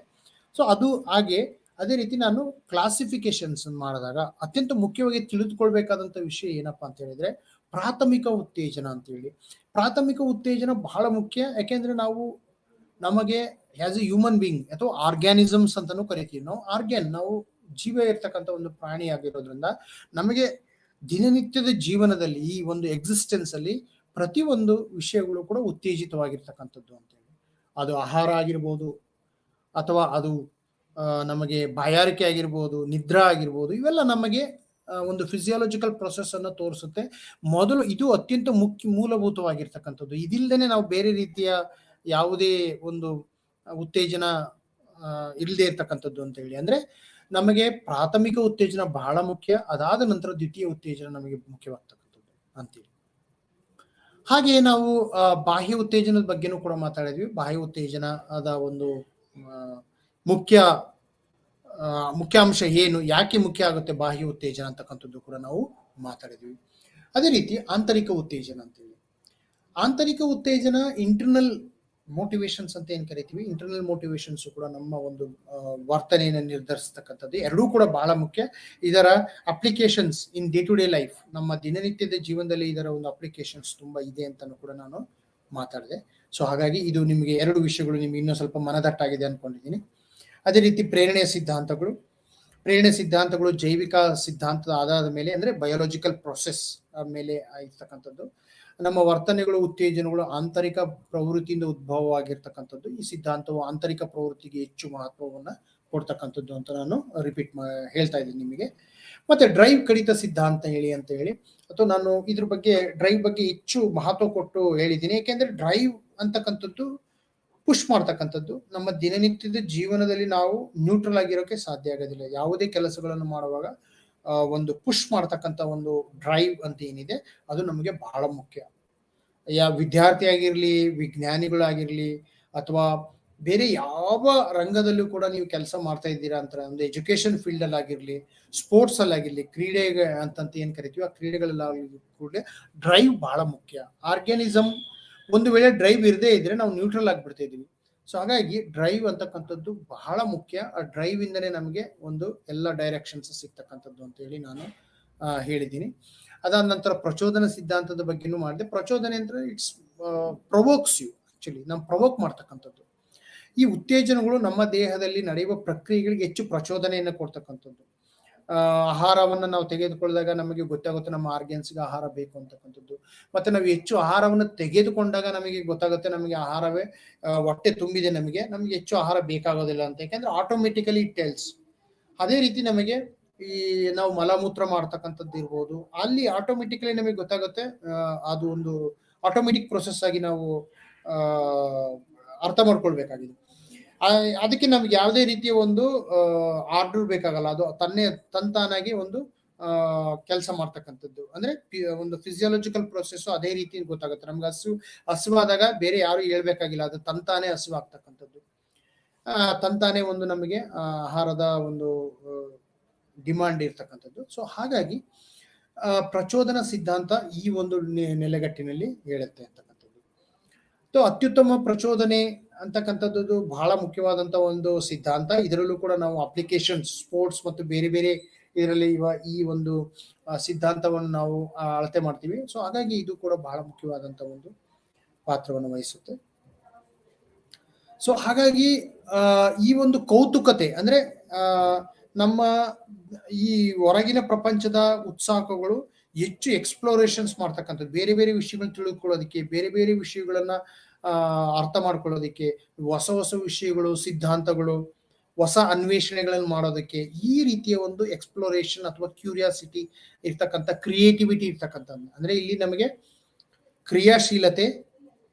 ಸೊ ಅದು ಹಾಗೆ ಅದೇ ರೀತಿ ನಾನು ಕ್ಲಾಸಿಫಿಕೇಶನ್ಸ್ ಮಾಡಿದಾಗ ಅತ್ಯಂತ ಮುಖ್ಯವಾಗಿ ತಿಳಿದುಕೊಳ್ಬೇಕಾದಂತ ವಿಷಯ ಏನಪ್ಪಾ ಅಂತ ಹೇಳಿದ್ರೆ ಪ್ರಾಥಮಿಕ ಉತ್ತೇಜನ ಅಂತ ಹೇಳಿ. ಪ್ರಾಥಮಿಕ ಉತ್ತೇಜನ ಬಹಳ ಮುಖ್ಯ. ಯಾಕೆಂದ್ರೆ ನಮಗೆ ಆಸ್ ಎ ಹ್ಯೂಮನ್ ಬೀಯಿಂಗ್ ಅಥವಾ ಆರ್ಗ್ಯಾನಿಸಮ್ಸ್ ಅಂತಾನು ಕರಿತೀವಿ ನಾವು ಜೀವ ಇರ್ತಕ್ಕಂಥ ಒಂದು ಪ್ರಾಣಿ ಆಗಿರೋದ್ರಿಂದ ನಮಗೆ ದಿನನಿತ್ಯದ ಜೀವನದಲ್ಲಿ ಈ ಒಂದು ಎಕ್ಸಿಸ್ಟೆನ್ಸ್ ಅಲ್ಲಿ ಪ್ರತಿಯೊಂದು ವಿಷಯಗಳು ಕೂಡ ಉತ್ತೇಜಿತವಾಗಿರ್ತಕ್ಕಂಥದ್ದು ಅಂತ ಹೇಳಿ. ಅದು ಆಹಾರ ಆಗಿರ್ಬೋದು, ಅಥವಾ ಅದು ನಮಗೆ ಬಾಯಾರಿಕೆ ಆಗಿರ್ಬೋದು, ನಿದ್ರಾ ಆಗಿರ್ಬೋದು, ಇವೆಲ್ಲ ನಮಗೆ ಒಂದು ಫಿಸಿಯಾಲಜಿಕಲ್ ಪ್ರೊಸೆಸ್ ಅನ್ನು ತೋರಿಸುತ್ತೆ. ಮೊದಲು ಇದು ಅತ್ಯಂತ ಮೂಲಭೂತವಾಗಿರ್ತಕ್ಕಂಥದ್ದು. ಇದಿಲ್ಲದೇನೆ ನಾವು ಬೇರೆ ರೀತಿಯ ಯಾವುದೇ ಒಂದು ಉತ್ತೇಜನ ಇಲ್ಲದೆ ಇರ್ತಕ್ಕಂಥದ್ದು ಅಂತ ಹೇಳಿ. ಅಂದ್ರೆ ನಮಗೆ ಪ್ರಾಥಮಿಕ ಉತ್ತೇಜನ ಬಹಳ ಮುಖ್ಯ, ಅದಾದ ನಂತರ ದ್ವಿತೀಯ ಉತ್ತೇಜನ ನಮಗೆ ಮುಖ್ಯವಾಗ್ತಕ್ಕಂಥದ್ದು ಅಂತೇಳಿ. ಹಾಗೆ ನಾವು ಬಾಹ್ಯ ಉತ್ತೇಜನದ ಬಗ್ಗೆನೂ ಕೂಡ ಮಾತಾಡಿದ್ವಿ. ಬಾಹ್ಯ ಉತ್ತೇಜನ ಅದ ಒಂದು ಮುಖ್ಯಾಂಶ ಏನು, ಯಾಕೆ ಮುಖ್ಯ ಆಗುತ್ತೆ ಬಾಹ್ಯ ಉತ್ತೇಜನ ಅಂತಕ್ಕಂಥದ್ದು ಕೂಡ ನಾವು ಮಾತಾಡಿದ್ವಿ. ಅದೇ ರೀತಿ ಆಂತರಿಕ ಉತ್ತೇಜನ ಅಂತೇಳಿ. ಆಂತರಿಕ ಉತ್ತೇಜನ ಇಂಟರ್ನಲ್ ಮೋಟಿವೇಶನ್ಸ್ ಅಂತ ಏನ್ ಕರಿತೀವಿ, ಇಂಟರ್ನಲ್ ಮೋಟಿವೇಶನ್ಸ್ ಕೂಡ ನಮ್ಮ ಒಂದು ವರ್ತನೆಯನ್ನು ನಿರ್ಧರಿಸತಕ್ಕಂಥದ್ದು. ಎರಡೂ ಕೂಡ ಬಹಳ ಮುಖ್ಯ. ಇದರ applications in day to day life, ನಮ್ಮ ದಿನನಿತ್ಯದ ಜೀವನದಲ್ಲಿ ಇದರ ಒಂದು ಅಪ್ಲಿಕೇಶನ್ಸ್ ತುಂಬಾ ಇದೆ ಅಂತಾನು ಕೂಡ ನಾನು ಮಾತಾಡಿದೆ. ಸೊ ಹಾಗಾಗಿ ಇದು ನಿಮಗೆ ಎರಡು ವಿಷಯಗಳು ನಿಮ್ಗೆ ಇನ್ನೂ ಸ್ವಲ್ಪ ಮನದಟ್ಟಾಗಿದೆ ಅನ್ಕೊಂಡಿದ್ದೀನಿ. ಅದೇ ರೀತಿ ಪ್ರೇರಣೆಯ ಸಿದ್ಧಾಂತಗಳು ಜೈವಿಕ ಸಿದ್ಧಾಂತದ ಆಧಾರದ ಮೇಲೆ, ಅಂದ್ರೆ ಬಯೋಲಾಜಿಕಲ್ ಪ್ರೊಸೆಸ್ ಮೇಲೆ ಇರ್ತಕ್ಕಂಥದ್ದು. ನಮ್ಮ ವರ್ತನೆಗಳು, ಉತ್ತೇಜನಗಳು ಆಂತರಿಕ ಪ್ರವೃತ್ತಿಯಿಂದ ಉದ್ಭವವಾಗಿರ್ತಕ್ಕಂಥದ್ದು. ಈ ಸಿದ್ಧಾಂತವು ಆಂತರಿಕ ಪ್ರವೃತ್ತಿಗೆ ಹೆಚ್ಚು ಮಹತ್ವವನ್ನ ಕೊಡ್ತಕ್ಕಂಥದ್ದು ಅಂತ ನಾನು ಹೇಳ್ತಾ ಇದ್ದೀನಿ ನಿಮಗೆ. ಮತ್ತೆ ಡ್ರೈವ್ ಕಡಿತ ಸಿದ್ಧಾಂತ ಅಂತ ಹೇಳಿ, ಅಥವಾ ನಾನು ಇದ್ರ ಬಗ್ಗೆ ಡ್ರೈವ್ ಬಗ್ಗೆ ಹೆಚ್ಚು ಮಹತ್ವ ಕೊಟ್ಟು ಹೇಳಿದ್ದೀನಿ. ಯಾಕೆಂದ್ರೆ ಡ್ರೈವ್ ಅಂತಕ್ಕಂಥದ್ದು ಪುಷ್ ಮಾಡ್ತಕ್ಕಂಥದ್ದು. ನಮ್ಮ ದಿನನಿತ್ಯದ ಜೀವನದಲ್ಲಿ ನಾವು ನ್ಯೂಟ್ರಲ್ ಆಗಿರೋಕೆ ಸಾಧ್ಯ ಆಗೋದಿಲ್ಲ. ಯಾವುದೇ ಕೆಲಸಗಳನ್ನು ಮಾಡುವಾಗ ಒಂದು ಪುಷ್ ಮಾಡ್ತಕ್ಕಂಥ ಒಂದು ಡ್ರೈವ್ ಅಂತ ಏನಿದೆ ಅದು ನಮಗೆ ಬಹಳ ಮುಖ್ಯ. ವಿದ್ಯಾರ್ಥಿ ಆಗಿರ್ಲಿ, ವಿಜ್ಞಾನಿಗಳಾಗಿರ್ಲಿ, ಅಥವಾ ಬೇರೆ ಯಾವ ರಂಗದಲ್ಲೂ ಕೂಡ ನೀವು ಕೆಲಸ ಮಾಡ್ತಾ ಇದ್ದೀರಾ ಅಂತ ಒಂದು ಎಜುಕೇಶನ್ ಫೀಲ್ಡ್ ಅಲ್ಲಿ ಆಗಿರ್ಲಿ, ಸ್ಪೋರ್ಟ್ಸ್ ಅಲ್ಲಿ ಆಗಿರ್ಲಿ, ಕ್ರೀಡೆ ಅಂತಂತ ಏನ್ ಕರಿತೀವಿ ಆ ಕ್ರೀಡೆಗಳಲ್ಲಿ ಕೂಡ ಡ್ರೈವ್ ಬಹಳ ಮುಖ್ಯ. ಆರ್ಗ್ಯಾನಿಸಮ್ ಒಂದು ವೇಳೆ ಡ್ರೈವ್ ಇರದೇ ಇದ್ರೆ ನಾವು ನ್ಯೂಟ್ರಲ್ ಆಗಿಬಿಡ್ತಾ ಇದೀವಿ. ಸೊ ಹಾಗಾಗಿ ಡ್ರೈವ್ ಅಂತಕ್ಕಂಥದ್ದು ಬಹಳ ಮುಖ್ಯ. ಆ ಡ್ರೈವ್ ಇಂದನೇ ನಮಗೆ ಒಂದು ಎಲ್ಲ ಡೈರೆಕ್ಷನ್ಸ್ ಸಿಗ್ತಕ್ಕಂಥದ್ದು ಅಂತ ಹೇಳಿ ನಾನು ಹೇಳಿದ್ದೀನಿ. ಅದಾದ ನಂತರ ಪ್ರಚೋದನ ಸಿದ್ಧಾಂತದ ಬಗ್ಗೆನೂ ಮಾಡಿದೆ. ಪ್ರಚೋದನೆ ಅಂದ್ರೆ ಇಟ್ಸ್ ಪ್ರೊವೋಕ್ಸ್ ಯು, ಆಕ್ಚುಲಿ ನಾವು ಪ್ರೊವೋಕ್ ಮಾಡ್ತಕ್ಕಂಥದ್ದು. ಈ ಉತ್ತೇಜನಗಳು ನಮ್ಮ ದೇಹದಲ್ಲಿ ನಡೆಯುವ ಪ್ರಕ್ರಿಯೆಗಳಿಗೆ ಹೆಚ್ಚು ಪ್ರಚೋದನೆಯನ್ನು ಕೊಡ್ತಕ್ಕಂಥದ್ದು. ಆಹಾರವನ್ನು ನಾವು ತೆಗೆದುಕೊಳ್ಳದಾಗ ನಮಗೆ ಗೊತ್ತಾಗುತ್ತೆ ನಮ್ಮ ಆರ್ಗನ್ಸ್ಗೆ ಆಹಾರ ಬೇಕು ಅಂತಕ್ಕಂಥದ್ದು. ಮತ್ತೆ ನಾವು ಹೆಚ್ಚು ಆಹಾರವನ್ನು ತೆಗೆದುಕೊಂಡಾಗ ನಮಗೆ ಗೊತ್ತಾಗುತ್ತೆ ನಮಗೆ ಆಹಾರವೇ ಹೊಟ್ಟೆ ತುಂಬಿದೆ, ನಮಗೆ ಹೆಚ್ಚು ಆಹಾರ ಬೇಕಾಗೋದಿಲ್ಲ ಅಂತ. ಯಾಕೆಂದ್ರೆ ಆಟೋಮೆಟಿಕಲಿ ಇಟ್ ಟೆಲ್ಸ್. ಅದೇ ರೀತಿ ನಮಗೆ ಈ ನಾವು ಮಲಮೂತ್ರ ಮಾಡ್ತಕ್ಕಂಥದ್ದು ಇರ್ಬೋದು, ಅಲ್ಲಿ ಆಟೋಮೆಟಿಕಲಿ ನಮಗೆ ಗೊತ್ತಾಗುತ್ತೆ. ಅದು ಒಂದು ಆಟೋಮೆಟಿಕ್ ಪ್ರೊಸೆಸ್ ಆಗಿ ನಾವು ಅರ್ಥ ಮಾಡ್ಕೊಳ್ಬೇಕಾಗಿದೆ. ಅದಕ್ಕೆ ನಮ್ಗೆ ಯಾವುದೇ ರೀತಿಯ ಒಂದು ಆರ್ಡರ್ ಬೇಕಾಗಲ್ಲ, ಅದು ತಂತಾನಾಗಿ ಒಂದು ಕೆಲಸ ಮಾಡ್ತಕ್ಕಂಥದ್ದು. ಅಂದ್ರೆ ಒಂದು ಫಿಸಿಯಾಲಜಿಕಲ್ ಪ್ರೊಸೆಸ್ ಅದೇ ರೀತಿ ಗೊತ್ತಾಗುತ್ತೆ. ನಮ್ಗೆ ಹಸುವಾದಾಗ ಬೇರೆ ಯಾರು ಹೇಳ್ಬೇಕಾಗಿಲ್ಲ, ಅದು ತಂತಾನೆ ಹಸುವಾಗ್ತಕ್ಕಂಥದ್ದು. ತಂತಾನೆ ಒಂದು ನಮಗೆ ಆಹಾರದ ಒಂದು ಡಿಮಾಂಡ್ ಇರ್ತಕ್ಕಂಥದ್ದು. ಸೊ ಹಾಗಾಗಿ ಪ್ರಚೋದನ ಸಿದ್ಧಾಂತ ಈ ಒಂದು ನೆಲೆಗಟ್ಟಿನಲ್ಲಿ ಹೇಳುತ್ತೆ ಅಂತಕ್ಕಂಥದ್ದು. ಸೊ ಅತ್ಯುತ್ತಮ ಪ್ರಚೋದನೆ ಅಂತಕ್ಕಂಥದ್ದು ಬಹಳ ಮುಖ್ಯವಾದಂತ ಒಂದು ಸಿದ್ಧಾಂತ. ಇದರಲ್ಲೂ ಕೂಡ ನಾವು ಅಪ್ಲಿಕೇಶನ್, ಸ್ಪೋರ್ಟ್ಸ್ ಮತ್ತು ಬೇರೆ ಬೇರೆ ಇದರಲ್ಲಿ ಈ ಒಂದು ಸಿದ್ಧಾಂತವನ್ನು ನಾವು ಅಳತೆ ಮಾಡ್ತೀವಿ. ಸೊ ಹಾಗಾಗಿ ಇದು ಕೂಡ ಬಹಳ ಮುಖ್ಯವಾದಂತ ಒಂದು ಪಾತ್ರವನ್ನು ವಹಿಸುತ್ತೆ. ಸೊ ಹಾಗಾಗಿ ಈ ಒಂದು ಕೌತುಕತೆ ಅಂದ್ರೆ ನಮ್ಮ ಈ ಹೊರಗಿನ ಪ್ರಪಂಚದ ಉತ್ಸಾಹಗಳು ಹೆಚ್ಚು ಎಕ್ಸ್ಪ್ಲೋರೇಷನ್ಸ್ ಮಾಡ್ತಕ್ಕಂಥದ್ದು, ಬೇರೆ ಬೇರೆ ವಿಷಯಗಳನ್ನ ತಿಳಿದುಕೊಳ್ಳೋದಕ್ಕೆ, ಬೇರೆ ಬೇರೆ ವಿಷಯಗಳನ್ನ ಅರ್ಥ ಮಾಡ್ಕೊಳ್ಳೋದಕ್ಕೆ, ಹೊಸ ಹೊಸ ವಿಷಯಗಳು, ಸಿದ್ಧಾಂತಗಳು, ಹೊಸ ಅನ್ವೇಷಣೆಗಳನ್ನು ಮಾಡೋದಕ್ಕೆ ಈ ರೀತಿಯ ಒಂದು ಎಕ್ಸ್ಪ್ಲೋರೇಷನ್ ಅಥವಾ ಕ್ಯೂರಿಯಾಸಿಟಿ ಇರ್ತಕ್ಕಂಥ, ಕ್ರಿಯೇಟಿವಿಟಿ ಇರ್ತಕ್ಕಂಥದ್ದು. ಅಂದ್ರೆ ಇಲ್ಲಿ ನಮಗೆ ಕ್ರಿಯಾಶೀಲತೆ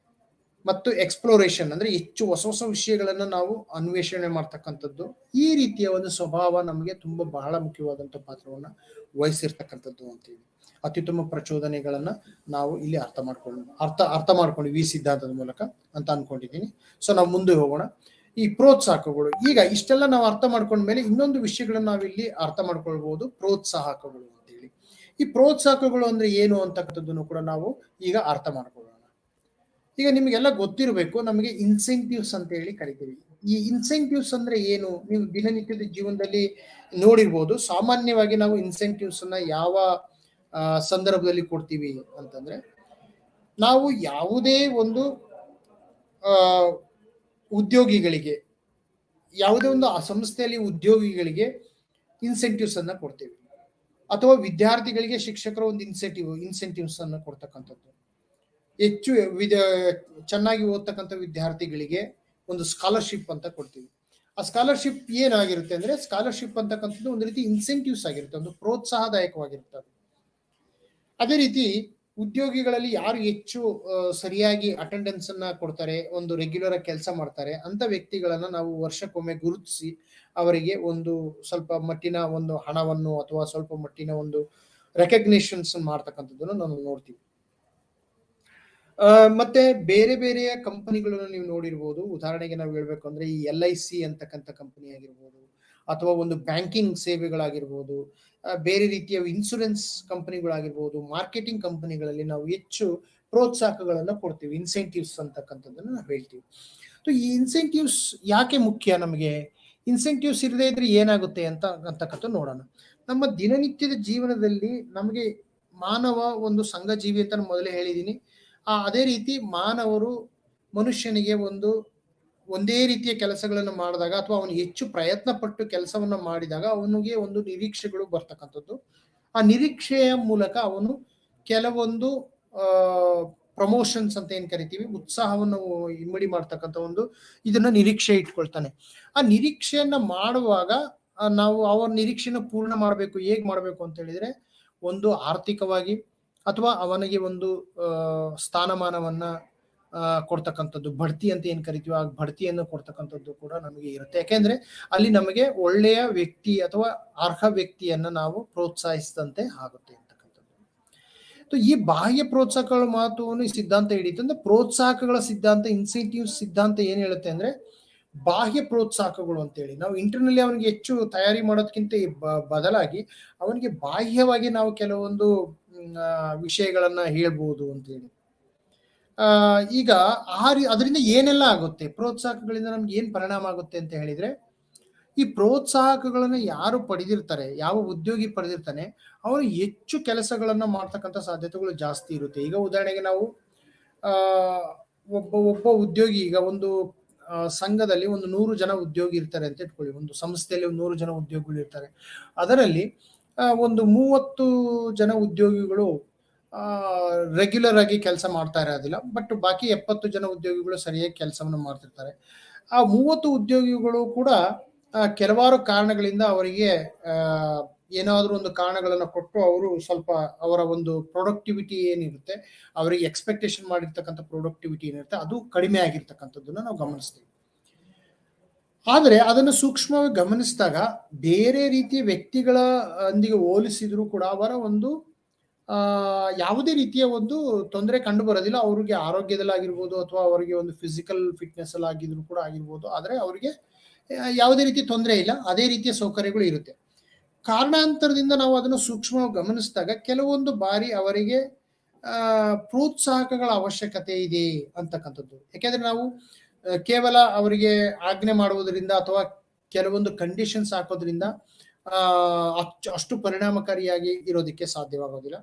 ಮತ್ತು ಎಕ್ಸ್ಪ್ಲೋರೇಷನ್ ಅಂದ್ರೆ ಹೆಚ್ಚು ಹೊಸ ಹೊಸ ವಿಷಯಗಳನ್ನ ನಾವು ಅನ್ವೇಷಣೆ ಮಾಡ್ತಕ್ಕಂಥದ್ದು, ಈ ರೀತಿಯ ಒಂದು ಸ್ವಭಾವ ನಮಗೆ ತುಂಬಾ ಬಹಳ ಮುಖ್ಯವಾದಂತ ಪಾತ್ರವನ್ನ ವಹಿಸಿರ್ತಕ್ಕಂಥದ್ದು ಅಂತೀವಿ. ಅತ್ಯುತ್ತಮ ಪ್ರಚೋದನೆಗಳನ್ನ ನಾವು ಇಲ್ಲಿ ಅರ್ಥ ಮಾಡ್ಕೊಂಡಿವಿ ಈ ಸಿದ್ಧಾಂತದ ಮೂಲಕ ಅಂತ ಅನ್ಕೊಂಡಿದ್ದೀನಿ. ಸೊ ನಾವು ಮುಂದೆ ಹೋಗೋಣ. ಈ ಪ್ರೋತ್ಸಾಹಕಗಳು, ಈಗ ಇಷ್ಟೆಲ್ಲ ನಾವು ಅರ್ಥ ಮಾಡ್ಕೊಂಡ್ಮೇಲೆ ಇನ್ನೊಂದು ವಿಷಯಗಳನ್ನ ನಾವಿಲ್ಲಿ ಅರ್ಥ ಮಾಡ್ಕೊಳ್ಬಹುದು, ಪ್ರೋತ್ಸಾಹಕಗಳು ಅಂತೇಳಿ. ಈ ಪ್ರೋತ್ಸಾಹಕಗಳು ಅಂದ್ರೆ ಏನು ಅಂತಕ್ಕಂಥದ್ದನ್ನು ಕೂಡ ನಾವು ಈಗ ಅರ್ಥ ಮಾಡ್ಕೊಳ್ಳೋಣ. ಈಗ ನಿಮಗೆಲ್ಲ ಗೊತ್ತಿರಬೇಕು, ನಮಗೆ ಇನ್ಸೆಂಟಿವ್ಸ್ ಅಂತ ಹೇಳಿ ಕರಿತೀವಿ. ಈ ಇನ್ಸೆಂಟಿವ್ಸ್ ಅಂದ್ರೆ ಏನು? ನೀವು ದಿನನಿತ್ಯದ ಜೀವನದಲ್ಲಿ ನೋಡಿರ್ಬೋದು. ಸಾಮಾನ್ಯವಾಗಿ ನಾವು ಇನ್ಸೆಂಟಿವ್ಸ್ ಅನ್ನ ಯಾವ ಸಂದರ್ಭದಲ್ಲಿ ಕೊಡ್ತೀವಿ ಅಂತಂದ್ರೆ, ನಾವು ಯಾವುದೇ ಒಂದು ಉದ್ಯೋಗಿಗಳಿಗೆ, ಯಾವುದೇ ಒಂದು ಆ ಸಂಸ್ಥೆಯಲ್ಲಿ ಉದ್ಯೋಗಿಗಳಿಗೆ ಇನ್ಸೆಂಟಿವ್ಸ್ ಅನ್ನ ಕೊಡ್ತೀವಿ, ಅಥವಾ ವಿದ್ಯಾರ್ಥಿಗಳಿಗೆ ಶಿಕ್ಷಕರ ಒಂದು ಇನ್ಸೆಂಟಿವ್ಸ್ ಅನ್ನ ಕೊಡ್ತಕ್ಕಂಥದ್ದು. ಹೆಚ್ಚು ಚೆನ್ನಾಗಿ ಓದ್ತಕ್ಕಂಥ ವಿದ್ಯಾರ್ಥಿಗಳಿಗೆ ಒಂದು ಸ್ಕಾಲರ್ಶಿಪ್ ಅಂತ ಕೊಡ್ತೀವಿ. ಆ ಸ್ಕಾಲರ್ಶಿಪ್ ಏನಾಗಿರುತ್ತೆ ಅಂದ್ರೆ, ಸ್ಕಾಲರ್ಶಿಪ್ ಅಂತಕ್ಕಂಥದ್ದು ಒಂದು ರೀತಿ ಇನ್ಸೆಂಟಿವ್ಸ್ ಆಗಿರುತ್ತೆ, ಒಂದು ಪ್ರೋತ್ಸಾಹದಾಯಕವಾಗಿರುತ್ತೆ. ಅದೇ ರೀತಿ ಉದ್ಯೋಗಿಗಳಲ್ಲಿ ಯಾರು ಹೆಚ್ಚು ಸರಿಯಾಗಿ ಅಟೆಂಡೆನ್ಸ್ ಅನ್ನ ಕೊಡ್ತಾರೆ, ಒಂದು ರೆಗ್ಯುಲರ್ ಆಗಿ ಕೆಲಸ ಮಾಡ್ತಾರೆ ಅಂತ ವ್ಯಕ್ತಿಗಳನ್ನ ನಾವು ವರ್ಷಕ್ಕೊಮ್ಮೆ ಗುರುತಿಸಿ ಅವರಿಗೆ ಒಂದು ಸ್ವಲ್ಪ ಮಟ್ಟಿನ ಒಂದು ಹಣವನ್ನು ಅಥವಾ ಸ್ವಲ್ಪ ಮಟ್ಟಿನ ಒಂದು ರೆಕಗ್ನಿಷನ್ಸ್ ಮಾಡ್ತಕ್ಕಂಥದ್ದನ್ನು ನಾವು ನೋಡ್ತೀವಿ. ಮತ್ತೆ ಬೇರೆ ಬೇರೆಯ ಕಂಪನಿಗಳನ್ನು ನೀವು ನೋಡಿರ್ಬೋದು. ಉದಾಹರಣೆಗೆ ನಾವು ಹೇಳ್ಬೇಕು ಅಂದ್ರೆ ಈ LIC ಅಂತಕ್ಕಂಥ ಕಂಪನಿ ಆಗಿರ್ಬೋದು, ಅಥವಾ ಒಂದು ಬ್ಯಾಂಕಿಂಗ್ ಸೇವೆಗಳಾಗಿರ್ಬೋದು, ಬೇರೆ ರೀತಿಯ ಇನ್ಶೂರೆನ್ಸ್ ಕಂಪನಿಗಳಾಗಿರ್ಬೋದು, ಮಾರ್ಕೆಟಿಂಗ್ ಕಂಪನಿಗಳಲ್ಲಿ ನಾವು ಹೆಚ್ಚು ಪ್ರೋತ್ಸಾಹಕಗಳನ್ನ ಕೊಡ್ತೀವಿ, ಇನ್ಸೆಂಟಿವ್ಸ್ ಅಂತಕ್ಕಂಥದ್ದನ್ನು ನಾವು ಹೇಳ್ತೀವಿ. ಸೊ ಈ ಇನ್ಸೆಂಟಿವ್ಸ್ ಯಾಕೆ ಮುಖ್ಯ? ನಮಗೆ ಇನ್ಸೆಂಟಿವ್ಸ್ ಇರದೇ ಇದ್ರೆ ಏನಾಗುತ್ತೆ ಅಂತಕ್ಕಂಥ ನೋಡೋಣ. ನಮ್ಮ ದಿನನಿತ್ಯದ ಜೀವನದಲ್ಲಿ ನಮಗೆ ಮಾನವ ಒಂದು ಸಂಘಜೀವಿ ಅಂತ ಮೊದಲೇ ಹೇಳಿದ್ದೀನಿ. ಅದೇ ರೀತಿ ಮನುಷ್ಯನಿಗೆ ಒಂದೇ ರೀತಿಯ ಕೆಲಸಗಳನ್ನು ಮಾಡಿದಾಗ, ಅಥವಾ ಅವನು ಹೆಚ್ಚು ಪ್ರಯತ್ನ ಪಟ್ಟು ಕೆಲಸವನ್ನ ಮಾಡಿದಾಗ ಅವನಿಗೆ ಒಂದು ನಿರೀಕ್ಷೆಗಳು ಬರ್ತಕ್ಕಂಥದ್ದು. ಆ ನಿರೀಕ್ಷೆಯ ಮೂಲಕ ಅವನು ಕೆಲವೊಂದು ಪ್ರಮೋಷನ್ಸ್ ಅಂತ ಏನ್ ಕರಿತೀವಿ, ಉತ್ಸಾಹವನ್ನು ಇಮ್ಮಡಿ ಮಾಡ್ತಕ್ಕಂಥ ಇದನ್ನ ನಿರೀಕ್ಷೆ ಇಟ್ಕೊಳ್ತಾನೆ. ಆ ನಿರೀಕ್ಷೆಯನ್ನ ಮಾಡುವಾಗ ನಾವು ಅವರ ನಿರೀಕ್ಷೆನ ಪೂರ್ಣ ಮಾಡಬೇಕು. ಹೇಗ್ ಮಾಡ್ಬೇಕು ಅಂತ ಹೇಳಿದ್ರೆ, ಒಂದು ಆರ್ಥಿಕವಾಗಿ, ಅಥವಾ ಅವನಿಗೆ ಒಂದು ಸ್ಥಾನಮಾನವನ್ನ ಕೊಡ್ತಕ್ಕಂಥದ್ದು, ಬಡ್ತಿ ಅಂತ ಏನ್ ಕರಿತೀವಿ, ಆ ಬಡ್ತಿಯನ್ನು ಕೊಡ್ತಕ್ಕಂಥದ್ದು ಕೂಡ ನಮಗೆ ಇರುತ್ತೆ. ಯಾಕೆಂದ್ರೆ ಅಲ್ಲಿ ನಮಗೆ ಒಳ್ಳೆಯ ವ್ಯಕ್ತಿ ಅಥವಾ ಅರ್ಹ ವ್ಯಕ್ತಿಯನ್ನ ನಾವು ಪ್ರೋತ್ಸಾಹಿಸಿದಂತೆ ಆಗುತ್ತೆ ಅಂತಕ್ಕಂಥದ್ದು. ಈ ಬಾಹ್ಯ ಪ್ರೋತ್ಸಾಹಗಳ ಮಹತ್ವವನ್ನು ಈ ಸಿದ್ಧಾಂತ ಹಿಡಿಯುತ್ತೆ. ಅಂದ್ರೆ ಪ್ರೋತ್ಸಾಹಕಗಳ ಸಿದ್ಧಾಂತ, ಇನ್ಸೆಂಟಿವ್ ಸಿದ್ಧಾಂತ ಏನ್ ಹೇಳುತ್ತೆ ಅಂದ್ರೆ ಬಾಹ್ಯ ಪ್ರೋತ್ಸಾಹಕಗಳು ಅಂತೇಳಿ ನಾವು ಇಂಟರ್ನಲ್ಲಿ ಅವನಿಗೆ ಹೆಚ್ಚು ತಯಾರಿ ಮಾಡೋದಕ್ಕಿಂತ ಬದಲಾಗಿ ಅವನಿಗೆ ಬಾಹ್ಯವಾಗಿ ನಾವು ಕೆಲವೊಂದು ವಿಷಯಗಳನ್ನ ಹೇಳ್ಬೋದು ಅಂತೇಳಿ. ಈಗ ಅದರಿಂದ ಏನೆಲ್ಲ ಆಗುತ್ತೆ, ಪ್ರೋತ್ಸಾಹಕಗಳಿಂದ ನಮ್ಗೆ ಏನ್ ಪರಿಣಾಮ ಆಗುತ್ತೆ ಅಂತ ಹೇಳಿದ್ರೆ, ಈ ಪ್ರೋತ್ಸಾಹಕಗಳನ್ನ ಯಾರು ಪಡೆದಿರ್ತಾರೆ, ಯಾವ ಉದ್ಯೋಗಿ ಪಡೆದಿರ್ತಾನೆ, ಅವನು ಹೆಚ್ಚು ಕೆಲಸಗಳನ್ನ ಮಾಡ್ತಕ್ಕಂಥ ಸಾಧ್ಯತೆಗಳು ಜಾಸ್ತಿ ಇರುತ್ತೆ. ಈಗ ಉದಾಹರಣೆಗೆ ನಾವು ಒಬ್ಬ ಉದ್ಯೋಗಿ ಈಗ ಒಂದು ಸಂಘದಲ್ಲಿ ಒಂದು 100 ಜನ ಉದ್ಯೋಗಿ ಇರ್ತಾರೆ ಅಂತ ಇಟ್ಕೊಳ್ಳಿ. ಒಂದು ಸಂಸ್ಥೆಯಲ್ಲಿ 100 ಜನ ಉದ್ಯೋಗಿಗಳು ಇರ್ತಾರೆ. ಅದರಲ್ಲಿ ಒಂದು 30 ಜನ ಉದ್ಯೋಗಿಗಳು ರೆಗ್ಯುಲರ್ ಆಗಿ ಕೆಲಸ ಮಾಡ್ತಾ ಇರೋದಿಲ್ಲ, ಬಟ್ ಬಾಕಿ 70 ಜನ ಉದ್ಯೋಗಿಗಳು ಸರಿಯಾಗಿ ಕೆಲಸವನ್ನು ಮಾಡ್ತಿರ್ತಾರೆ. ಆ 30 ಉದ್ಯೋಗಿಗಳು ಕೂಡ ಕೆಲವಾರು ಕಾರಣಗಳಿಂದ ಅವರಿಗೆ ಏನಾದ್ರೂ ಒಂದು ಕಾರಣಗಳನ್ನ ಕೊಟ್ಟು ಅವರು ಸ್ವಲ್ಪ ಅವರ ಒಂದು ಪ್ರೊಡಕ್ಟಿವಿಟಿ ಏನಿರುತ್ತೆ, ಅವರಿಗೆ ಎಕ್ಸ್ಪೆಕ್ಟೇಷನ್ ಮಾಡಿರ್ತಕ್ಕಂಥ ಪ್ರೊಡಕ್ಟಿವಿಟಿ ಏನಿರುತ್ತೆ ಅದು ಕಡಿಮೆ ಆಗಿರ್ತಕ್ಕಂಥದ್ದನ್ನ ನಾವು ಗಮನಿಸ್ತೀವಿ. ಆದರೆ ಅದನ್ನು ಸೂಕ್ಷ್ಮವಾಗಿ ಗಮನಿಸಿದಾಗ ಬೇರೆ ರೀತಿಯ ವ್ಯಕ್ತಿಗಳ ಒಂದಿಗೆ ಹೋಲಿಸಿದ್ರು ಕೂಡ ಅವರ ಒಂದು ಯಾವುದೇ ರೀತಿಯ ಒಂದು ತೊಂದರೆ ಕಂಡು ಬರೋದಿಲ್ಲ. ಅವ್ರಿಗೆ ಆರೋಗ್ಯದಲ್ಲಾಗಿರ್ಬೋದು ಅಥವಾ ಅವರಿಗೆ ಒಂದು ಫಿಸಿಕಲ್ ಫಿಟ್ನೆಸ್ ಅಲ್ಲಿ ಆಗಿದ್ರು ಕೂಡ ಆಗಿರ್ಬೋದು, ಆದರೆ ಅವರಿಗೆ ಯಾವುದೇ ರೀತಿಯ ತೊಂದರೆ ಇಲ್ಲ, ಅದೇ ರೀತಿಯ ಸೌಕರ್ಯಗಳು ಇರುತ್ತೆ. ಕಾರಣಾಂತರದಿಂದ ನಾವು ಅದನ್ನು ಸೂಕ್ಷ್ಮವಾಗಿ ಗಮನಿಸಿದಾಗ ಕೆಲವೊಂದು ಬಾರಿ ಅವರಿಗೆ ಪ್ರೋತ್ಸಾಹಕಗಳ ಅವಶ್ಯಕತೆ ಇದೆ ಅಂತಕ್ಕಂಥದ್ದು. ಯಾಕೆಂದ್ರೆ ನಾವು ಕೇವಲ ಅವರಿಗೆ ಆಜ್ಞೆ ಮಾಡುವುದರಿಂದ ಅಥವಾ ಕೆಲವೊಂದು ಕಂಡೀಷನ್ಸ್ ಹಾಕೋದ್ರಿಂದ ಅಷ್ಟು ಪರಿಣಾಮಕಾರಿಯಾಗಿ ಇರೋದಕ್ಕೆ ಸಾಧ್ಯವಾಗೋದಿಲ್ಲ.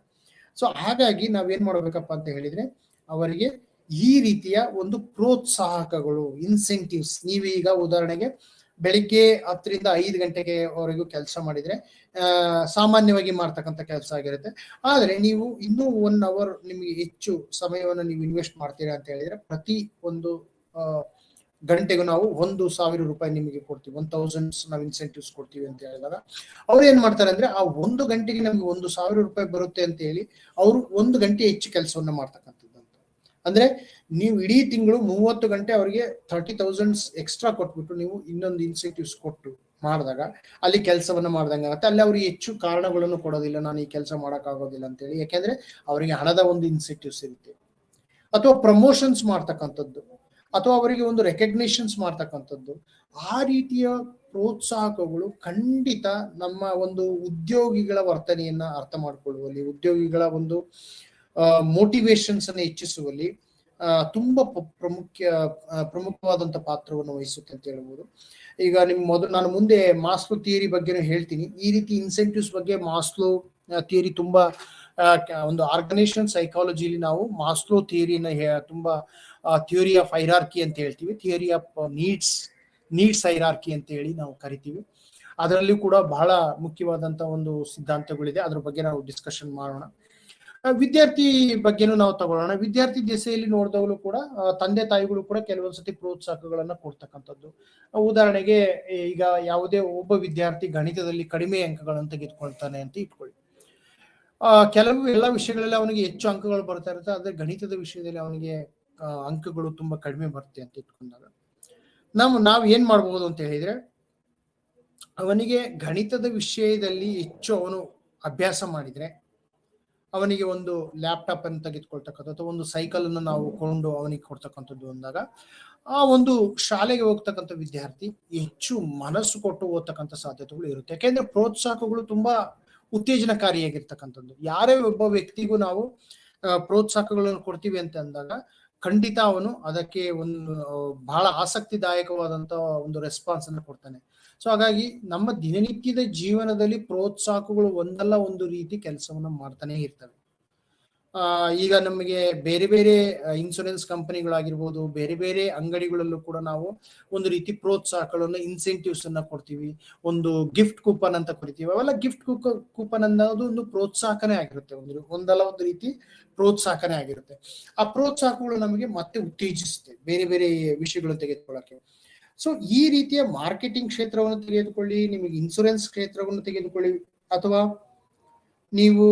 ಸೊ ಹಾಗಾಗಿ ನಾವೇನ್ ಮಾಡ್ಬೇಕಪ್ಪ ಅಂತ ಹೇಳಿದ್ರೆ, ಅವರಿಗೆ ಈ ರೀತಿಯ ಒಂದು ಪ್ರೋತ್ಸಾಹಕಗಳು, ಇನ್ಸೆಂಟಿವ್ಸ್, ನೀವೀಗ ಉದಾಹರಣೆಗೆ ಬೆಳಿಗ್ಗೆ 10 ರಿಂದ 5 ಗಂಟೆಗೆ ವರೆಗೂ ಕೆಲಸ ಮಾಡಿದ್ರೆ ಸಾಮಾನ್ಯವಾಗಿ ಮಾಡ್ತಕ್ಕಂಥ ಕೆಲಸ ಆಗಿರುತ್ತೆ. ಆದ್ರೆ ನೀವು ಇನ್ನೂ 1 ಅವರ್ ನಿಮಗೆ ಹೆಚ್ಚು ಸಮಯವನ್ನು ನೀವು ಇನ್ವೆಸ್ಟ್ ಮಾಡ್ತೀರಾ ಅಂತ ಹೇಳಿದ್ರೆ ಪ್ರತಿ ಒಂದು ಗಂಟೆಗೂ ನಾವು 1,000 ರೂಪಾಯಿ ನಿಮಗೆ ಕೊಡ್ತೀವಿ, 1000 ನಾವು ಇನ್ಸೆಂಟಿವ್ಸ್ ಕೊಡ್ತೀವಿ ಅಂತ ಹೇಳಿದಾಗ ಅವ್ರು ಏನ್ ಮಾಡ್ತಾರೆ ಅಂದ್ರೆ ಆ 1 ಗಂಟೆಗೆ ನಮ್ಗೆ 1,000 ರೂಪಾಯಿ ಬರುತ್ತೆ ಅಂತ ಹೇಳಿ ಅವರು 1 ಗಂಟೆ ಹೆಚ್ಚು ಕೆಲಸವನ್ನ ಮಾಡ್ತಕ್ಕಂಥದ್ದು. ಅಂದ್ರೆ ನೀವು ಇಡೀ ತಿಂಗಳು 30 ಗಂಟೆ ಅವರಿಗೆ 30,000 ಎಕ್ಸ್ಟ್ರಾ ಕೊಟ್ಬಿಟ್ಟು ನೀವು ಇನ್ನೊಂದು ಇನ್ಸೆಂಟಿವ್ಸ್ ಕೊಟ್ಟು ಮಾಡಿದಾಗ ಅಲ್ಲಿ ಕೆಲಸವನ್ನ ಮಾಡ್ದಂಗೆ ಆಗುತ್ತೆ. ಅಲ್ಲಿ ಅವ್ರಿಗೆ ಹೆಚ್ಚು ಕಾರಣಗಳನ್ನು ಕೊಡೋದಿಲ್ಲ, ನಾನು ಈ ಕೆಲಸ ಮಾಡಕ್ ಆಗೋದಿಲ್ಲ ಅಂತ ಹೇಳಿ. ಯಾಕೆಂದ್ರೆ ಅವರಿಗೆ ಹಣದ ಒಂದು ಇನ್ಸೆಂಟಿವ್ಸ್ ಇರುತ್ತೆ, ಅಥವಾ ಪ್ರಮೋಷನ್ಸ್ ಮಾಡ್ತಕ್ಕಂಥದ್ದು, ಅಥವಾ ಅವರಿಗೆ ಒಂದು ರೆಕಗ್ನಿಷನ್ಸ್ ಮಾಡ್ತಕ್ಕಂಥದ್ದು. ಆ ರೀತಿಯ ಪ್ರೋತ್ಸಾಹಕಗಳು ಖಂಡಿತ ನಮ್ಮ ಒಂದು ಉದ್ಯೋಗಿಗಳ ವರ್ತನೆಯನ್ನ ಅರ್ಥ ಮಾಡ್ಕೊಳ್ಳುವಲ್ಲಿ, ಉದ್ಯೋಗಿಗಳ ಒಂದು ಮೋಟಿವೇಶನ್ಸ್ ಅನ್ನು ಹೆಚ್ಚಿಸುವಲ್ಲಿ ತುಂಬಾ ಪ್ರಮುಖವಾದಂತ ಪಾತ್ರವನ್ನು ವಹಿಸುತ್ತೆ ಅಂತ ಹೇಳ್ಬೋದು. ಈಗ ನಾನು ಮುಂದೆ ಮಾಸ್ಲೋ ಥಿಯರಿ ಬಗ್ಗೆ ಹೇಳ್ತೀನಿ. ಈ ರೀತಿ ಇನ್ಸೆಂಟಿವ್ಸ್ ಬಗ್ಗೆ ಮಾಸ್ಲೋ ಥಿಯರಿ ತುಂಬಾ ಒಂದು ಆರ್ಗನೈಸೇಷನ್ ಸೈಕಾಲಜಿಲಿ ನಾವು ಮಾಸ್ಲೋ ಥಿಯರಿನ ತುಂಬಾ ಥಿಯರಿ ಆಫ್ ಹೈರಾರ್ಕಿ ಅಂತ ಹೇಳ್ತೀವಿ, ಥಿಯರಿ ಆಫ್ ನೀಡ್ಸ್ ಹೈರಾರ್ಕಿ ಅಂತ ಹೇಳಿ ನಾವು ಕರಿತೀವಿ. ಅದರಲ್ಲಿ ಕೂಡ ಬಹಳ ಮುಖ್ಯವಾದಂತ ಒಂದು ಸಿದ್ಧಾಂತಗಳಿದೆ, ಅದ್ರ ಬಗ್ಗೆ ನಾವು ಡಿಸ್ಕಷನ್ ಮಾಡೋಣ. ವಿದ್ಯಾರ್ಥಿ ಬಗ್ಗೆನೂ ನಾವು ತಗೊಳ್ಳೋಣ. ವಿದ್ಯಾರ್ಥಿ ದಿಸೆಯಲ್ಲಿ ನೋಡಿದವರು ಕೂಡ ತಂದೆ ತಾಯಿಗಳು ಕೂಡ ಕೆಲವೊಂದ್ಸತಿ ಪ್ರೋತ್ಸಾಹಕಗಳನ್ನ ಕೊಡ್ತಕ್ಕಂಥದ್ದು. ಉದಾಹರಣೆಗೆ ಈಗ ಯಾವುದೇ ಒಬ್ಬ ವಿದ್ಯಾರ್ಥಿ ಗಣಿತದಲ್ಲಿ ಕಡಿಮೆ ಅಂಕಗಳನ್ನು ತೆಗೆದುಕೊಳ್ತಾನೆ ಅಂತ ಇಟ್ಕೊಳ್ಳಿ. ಕೆಲವು ಎಲ್ಲ ವಿಷಯಗಳಲ್ಲಿ ಅವನಿಗೆ ಹೆಚ್ಚು ಅಂಕಗಳು ಬರ್ತಾ ಇರುತ್ತೆ, ಆದ್ರೆ ಗಣಿತದ ವಿಷಯದಲ್ಲಿ ಅವನಿಗೆ ಅಂಕಗಳು ತುಂಬಾ ಕಡಿಮೆ ಬರುತ್ತೆ ಅಂತ ಇಟ್ಕೊಂಡಾಗ ನಾವ್ ಏನ್ ಮಾಡ್ಬೋದು ಅಂತ ಹೇಳಿದ್ರೆ, ಅವನಿಗೆ ಗಣಿತದ ವಿಷಯದಲ್ಲಿ ಹೆಚ್ಚು ಅವನು ಅಭ್ಯಾಸ ಮಾಡಿದ್ರೆ ಅವನಿಗೆ ಒಂದು ಲ್ಯಾಪ್ಟಾಪ್ ಅನ್ನು ತೆಗೆದುಕೊಳ್ತಕ್ಕಂಥ ಅಥವಾ ಒಂದು ಸೈಕಲ್ ಅನ್ನು ನಾವು ಕೊಂಡು ಅವನಿಗೆ ಕೊಡ್ತಕ್ಕಂಥದ್ದು ಅಂದಾಗ ಆ ಒಂದು ಶಾಲೆಗೆ ಹೋಗ್ತಕ್ಕಂಥ ವಿದ್ಯಾರ್ಥಿ ಹೆಚ್ಚು ಮನಸ್ಸು ಕೊಟ್ಟು ಓದ್ತಕ್ಕಂಥ ಸಾಧ್ಯತೆಗಳು ಇರುತ್ತೆ. ಯಾಕೆಂದ್ರೆ ಪ್ರೋತ್ಸಾಹಕಗಳು ತುಂಬಾ ಉತ್ತೇಜನಕಾರಿಯಾಗಿರ್ತಕ್ಕಂಥದ್ದು. ಯಾರೇ ಒಬ್ಬ ವ್ಯಕ್ತಿಗೂ ನಾವು ಪ್ರೋತ್ಸಾಹಕಗಳನ್ನು ಕೊಡ್ತೀವಿ ಅಂತ ಅಂದಾಗ ಖಂಡಿತ ಅವನು ಅದಕ್ಕೆ ಒಂದು ಬಹಳ ಆಸಕ್ತಿದಾಯಕವಾದಂತ ಒಂದು ರೆಸ್ಪಾನ್ಸ್ ಅನ್ನು ಕೊಡ್ತಾನೆ. ಸೊ ಹಾಗಾಗಿ ನಮ್ಮ ದಿನನಿತ್ಯದ ಜೀವನದಲ್ಲಿ ಪ್ರೋತ್ಸಾಹಕಗಳು ಒಂದಲ್ಲ ಒಂದು ರೀತಿ ಕೆಲಸವನ್ನ ಮಾಡ್ತಾನೆ ಇರ್ತವೆ. ಈಗ ನಮಗೆ ಬೇರೆ ಬೇರೆ ಇನ್ಶೂರೆನ್ಸ್ ಕಂಪನಿಗಳಾಗಿರ್ಬೋದು, ಬೇರೆ ಬೇರೆ ಅಂಗಡಿಗಳಲ್ಲೂ ಕೂಡ ನಾವು ಒಂದು ರೀತಿ ಪ್ರೋತ್ಸಾಹಗಳನ್ನು, ಇನ್ಸೆಂಟಿವ್ಸ್ ಅನ್ನ ಕೊಡ್ತೀವಿ. ಒಂದು ಗಿಫ್ಟ್ ಕೂಪನ್ ಅಂತ ಕೊಡ್ತೀವಿ. ಅವೆಲ್ಲ ಗಿಫ್ಟ್ ಕೂಪನ್ ಅನ್ನೋದು ಒಂದು ಪ್ರೋತ್ಸಾಹಕನೇ ಆಗಿರುತ್ತೆ, ಒಂದಲ್ಲ ಒಂದು ರೀತಿ ಪ್ರೋತ್ಸಾಹಕನೇ ಆಗಿರುತ್ತೆ. ಆ ಪ್ರೋತ್ಸಾಹಕಗಳು ನಮಗೆ ಮತ್ತೆ ಉತ್ತೇಜಿಸುತ್ತೆ ಬೇರೆ ಬೇರೆ ವಿಷಯಗಳನ್ನು ತೆಗೆದುಕೊಳ್ಳಕ್ಕೆ. ಸೊ ಈ ರೀತಿಯ ಮಾರ್ಕೆಟಿಂಗ್ ಕ್ಷೇತ್ರವನ್ನು ತೆಗೆದುಕೊಳ್ಳಿ, ನಿಮಗೆ ಇನ್ಶೂರೆನ್ಸ್ ಕ್ಷೇತ್ರವನ್ನು ತೆಗೆದುಕೊಳ್ಳಿ, ಅಥವಾ ನೀವು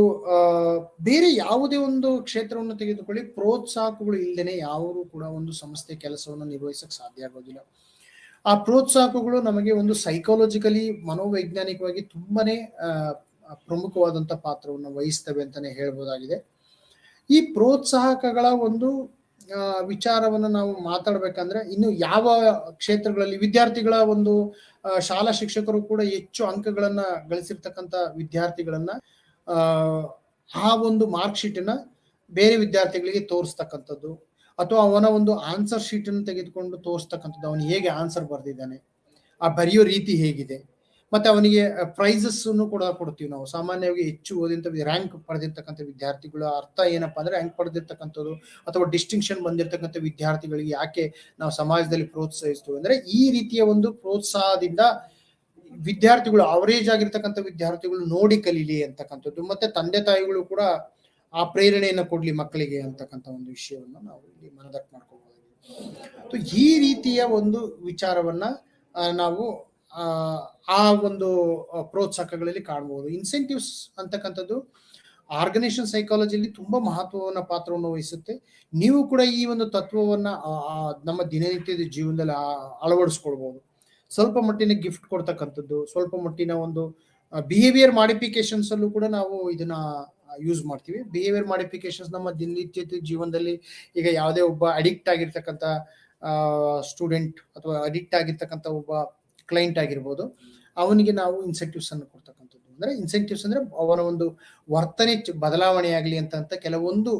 ಬೇರೆ ಯಾವುದೇ ಒಂದು ಕ್ಷೇತ್ರವನ್ನು ತೆಗೆದುಕೊಳ್ಳಿ, ಪ್ರೋತ್ಸಾಹಕಗಳು ಇಲ್ಲದೇನೆ ಯಾರು ಕೂಡ ಒಂದು ಸಂಸ್ಥೆ ಕೆಲಸವನ್ನು ನಿರ್ವಹಿಸಕ್ಕೆ ಸಾಧ್ಯ ಆಗೋದಿಲ್ಲ. ಆ ಪ್ರೋತ್ಸಾಹಕಗಳು ನಮಗೆ ಒಂದು ಸೈಕಾಲಜಿಕಲಿ, ಮನೋವೈಜ್ಞಾನಿಕವಾಗಿ ತುಂಬಾನೇ ಪ್ರಮುಖವಾದಂತ ಪಾತ್ರವನ್ನು ವಹಿಸ್ತವೆ ಅಂತಾನೆ ಹೇಳ್ಬೋದಾಗಿದೆ. ಈ ಪ್ರೋತ್ಸಾಹಕಗಳ ಒಂದು ವಿಚಾರವನ್ನು ನಾವು ಮಾತಾಡ್ಬೇಕಂದ್ರೆ ಇನ್ನು ಯಾವ ಕ್ಷೇತ್ರಗಳಲ್ಲಿ ವಿದ್ಯಾರ್ಥಿಗಳ ಒಂದು ಶಾಲಾ ಶಿಕ್ಷಕರು ಕೂಡ ಹೆಚ್ಚು ಅಂಕಗಳನ್ನ ಗಳಿಸಿರ್ತಕ್ಕಂಥ ವಿದ್ಯಾರ್ಥಿಗಳನ್ನ ಆ ಒಂದು ಮಾರ್ಕ್ ಶೀಟ್ ಅನ್ನ ಬೇರೆ ವಿದ್ಯಾರ್ಥಿಗಳಿಗೆ ತೋರಿಸ್ತಕ್ಕಂಥದ್ದು, ಅಥವಾ ಅವನ ಒಂದು ಆನ್ಸರ್ ಶೀಟ್ ಅನ್ನು ತೆಗೆದುಕೊಂಡು ತೋರಿಸ್ತಕ್ಕಂಥದ್ದು, ಅವನು ಹೇಗೆ ಆನ್ಸರ್ ಬರೆದಿದ್ದಾನೆ, ಆ ಬರೆಯೋ ರೀತಿ ಹೇಗಿದೆ, ಮತ್ತೆ ಅವನಿಗೆ ಪ್ರೈಸಸ್ ಕೂಡ ಕೊಡ್ತೀವಿ ನಾವು. ಸಾಮಾನ್ಯವಾಗಿ ಹೆಚ್ಚು ಓದಿದಂತ ರ್ಯಾಂಕ್ ಪಡೆದಿರ್ತಕ್ಕಂಥ ವಿದ್ಯಾರ್ಥಿಗಳ ಅರ್ಥ ಏನಪ್ಪಾ ಅಂದ್ರೆ ರ್ಯಾಂಕ್ ಪಡೆದಿರ್ತಕ್ಕಂಥದ್ದು ಅಥವಾ ಡಿಸ್ಟಿಂಕ್ಷನ್ ಬಂದಿರತಕ್ಕಂಥ ವಿದ್ಯಾರ್ಥಿಗಳಿಗೆ ಯಾಕೆ ನಾವು ಸಮಾಜದಲ್ಲಿ ಪ್ರೋತ್ಸಾಹಿಸ್ತೀವಿ ಅಂದ್ರೆ ಈ ರೀತಿಯ ಒಂದು ಪ್ರೋತ್ಸಾಹದಿಂದ ವಿದ್ಯಾರ್ಥಿಗಳು ಅವರೇಜ್ ಆಗಿರ್ತಕ್ಕಂಥ ವಿದ್ಯಾರ್ಥಿಗಳು ನೋಡಿ ಕಲೀಲಿ ಅಂತಕ್ಕಂಥದ್ದು, ಮತ್ತೆ ತಂದೆ ತಾಯಿಗಳು ಕೂಡ ಆ ಪ್ರೇರಣೆಯನ್ನು ಕೊಡ್ಲಿ ಮಕ್ಕಳಿಗೆ ಅಂತಕ್ಕಂಥ ಒಂದು ವಿಷಯವನ್ನು ನಾವು ಇಲ್ಲಿ ಮನದಟ್ಟು ಮಾಡ್ಕೋಬಹುದು. ಈ ರೀತಿಯ ಒಂದು ವಿಚಾರವನ್ನ ನಾವು ಆ ಒಂದು ಪ್ರೋತ್ಸಾಹಕಗಳಲ್ಲಿ ಕಾಣಬಹುದು. ಇನ್ಸೆಂಟಿವ್ಸ್ ಅಂತಕ್ಕಂಥದ್ದು ಆರ್ಗನೈಸೇಷನ್ ಸೈಕಾಲಜಿಯಲ್ಲಿ ತುಂಬಾ ಮಹತ್ವವನ್ನ ಪಾತ್ರವನ್ನು ವಹಿಸುತ್ತೆ. ನೀವು ಕೂಡ ಈ ಒಂದು ತತ್ವವನ್ನ ನಮ್ಮ ದಿನನಿತ್ಯದ ಜೀವನದಲ್ಲಿ ಅಳವಡಿಸ್ಕೊಳ್ಬಹುದು. ಸ್ವಲ್ಪ ಮಟ್ಟಿನ ಗಿಫ್ಟ್ ಕೊಡ್ತಕ್ಕಂಥದ್ದು, ಸ್ವಲ್ಪ ಮಟ್ಟಿನ ಒಂದು ಬಿಹೇವಿಯರ್ ಮಾಡಿಫಿಕೇಶನ್ಸ್ ಅಲ್ಲೂ ಕೂಡ ನಾವು ಇದನ್ನ ಯೂಸ್ ಮಾಡ್ತೀವಿ. ಬಿಹೇವಿಯರ್ ಮಾಡಿಫಿಕೇಶನ್ಸ್ ನಮ್ಮ ದಿನನಿತ್ಯದ ಜೀವನದಲ್ಲಿ ಈಗ ಯಾವುದೇ ಒಬ್ಬ ಅಡಿಕ್ಟ್ ಆಗಿರ್ತಕ್ಕಂಥ ಸ್ಟೂಡೆಂಟ್ ಅಥವಾ ಅಡಿಕ್ಟ್ ಆಗಿರ್ತಕ್ಕಂಥ ಒಬ್ಬ ಕ್ಲೈಂಟ್ ಆಗಿರ್ಬೋದು, ಅವನಿಗೆ ನಾವು ಇನ್ಸೆಂಟಿವ್ಸ್ ಅನ್ನು ಕೊಡ್ತಕ್ಕಂಥದ್ದು. ಅಂದ್ರೆ ಇನ್ಸೆಂಟಿವ್ಸ್ ಅಂದ್ರೆ ಅವನ ಒಂದು ವರ್ತನೆ ಬದಲಾವಣೆ ಆಗಲಿ ಅಂತ ಕೆಲವೊಂದು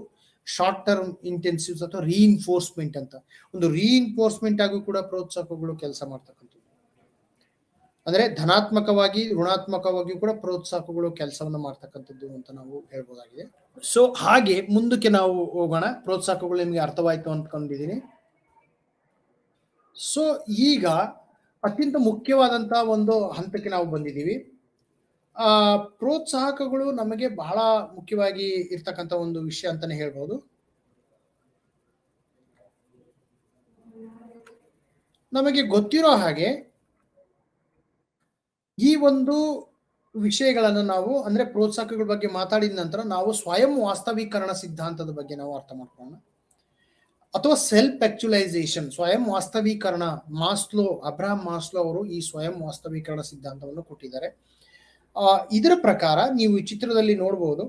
ಶಾರ್ಟ್ ಟರ್ಮ್ ಇಂಟೆನ್ಸಿವ್ಸ್ ಅಥವಾ ರೀಇನ್ಫೋರ್ಸ್ಮೆಂಟ್ ಅಂತ ಒಂದು ರೀಇನ್ಫೋರ್ಸ್ಮೆಂಟ್ ಆಗಿ ಕೂಡ ಪ್ರೋತ್ಸಾಹಕಗಳು ಕೆಲಸ ಮಾಡ್ತಕ್ಕಂಥದ್ದು. ಅಂದ್ರೆ ಧನಾತ್ಮಕವಾಗಿ ಋಣಾತ್ಮಕವಾಗಿ ಕೂಡ ಪ್ರೋತ್ಸಾಹಕಗಳು ಕೆಲಸವನ್ನು ಮಾಡ್ತಕ್ಕಂಥದ್ದು ಅಂತ ನಾವು ಹೇಳ್ಬೋದಾಗಿದೆ. ಸೊ ಹಾಗೆ ಮುಂದಕ್ಕೆ ನಾವು ಹೋಗೋಣ. ಪ್ರೋತ್ಸಾಹಕಗಳು ನಿಮಗೆ ಅರ್ಥವಾಯ್ತು ಅಂದ್ಕೊಂಡಿದ್ದೀನಿ. ಸೊ ಈಗ ಅತ್ಯಂತ ಮುಖ್ಯವಾದಂತಹ ಒಂದು ಹಂತಕ್ಕೆ ನಾವು ಬಂದಿದ್ದೀವಿ. ಪ್ರೋತ್ಸಾಹಕಗಳು ನಮಗೆ ಬಹಳ ಮುಖ್ಯವಾಗಿ ಇರ್ತಕ್ಕಂಥ ಒಂದು ವಿಷಯ ಅಂತಾನೆ ಹೇಳ್ಬೋದು. ನಮಗೆ ಗೊತ್ತಿರೋ ಹಾಗೆ ಈ ಒಂದು ವಿಷಯಗಳನ್ನು ನಾವು ಅಂದ್ರೆ ಪ್ರೋತ್ಸಾಹಕಗಳ ಬಗ್ಗೆ ಮಾತಾಡಿದ ನಂತರ ನಾವು ಸ್ವಯಂ ವಾಸ್ತವೀಕರಣ ಸಿದ್ಧಾಂತದ ಬಗ್ಗೆ ನಾವು ಅರ್ಥ ಮಾಡ್ಕೊಳ್ಳೋಣ, ಅಥವಾ ಸೆಲ್ಫ್ ಆಕ್ಚುಲೈಸೇಷನ್, ಸ್ವಯಂ ವಾಸ್ತವೀಕರಣ. ಅಬ್ರಹಾಂ ಮಾಸ್ಲೋ ಅವರು ಈ ಸ್ವಯಂ ವಾಸ್ತವೀಕರಣ ಸಿದ್ಧಾಂತವನ್ನು ಕೊಟ್ಟಿದ್ದಾರೆ. ಇದರ ಪ್ರಕಾರ ನೀವು ಈ ಚಿತ್ರದಲ್ಲಿ ನೋಡಬಹುದು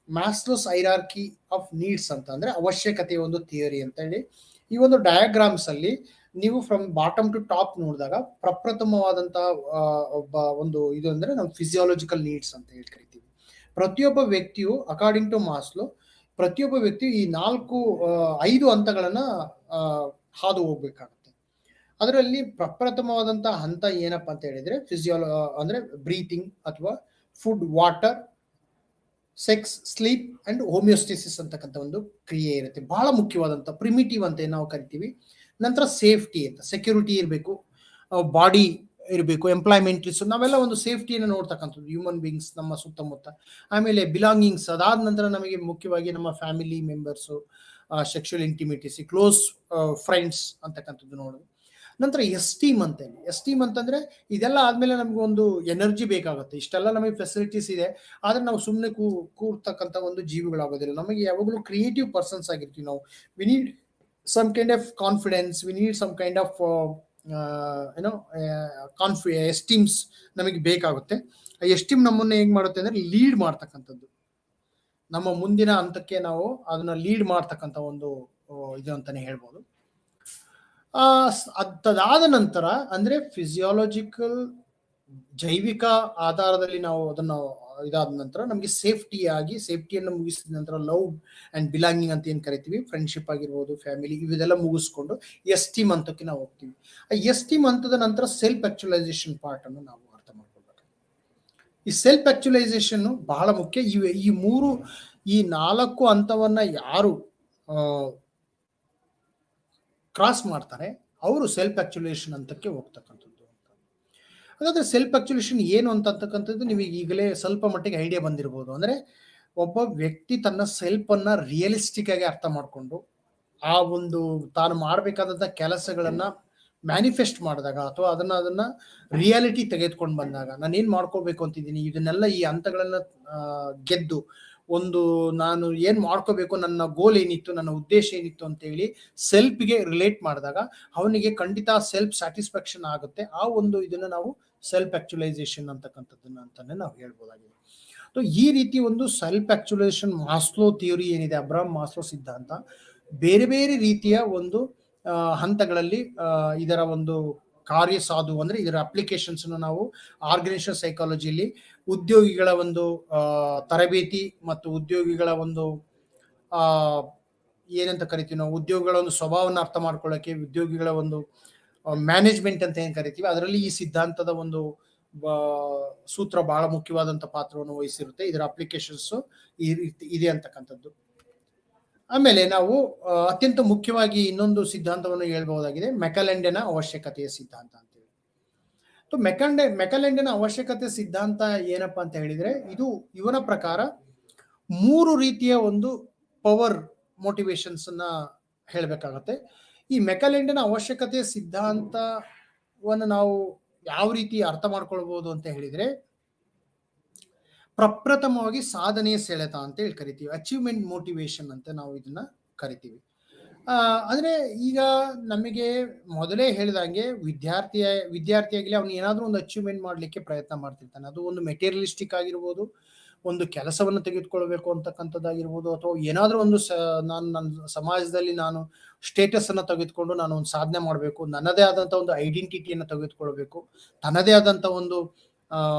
ಮ್ಯಾಸ್ಲೋಸ್ ಹೈರಾರ್ಕಿ ಆಫ್ ನೀಡ್ಸ್ ಅಂತ, ಅಂದ್ರೆ ಅವಶ್ಯಕತೆಯ ಒಂದು ಥಿಯರಿ ಅಂತ ಹೇಳಿ. ಈ ಒಂದು ಡಯಾಗ್ರಾಮ್ಸ್ ಅಲ್ಲಿ ನೀವು ಫ್ರಮ್ ಬಾಟಮ್ ಟು ಟಾಪ್ ನೋಡಿದಾಗ ಪ್ರಪ್ರಥಮವಾದಂತಹ ಒಬ್ಬ ಒಂದು ಇದು ಅಂದ್ರೆ ನಾವು ಫಿಸಿಯಾಲಜಿಕಲ್ ನೀಡ್ಸ್ ಅಂತ ಹೇಳಿ ಕರಿತೀವಿ. ಪ್ರತಿಯೊಬ್ಬ ವ್ಯಕ್ತಿಯು ಅಕಾರ್ಡಿಂಗ್ ಟು ಮಾಸ್ಲೋ ಪ್ರತಿಯೊಬ್ಬ ವ್ಯಕ್ತಿಯು ಈ 5 ಹಂತಗಳನ್ನ ಹಾದು ಹೋಗ್ಬೇಕಾಗುತ್ತೆ. ಅದರಲ್ಲಿ ಪ್ರಪ್ರಥಮವಾದಂತಹ ಹಂತ ಏನಪ್ಪಾ ಅಂತ ಹೇಳಿದ್ರೆ ಅಂದ್ರೆ ಬ್ರೀತಿಂಗ್ ಅಥವಾ food, water, sex, sleep and homeostasis ಅಂತಕ್ಕಂಥ ಒಂದು ಕ್ರಿಯೆ ಇರುತ್ತೆ. ಬಹಳ ಮುಖ್ಯವಾದಂತ ಪ್ರಿಮಿಟಿವ್ ಅಂತ ನಾವು ಕರಿತೀವಿ. ನಂತರ ಸೇಫ್ಟಿ ಅಂತ, ಸೆಕ್ಯೂರಿಟಿ ಇರಬೇಕು, ಬಾಡಿ ಇರಬೇಕು, ಎಂಪ್ಲಾಯ್ಮೆಂಟ್, ನಾವೆಲ್ಲ ಒಂದು ಸೇಫ್ಟಿಯನ್ನು ನೋಡ್ತಕ್ಕಂಥದ್ದು ಹ್ಯೂಮನ್ ಬೀಯಿಂಗ್ಸ್ ನಮ್ಮ ಸುತ್ತಮುತ್ತ. ಆಮೇಲೆ ಬಿಲಾಂಗಿಂಗ್ಸ್, ಅದಾದ ನಂತರ ನಮಗೆ ಮುಖ್ಯವಾಗಿ ನಮ್ಮ family members, sexual intimacies, close friends ಅಂತಕ್ಕಂಥದ್ದು ನೋಡೋದು. ನಂತರ ಎಸ್ಟೀಮ್ ಅಂತ ಹೇಳಿ. ಎಸ್ಟೀಮ್ ಅಂತಂದ್ರೆ ಇದೆಲ್ಲ ಆದ್ಮೇಲೆ ನಮ್ಗೆ ಒಂದು ಎನರ್ಜಿ ಬೇಕಾಗುತ್ತೆ. ಇಷ್ಟೆಲ್ಲ ನಮಗೆ ಫೆಸಿಲಿಟೀಸ್ ಇದೆ, ಆದ್ರೆ ನಾವು ಸುಮ್ಮನೆ ಕೂರ್ತಕ್ಕಂಥ ಒಂದು ಜೀವಿಗಳಾಗೋದಿಲ್ಲ. ನಮಗೆ ಯಾವಾಗಲೂ ಕ್ರಿಯೇಟಿವ್ ಪರ್ಸನ್ಸ್ ಆಗಿರ್ತೀವಿ ನಾವು. We need some kind of confidence, we need some kind of esteems ನಮಗೆ ಬೇಕಾಗುತ್ತೆ. ಎಸ್ಟೀಮ್ ನಮ್ಮನ್ನ ಹೇಗ್ ಮಾಡುತ್ತೆ ಅಂದ್ರೆ ಲೀಡ್ ಮಾಡ್ತಕ್ಕಂಥದ್ದು, ನಮ್ಮ ಮುಂದಿನ ಹಂತಕ್ಕೆ ನಾವು ಅದನ್ನ ಲೀಡ್ ಮಾಡ್ತಕ್ಕಂಥ ಒಂದು ಇದು ಅಂತಾನೆ ಹೇಳ್ಬೋದು. ಅದಾದ ನಂತರ ಅಂದ್ರೆ ಫಿಸಿಯಾಲಜಿಕಲ್ ಜೈವಿಕ ಆಧಾರದಲ್ಲಿ ನಾವು ಅದನ್ನ ಇದಾದ ನಂತರ ನಮಗೆ ಸೇಫ್ಟಿಯನ್ನು ಮುಗಿಸಿದ ನಂತರ ಲವ್ ಅಂಡ್ ಬಿಲಾಂಗಿಂಗ್ ಅಂತ ಏನ್ ಕರಿತೀವಿ, ಫ್ರೆಂಡ್ಶಿಪ್ ಆಗಿರ್ಬೋದು, ಫ್ಯಾಮಿಲಿ, ಇವೆಲ್ಲ ಮುಗಿಸ್ಕೊಂಡು ಎಸ್ಟೀಮ್ ಹಂತಕ್ಕೆ ನಾವು ಹೋಗ್ತೀವಿ. ಆ ಎಸ್ಟೀಮ್ ಹಂತದ ನಂತರ ಸೆಲ್ಫ್ ಆಕ್ಚುಲೈಸೇಷನ್ ಪಾರ್ಟ್ ಅನ್ನು ನಾವು ಅರ್ಥ ಮಾಡ್ಕೊಳ್ಬೇಕು. ಈ ಸೆಲ್ಫ್ ಆಕ್ಚುಲೈಸೇಷನ್ ಬಹಳ ಮುಖ್ಯ. ಈ 4 ಹಂತವನ್ನ ಯಾರು ಕ್ರಾಸ್ ಮಾಡ್ತಾರೆ ಅವರು ಸೆಲ್ಫ್ ಆಕ್ಚುಲೈಸೇಷನ್ ಹಂತಕ್ಕೆ ಹೋಗ್ತಕ್ಕಂಥದ್ದು. ಹಾಗಾದ್ರೆ ಸೆಲ್ಫ್ ಆಕ್ಚುಲೇಷನ್ ಏನು ಅಂತಕ್ಕಂಥದ್ದು ನಿಮಗೆ ಈಗಲೇ ಸ್ವಲ್ಪ ಮಟ್ಟಿಗೆ ಐಡಿಯಾ ಬಂದಿರಬಹುದು. ಅಂದ್ರೆ ಒಬ್ಬ ವ್ಯಕ್ತಿ ತನ್ನ ಸೆಲ್ಫ್ ಅನ್ನ ರಿಯಲಿಸ್ಟಿಕ್ ಆಗಿ ಅರ್ಥ ಮಾಡ್ಕೊಂಡು ಆ ಒಂದು ತಾನು ಮಾಡಬೇಕಾದಂತ ಕೆಲಸಗಳನ್ನ ಮ್ಯಾನಿಫೆಸ್ಟ್ ಮಾಡಿದಾಗ ಅಥವಾ ಅದನ್ನ ರಿಯಾಲಿಟಿ ತೆಗೆದುಕೊಂಡು ಬಂದಾಗ ನಾನು ಏನ್ ಮಾಡ್ಕೋಬೇಕು ಅಂತಿದ್ದೀನಿ, ಇದನ್ನೆಲ್ಲ ಈ ಹಂತಗಳನ್ನ ಗೆದ್ದು ನಾನು ಏನ್ ಮಾಡ್ಕೋಬೇಕು, ನನ್ನ ಗೋಲ್ ಏನಿತ್ತು, ನನ್ನ ಉದ್ದೇಶ ಏನಿತ್ತು ಅಂತ ಹೇಳಿ ಸೆಲ್ಫ್ಗೆ ರಿಲೇಟ್ ಮಾಡಿದಾಗ ಅವನಿಗೆ ಖಂಡಿತ ಸೆಲ್ಫ್ ಸ್ಯಾಟಿಸ್ಫ್ಯಾಕ್ಷನ್ ಆಗುತ್ತೆ. ಆ ಒಂದು ಇದನ್ನ ನಾವು ಸೆಲ್ಫ್ ಆಕ್ಚುಲೈಸೇಷನ್ ಅಂತಕ್ಕಂಥದ್ದನ್ನ ಅಂತಾನೆ ನಾವು ಹೇಳ್ಬೋದಾಗಿದೆ. ಈ ರೀತಿ ಒಂದು ಸೆಲ್ಫ್ ಆಕ್ಚುಲೈಸೇಷನ್ ಮಾಸ್ಲೋ ಥಿಯರಿ ಏನಿದೆ, ಅಬ್ರಾಹಂ ಮಾಸ್ಲೋ ಸಿದ್ಧಾಂತ ಬೇರೆ ಬೇರೆ ರೀತಿಯ ಒಂದು ಹಂತಗಳಲ್ಲಿ ಇದರ ಒಂದು ಕಾರ್ಯ ಸಾಧು ಅಂದ್ರೆ ಇದರ ಅಪ್ಲಿಕೇಶನ್ಸ್ ನಾವು ಆರ್ಗನೈಸೇಷನ್ ಸೈಕಾಲಜಿಲಿ ಉದ್ಯೋಗಿಗಳ ಒಂದು ತರಬೇತಿ ಮತ್ತು ಉದ್ಯೋಗಿಗಳ ಒಂದು ಏನಂತ ಕರಿತೀವಿ ನಾವು, ಉದ್ಯೋಗಿಗಳ ಒಂದು ಸ್ವಭಾವವನ್ನು ಅರ್ಥ ಮಾಡ್ಕೊಳ್ಳೋಕೆ, ಉದ್ಯೋಗಿಗಳ ಒಂದು ಮ್ಯಾನೇಜ್ಮೆಂಟ್ ಅಂತ ಏನ್ ಕರಿತೀವಿ, ಅದರಲ್ಲಿ ಈ ಸಿದ್ಧಾಂತದ ಒಂದು ಸೂತ್ರ ಬಹಳ ಮುಖ್ಯವಾದಂತ ಪಾತ್ರವನ್ನು ವಹಿಸಿರುತ್ತೆ. ಇದರ ಅಪ್ಲಿಕೇಶನ್ಸ್ ಈ ರೀತಿ ಇದೆ ಅಂತಕ್ಕಂಥದ್ದು. ಆಮೇಲೆ ನಾವು ಅತ್ಯಂತ ಮುಖ್ಯವಾಗಿ ಇನ್ನೊಂದು ಸಿದ್ಧಾಂತವನ್ನು ಹೇಳ್ಬಹುದಾಗಿದೆ, ಮೆಕಲೆಂಡೆನ ಅವಶ್ಯಕತೆಯ ಸಿದ್ಧಾಂತ ಅಂತೇಳಿ. ಮೆಕಲೆಂಡೆನ ಅವಶ್ಯಕತೆ ಸಿದ್ಧಾಂತ ಏನಪ್ಪಾ ಅಂತ ಹೇಳಿದ್ರೆ, ಇದು ಇವನ ಪ್ರಕಾರ 3 ರೀತಿಯ ಒಂದು ಪವರ್ ಮೋಟಿವೇಶನ್ಸ್ ಅನ್ನ ಹೇಳ್ಬೇಕಾಗತ್ತೆ. ಈ ಮೆಕಲೆಂಡೆನ ಅವಶ್ಯಕತೆಯ ಸಿದ್ಧಾಂತವನ್ನು ನಾವು ಯಾವ ರೀತಿ ಅರ್ಥ ಮಾಡ್ಕೊಳ್ಬಹುದು ಅಂತ ಹೇಳಿದ್ರೆ, ಪ್ರಪ್ರಥಮವಾಗಿ ಸಾಧನೆಯ ಸೆಳೆತ ಅಂತ ಹೇಳಿ ಕರಿತೀವಿ, ಅಚೀವ್ಮೆಂಟ್ ಮೋಟಿವೇಶನ್ ಅಂತ ನಾವು ಇದನ್ನ ಕರಿತೀವಿ. ಅಂದ್ರೆ ಈಗ ನಮಗೆ ಮೊದಲೇ ಹೇಳಿದಂಗೆ ವಿದ್ಯಾರ್ಥಿಯಾಗಲಿ ಅವನು ಏನಾದ್ರೂ ಒಂದು ಅಚೀವ್ಮೆಂಟ್ ಮಾಡ್ಲಿಕ್ಕೆ ಪ್ರಯತ್ನ ಮಾಡ್ತಿರ್ತಾನೆ. ಅದು ಒಂದು ಮೆಟೀರಿಯಲಿಸ್ಟಿಕ್ ಆಗಿರ್ಬೋದು, ಒಂದು ಕೆಲಸವನ್ನು ತೆಗೆದುಕೊಳ್ಬೇಕು ಅಂತಕ್ಕಂಥದ್ದಾಗಿರ್ಬೋದು, ಅಥವಾ ಏನಾದ್ರೂ ಒಂದು ನಾನು ನನ್ನ ಸಮಾಜದಲ್ಲಿ ನಾನು ಸ್ಟೇಟಸ್ ಅನ್ನ ತೆಗೆದುಕೊಂಡು ನಾನು ಒಂದು ಸಾಧನೆ ಮಾಡಬೇಕು, ನನ್ನದೇ ಆದಂತ ಒಂದು ಐಡೆಂಟಿಟಿಯನ್ನು ತೆಗೆದುಕೊಳ್ಬೇಕು, ತನ್ನದೇ ಆದಂತ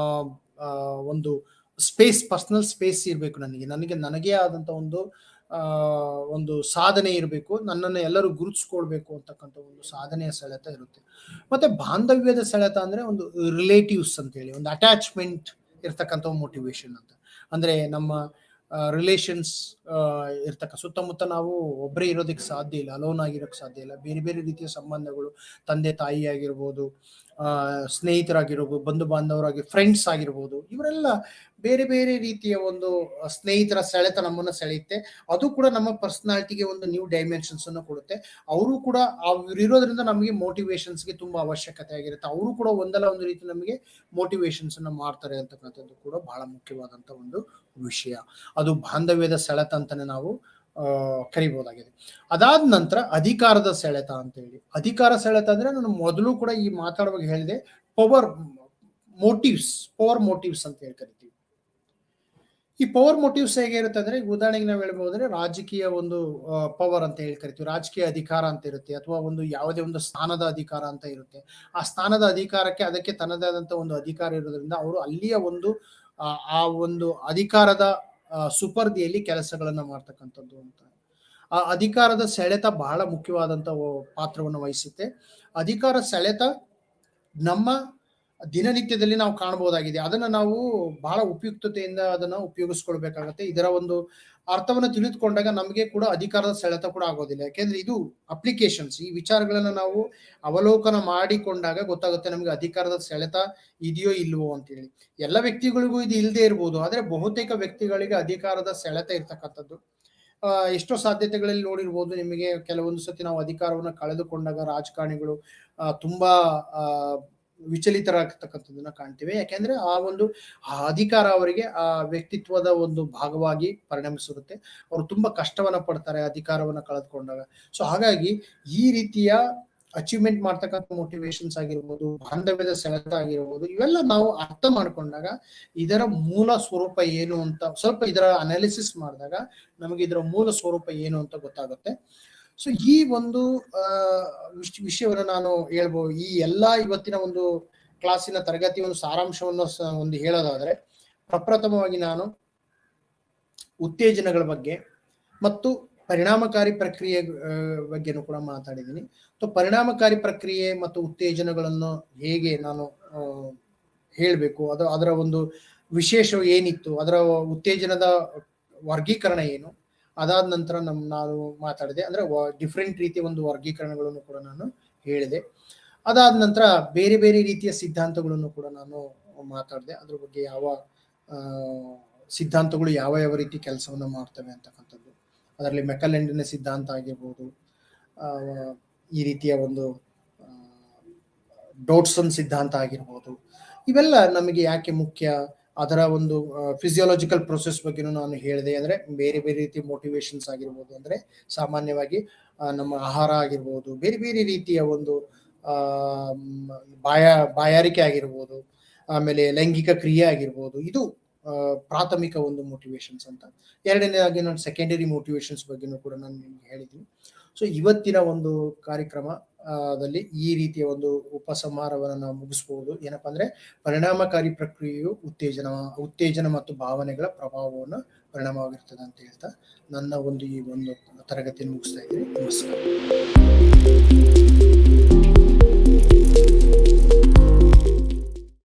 ಒಂದು ಸ್ಪೇಸ್, ಪರ್ಸನಲ್ ಸ್ಪೇಸ್ ಇರಬೇಕು, ನನಗೆ ಆದಂತ ಒಂದು ಸಾಧನೆ ಇರಬೇಕು, ನನ್ನನ್ನು ಎಲ್ಲರೂ ಗುರುತಿಸ್ಕೊಳ್ಬೇಕು ಅಂತಕ್ಕಂಥ ಒಂದು ಸಾಧನೆಯ ಸೆಳೆತ ಇರುತ್ತೆ. ಮತ್ತೆ ಬಾಂಧವ್ಯದ ಸೆಳೆತ ಅಂದ್ರೆ ಒಂದು ರಿಲೇಟಿವ್ಸ್ ಅಂತ ಹೇಳಿ ಒಂದು ಅಟ್ಯಾಚ್ಮೆಂಟ್ ಇರ್ತಕ್ಕಂಥ ಮೋಟಿವೇಶನ್ ಅಂತ. ಅಂದ್ರೆ ನಮ್ಮ ರಿಲೇಷನ್ಸ್ ಸುತ್ತಮುತ್ತ ನಾವು ಒಬ್ಬರೇ ಇರೋದಕ್ಕೆ ಸಾಧ್ಯ ಇಲ್ಲ, ಅಲೋನ್ ಆಗಿರೋಕ್ಕೆ ಸಾಧ್ಯ ಇಲ್ಲ. ಬೇರೆ ಬೇರೆ ರೀತಿಯ ಸಂಬಂಧಗಳು, ತಂದೆ ತಾಯಿ ಆಗಿರ್ಬೋದು, ಸ್ನೇಹಿತರಾಗಿರ್ಬೋದು, ಬಂಧು ಬಾಂಧವರಾಗಿ ಫ್ರೆಂಡ್ಸ್ ಆಗಿರ್ಬೋದು, ಇವರೆಲ್ಲ ಬೇರೆ ಬೇರೆ ರೀತಿಯ ಒಂದು ಸ್ನೇಹಿತರ ಸೆಳೆತ ನಮ್ಮನ್ನ ಸೆಳೆಯುತ್ತೆ. ಅದು ಕೂಡ ನಮ್ಮ ಪರ್ಸನಾಲಿಟಿಗೆ ಒಂದು ನ್ಯೂ ಡೈಮೆನ್ಷನ್ಸ್ ಅನ್ನು ಕೊಡುತ್ತೆ. ಅವರು ಕೂಡ ಇರೋದ್ರಿಂದ ನಮಗೆ ಮೋಟಿವೇಶನ್ಸ್ಗೆ ತುಂಬಾ ಅವಶ್ಯಕತೆ ಆಗಿರುತ್ತೆ. ಅವರು ಕೂಡ ಒಂದಲ್ಲ ಒಂದು ರೀತಿ ನಮಗೆ ಮೋಟಿವೇಶನ್ಸ್ ಅನ್ನ ಮಾಡ್ತಾರೆ ಅಂತಕ್ಕಂಥದ್ದು ಕೂಡ ಬಹಳ ಮುಖ್ಯವಾದಂತ ಒಂದು ವಿಷಯ. ಅದು ಬಾಂಧವ್ಯದ ಸೆಳೆತ ಅಂತಾನೆ ನಾವು ಕರಿಬಹುದಾಗಿದೆ. ಅದಾದ ನಂತರ ಅಧಿಕಾರದ ಸೆಳೆತ ಅಂತ ಹೇಳಿ. ಅಧಿಕಾರ ಸೆಳೆತ ಅಂದ್ರೆ ನಾನು ಮೊದಲು ಕೂಡ ಈ ಮಾತಾಡುವಾಗ ಹೇಳಿದೆ, ಪವರ್ ಮೋಟಿವ್ಸ್ ಅಂತ ಹೇಳಿ ಕರಿತೀವಿ. ಈ ಪವರ್ ಮೋಟಿವ್ಸ್ ಹೇಗೆ ಇರುತ್ತೆ ಅಂದ್ರೆ, ಉದಾಹರಣೆಗೆ ನಾವು ಹೇಳ್ಬಹುದ್ರೆ ರಾಜಕೀಯ ಒಂದು ಪವರ್ ಅಂತ ಹೇಳಿ ಕರಿತೀವಿ. ರಾಜಕೀಯ ಅಧಿಕಾರ ಅಂತ ಇರುತ್ತೆ, ಅಥವಾ ಒಂದು ಯಾವುದೇ ಒಂದು ಸ್ಥಾನದ ಅಧಿಕಾರ ಅಂತ ಇರುತ್ತೆ. ಆ ಸ್ಥಾನದ ಅಧಿಕಾರಕ್ಕೆ ಅದಕ್ಕೆ ತನ್ನದೇ ಆದಂತ ಒಂದು ಅಧಿಕಾರ ಇರೋದ್ರಿಂದ ಅವರು ಅಲ್ಲಿಯ ಒಂದು ಆ ಒಂದು ಅಧಿಕಾರದ ಸುಪರ್ದಿಯಲ್ಲಿ ಕೆಲಸಗಳನ್ನ ಮಾಡ್ತಕ್ಕಂಥದ್ದು ಅಂತ. ಆ ಅಧಿಕಾರದ ಸೆಳೆತ ಬಹಳ ಮುಖ್ಯವಾದಂತ ಪಾತ್ರವನ್ನು ವಹಿಸುತ್ತೆ. ಅಧಿಕಾರ ಸೆಳೆತ ನಮ್ಮ ದಿನನಿತ್ಯದಲ್ಲಿ ನಾವು ಕಾಣಬಹುದಾಗಿದೆ. ಅದನ್ನ ನಾವು ಬಹಳ ಉಪಯುಕ್ತತೆಯಿಂದ ಅದನ್ನ ಉಪಯೋಗಿಸ್ಕೊಳ್ಬೇಕಾಗತ್ತೆ. ಇದರ ಒಂದು ಅರ್ಥವನ್ನು ತಿಳಿದುಕೊಂಡಾಗ ನಮಗೆ ಕೂಡ ಅಧಿಕಾರದ ಸೆಳೆತ ಕೂಡ ಆಗೋದಿಲ್ಲ. ಯಾಕೆಂದ್ರೆ ಇದು ಅಪ್ಲಿಕೇಶನ್ಸ್, ಈ ವಿಚಾರಗಳನ್ನ ನಾವು ಅವಲೋಕನ ಮಾಡಿಕೊಂಡಾಗ ಗೊತ್ತಾಗುತ್ತೆ ನಮಗೆ ಅಧಿಕಾರದ ಸೆಳೆತ ಇದೆಯೋ ಇಲ್ವೋ ಅಂತೇಳಿ. ಎಲ್ಲ ವ್ಯಕ್ತಿಗಳಿಗೂ ಇದು ಇಲ್ಲದೆ ಇರ್ಬೋದು, ಆದ್ರೆ ಬಹುತೇಕ ವ್ಯಕ್ತಿಗಳಿಗೆ ಅಧಿಕಾರದ ಸೆಳೆತ ಇರ್ತಕ್ಕಂಥದ್ದು. ಎಷ್ಟೋ ಸಾಧ್ಯತೆಗಳಲ್ಲಿ ನೋಡಿರ್ಬೋದು ನಿಮಗೆ, ಕೆಲವೊಂದು ಸತಿ ನಾವು ಅಧಿಕಾರವನ್ನು ಕಳೆದುಕೊಂಡಾಗ ರಾಜಕಾರಣಿಗಳು ತುಂಬಾ ವಿಚಲಿತರಾಗ್ತಕ್ಕಂಥದ್ದನ್ನ ಕಾಣ್ತೀವಿ. ಯಾಕೆಂದ್ರೆ ಆ ಅಧಿಕಾರ ಅವರಿಗೆ ಆ ವ್ಯಕ್ತಿತ್ವದ ಒಂದು ಭಾಗವಾಗಿ ಪರಿಣಮಿಸಿರುತ್ತೆ. ಅವರು ತುಂಬಾ ಕಷ್ಟವನ್ನ ಪಡ್ತಾರೆ ಅಧಿಕಾರವನ್ನ ಕಳೆದುಕೊಂಡಾಗ. ಸೊ ಹಾಗಾಗಿ ಈ ರೀತಿಯ ಅಚೀವ್ಮೆಂಟ್ ಮಾಡ್ತಕ್ಕಂಥ ಮೋಟಿವೇಶನ್ಸ್ ಆಗಿರ್ಬೋದು, ಬಾಂಧವ್ಯದ ಸೆಳೆತ ಆಗಿರ್ಬೋದು, ಇವೆಲ್ಲ ನಾವು ಅರ್ಥ ಮಾಡ್ಕೊಂಡಾಗ ಇದರ ಮೂಲ ಸ್ವರೂಪ ಏನು ಅಂತ ಸ್ವಲ್ಪ ಇದರ ಅನಾಲಿಸಿಸ್ ಮಾಡಿದಾಗ ನಮಗೆ ಇದರ ಮೂಲ ಸ್ವರೂಪ ಏನು ಅಂತ ಗೊತ್ತಾಗುತ್ತೆ. ಸೊ ಈ ಒಂದು ವಿಷಯವನ್ನು ನಾನು ಹೇಳ್ಬೋದು. ಈ ಎಲ್ಲಾ ಇವತ್ತಿನ ಒಂದು ಕ್ಲಾಸಿನ ತರಗತಿಯ ಒಂದು ಸಾರಾಂಶವನ್ನು ಒಂದು ಹೇಳೋದಾದ್ರೆ, ಪ್ರಪ್ರಥಮವಾಗಿ ನಾನು ಉತ್ತೇಜನಗಳ ಬಗ್ಗೆ ಮತ್ತು ಪರಿಣಾಮಕಾರಿ ಪ್ರಕ್ರಿಯೆ ಬಗ್ಗೆನೂ ಕೂಡ ಮಾತಾಡಿದ್ದೀನಿ. ಪರಿಣಾಮಕಾರಿ ಪ್ರಕ್ರಿಯೆ ಮತ್ತು ಉತ್ತೇಜನಗಳನ್ನು ಹೇಗೆ ನಾನು ಹೇಳಬೇಕು, ಅದರ ಒಂದು ವಿಶೇಷ ಏನಿತ್ತು, ಅದರ ಉತ್ತೇಜನದ ವರ್ಗೀಕರಣ ಏನು, ಅದಾದ ನಂತರ ನಾನು ಮಾತಾಡಿದೆ. ಅಂದ್ರೆ ಡಿಫ್ರೆಂಟ್ ರೀತಿಯ ಒಂದು ವರ್ಗೀಕರಣಗಳನ್ನು ಕೂಡ ನಾನು ಹೇಳಿದೆ. ಅದಾದ ನಂತರ ಬೇರೆ ಬೇರೆ ರೀತಿಯ ಸಿದ್ಧಾಂತಗಳನ್ನು ಕೂಡ ನಾನು ಮಾತಾಡಿದೆ. ಅದ್ರ ಬಗ್ಗೆ ಯಾವ ಸಿದ್ಧಾಂತಗಳು ಯಾವ ಯಾವ ರೀತಿ ಕೆಲಸವನ್ನು ಮಾಡ್ತವೆ ಅಂತಕ್ಕಂಥದ್ದು. ಅದರಲ್ಲಿ ಮೆಕಲೆಂಡಿನ ಸಿದ್ಧಾಂತ ಆಗಿರ್ಬೋದು, ಈ ರೀತಿಯ ಒಂದು ಡೋಟ್ಸನ್ ಸಿದ್ಧಾಂತ ಆಗಿರ್ಬೋದು, ಇವೆಲ್ಲ ನಮಗೆ ಯಾಕೆ ಮುಖ್ಯ, ಅದರ ಒಂದು ಫಿಸಿಯೋಲಾಜಿಕಲ್ ಪ್ರೊಸೆಸ್ ಬಗ್ಗೆನೂ ನಾನು ಹೇಳಿದೆ. ಅಂದ್ರೆ ಬೇರೆ ಬೇರೆ ರೀತಿಯ ಮೋಟಿವೇಶನ್ಸ್ ಆಗಿರ್ಬೋದು, ಅಂದ್ರೆ ಸಾಮಾನ್ಯವಾಗಿ ನಮ್ಮ ಆಹಾರ ಆಗಿರ್ಬೋದು, ಬೇರೆ ಬೇರೆ ರೀತಿಯ ಒಂದು ಬಾಯಾರಿಕೆ ಆಗಿರ್ಬೋದು, ಆಮೇಲೆ ಲೈಂಗಿಕ ಕ್ರಿಯೆ ಆಗಿರ್ಬೋದು, ಇದು ಪ್ರಾಥಮಿಕ ಒಂದು ಮೋಟಿವೇಶನ್ಸ್ ಅಂತ. ಎರಡನೇದಾಗಿ ನಾನು ಸೆಕೆಂಡರಿ ಮೋಟಿವೇಶನ್ಸ್ ಬಗ್ಗೆನೂ ಕೂಡ ನಾನು ನಿಮ್ಗೆ ಹೇಳಿದ್ದೀನಿ. ಸೊ ಇವತ್ತಿನ ಒಂದು ಕಾರ್ಯಕ್ರಮದಲ್ಲಿ ಈ ರೀತಿಯ ಒಂದು ಉಪಸಂಹಾರವನ್ನು ನಾವು ಮುಗಿಸ್ಬೋದು. ಏನಪ್ಪಾ ಅಂದ್ರೆ ಪರಿಣಾಮಕಾರಿ ಪ್ರಕ್ರಿಯೆಯು ಉತ್ತೇಜನ ಮತ್ತು ಭಾವನೆಗಳ ಪ್ರಭಾವವನ್ನು ಪರಿಣಾಮವಾಗಿರ್ತದೆ ಅಂತ ಹೇಳ್ತಾ ನನ್ನ ಈ ಒಂದು ತರಗತಿಯನ್ನು ಮುಗಿಸ್ತಾ ಇದ್ದೀನಿ. ನಮಸ್ಕಾರ.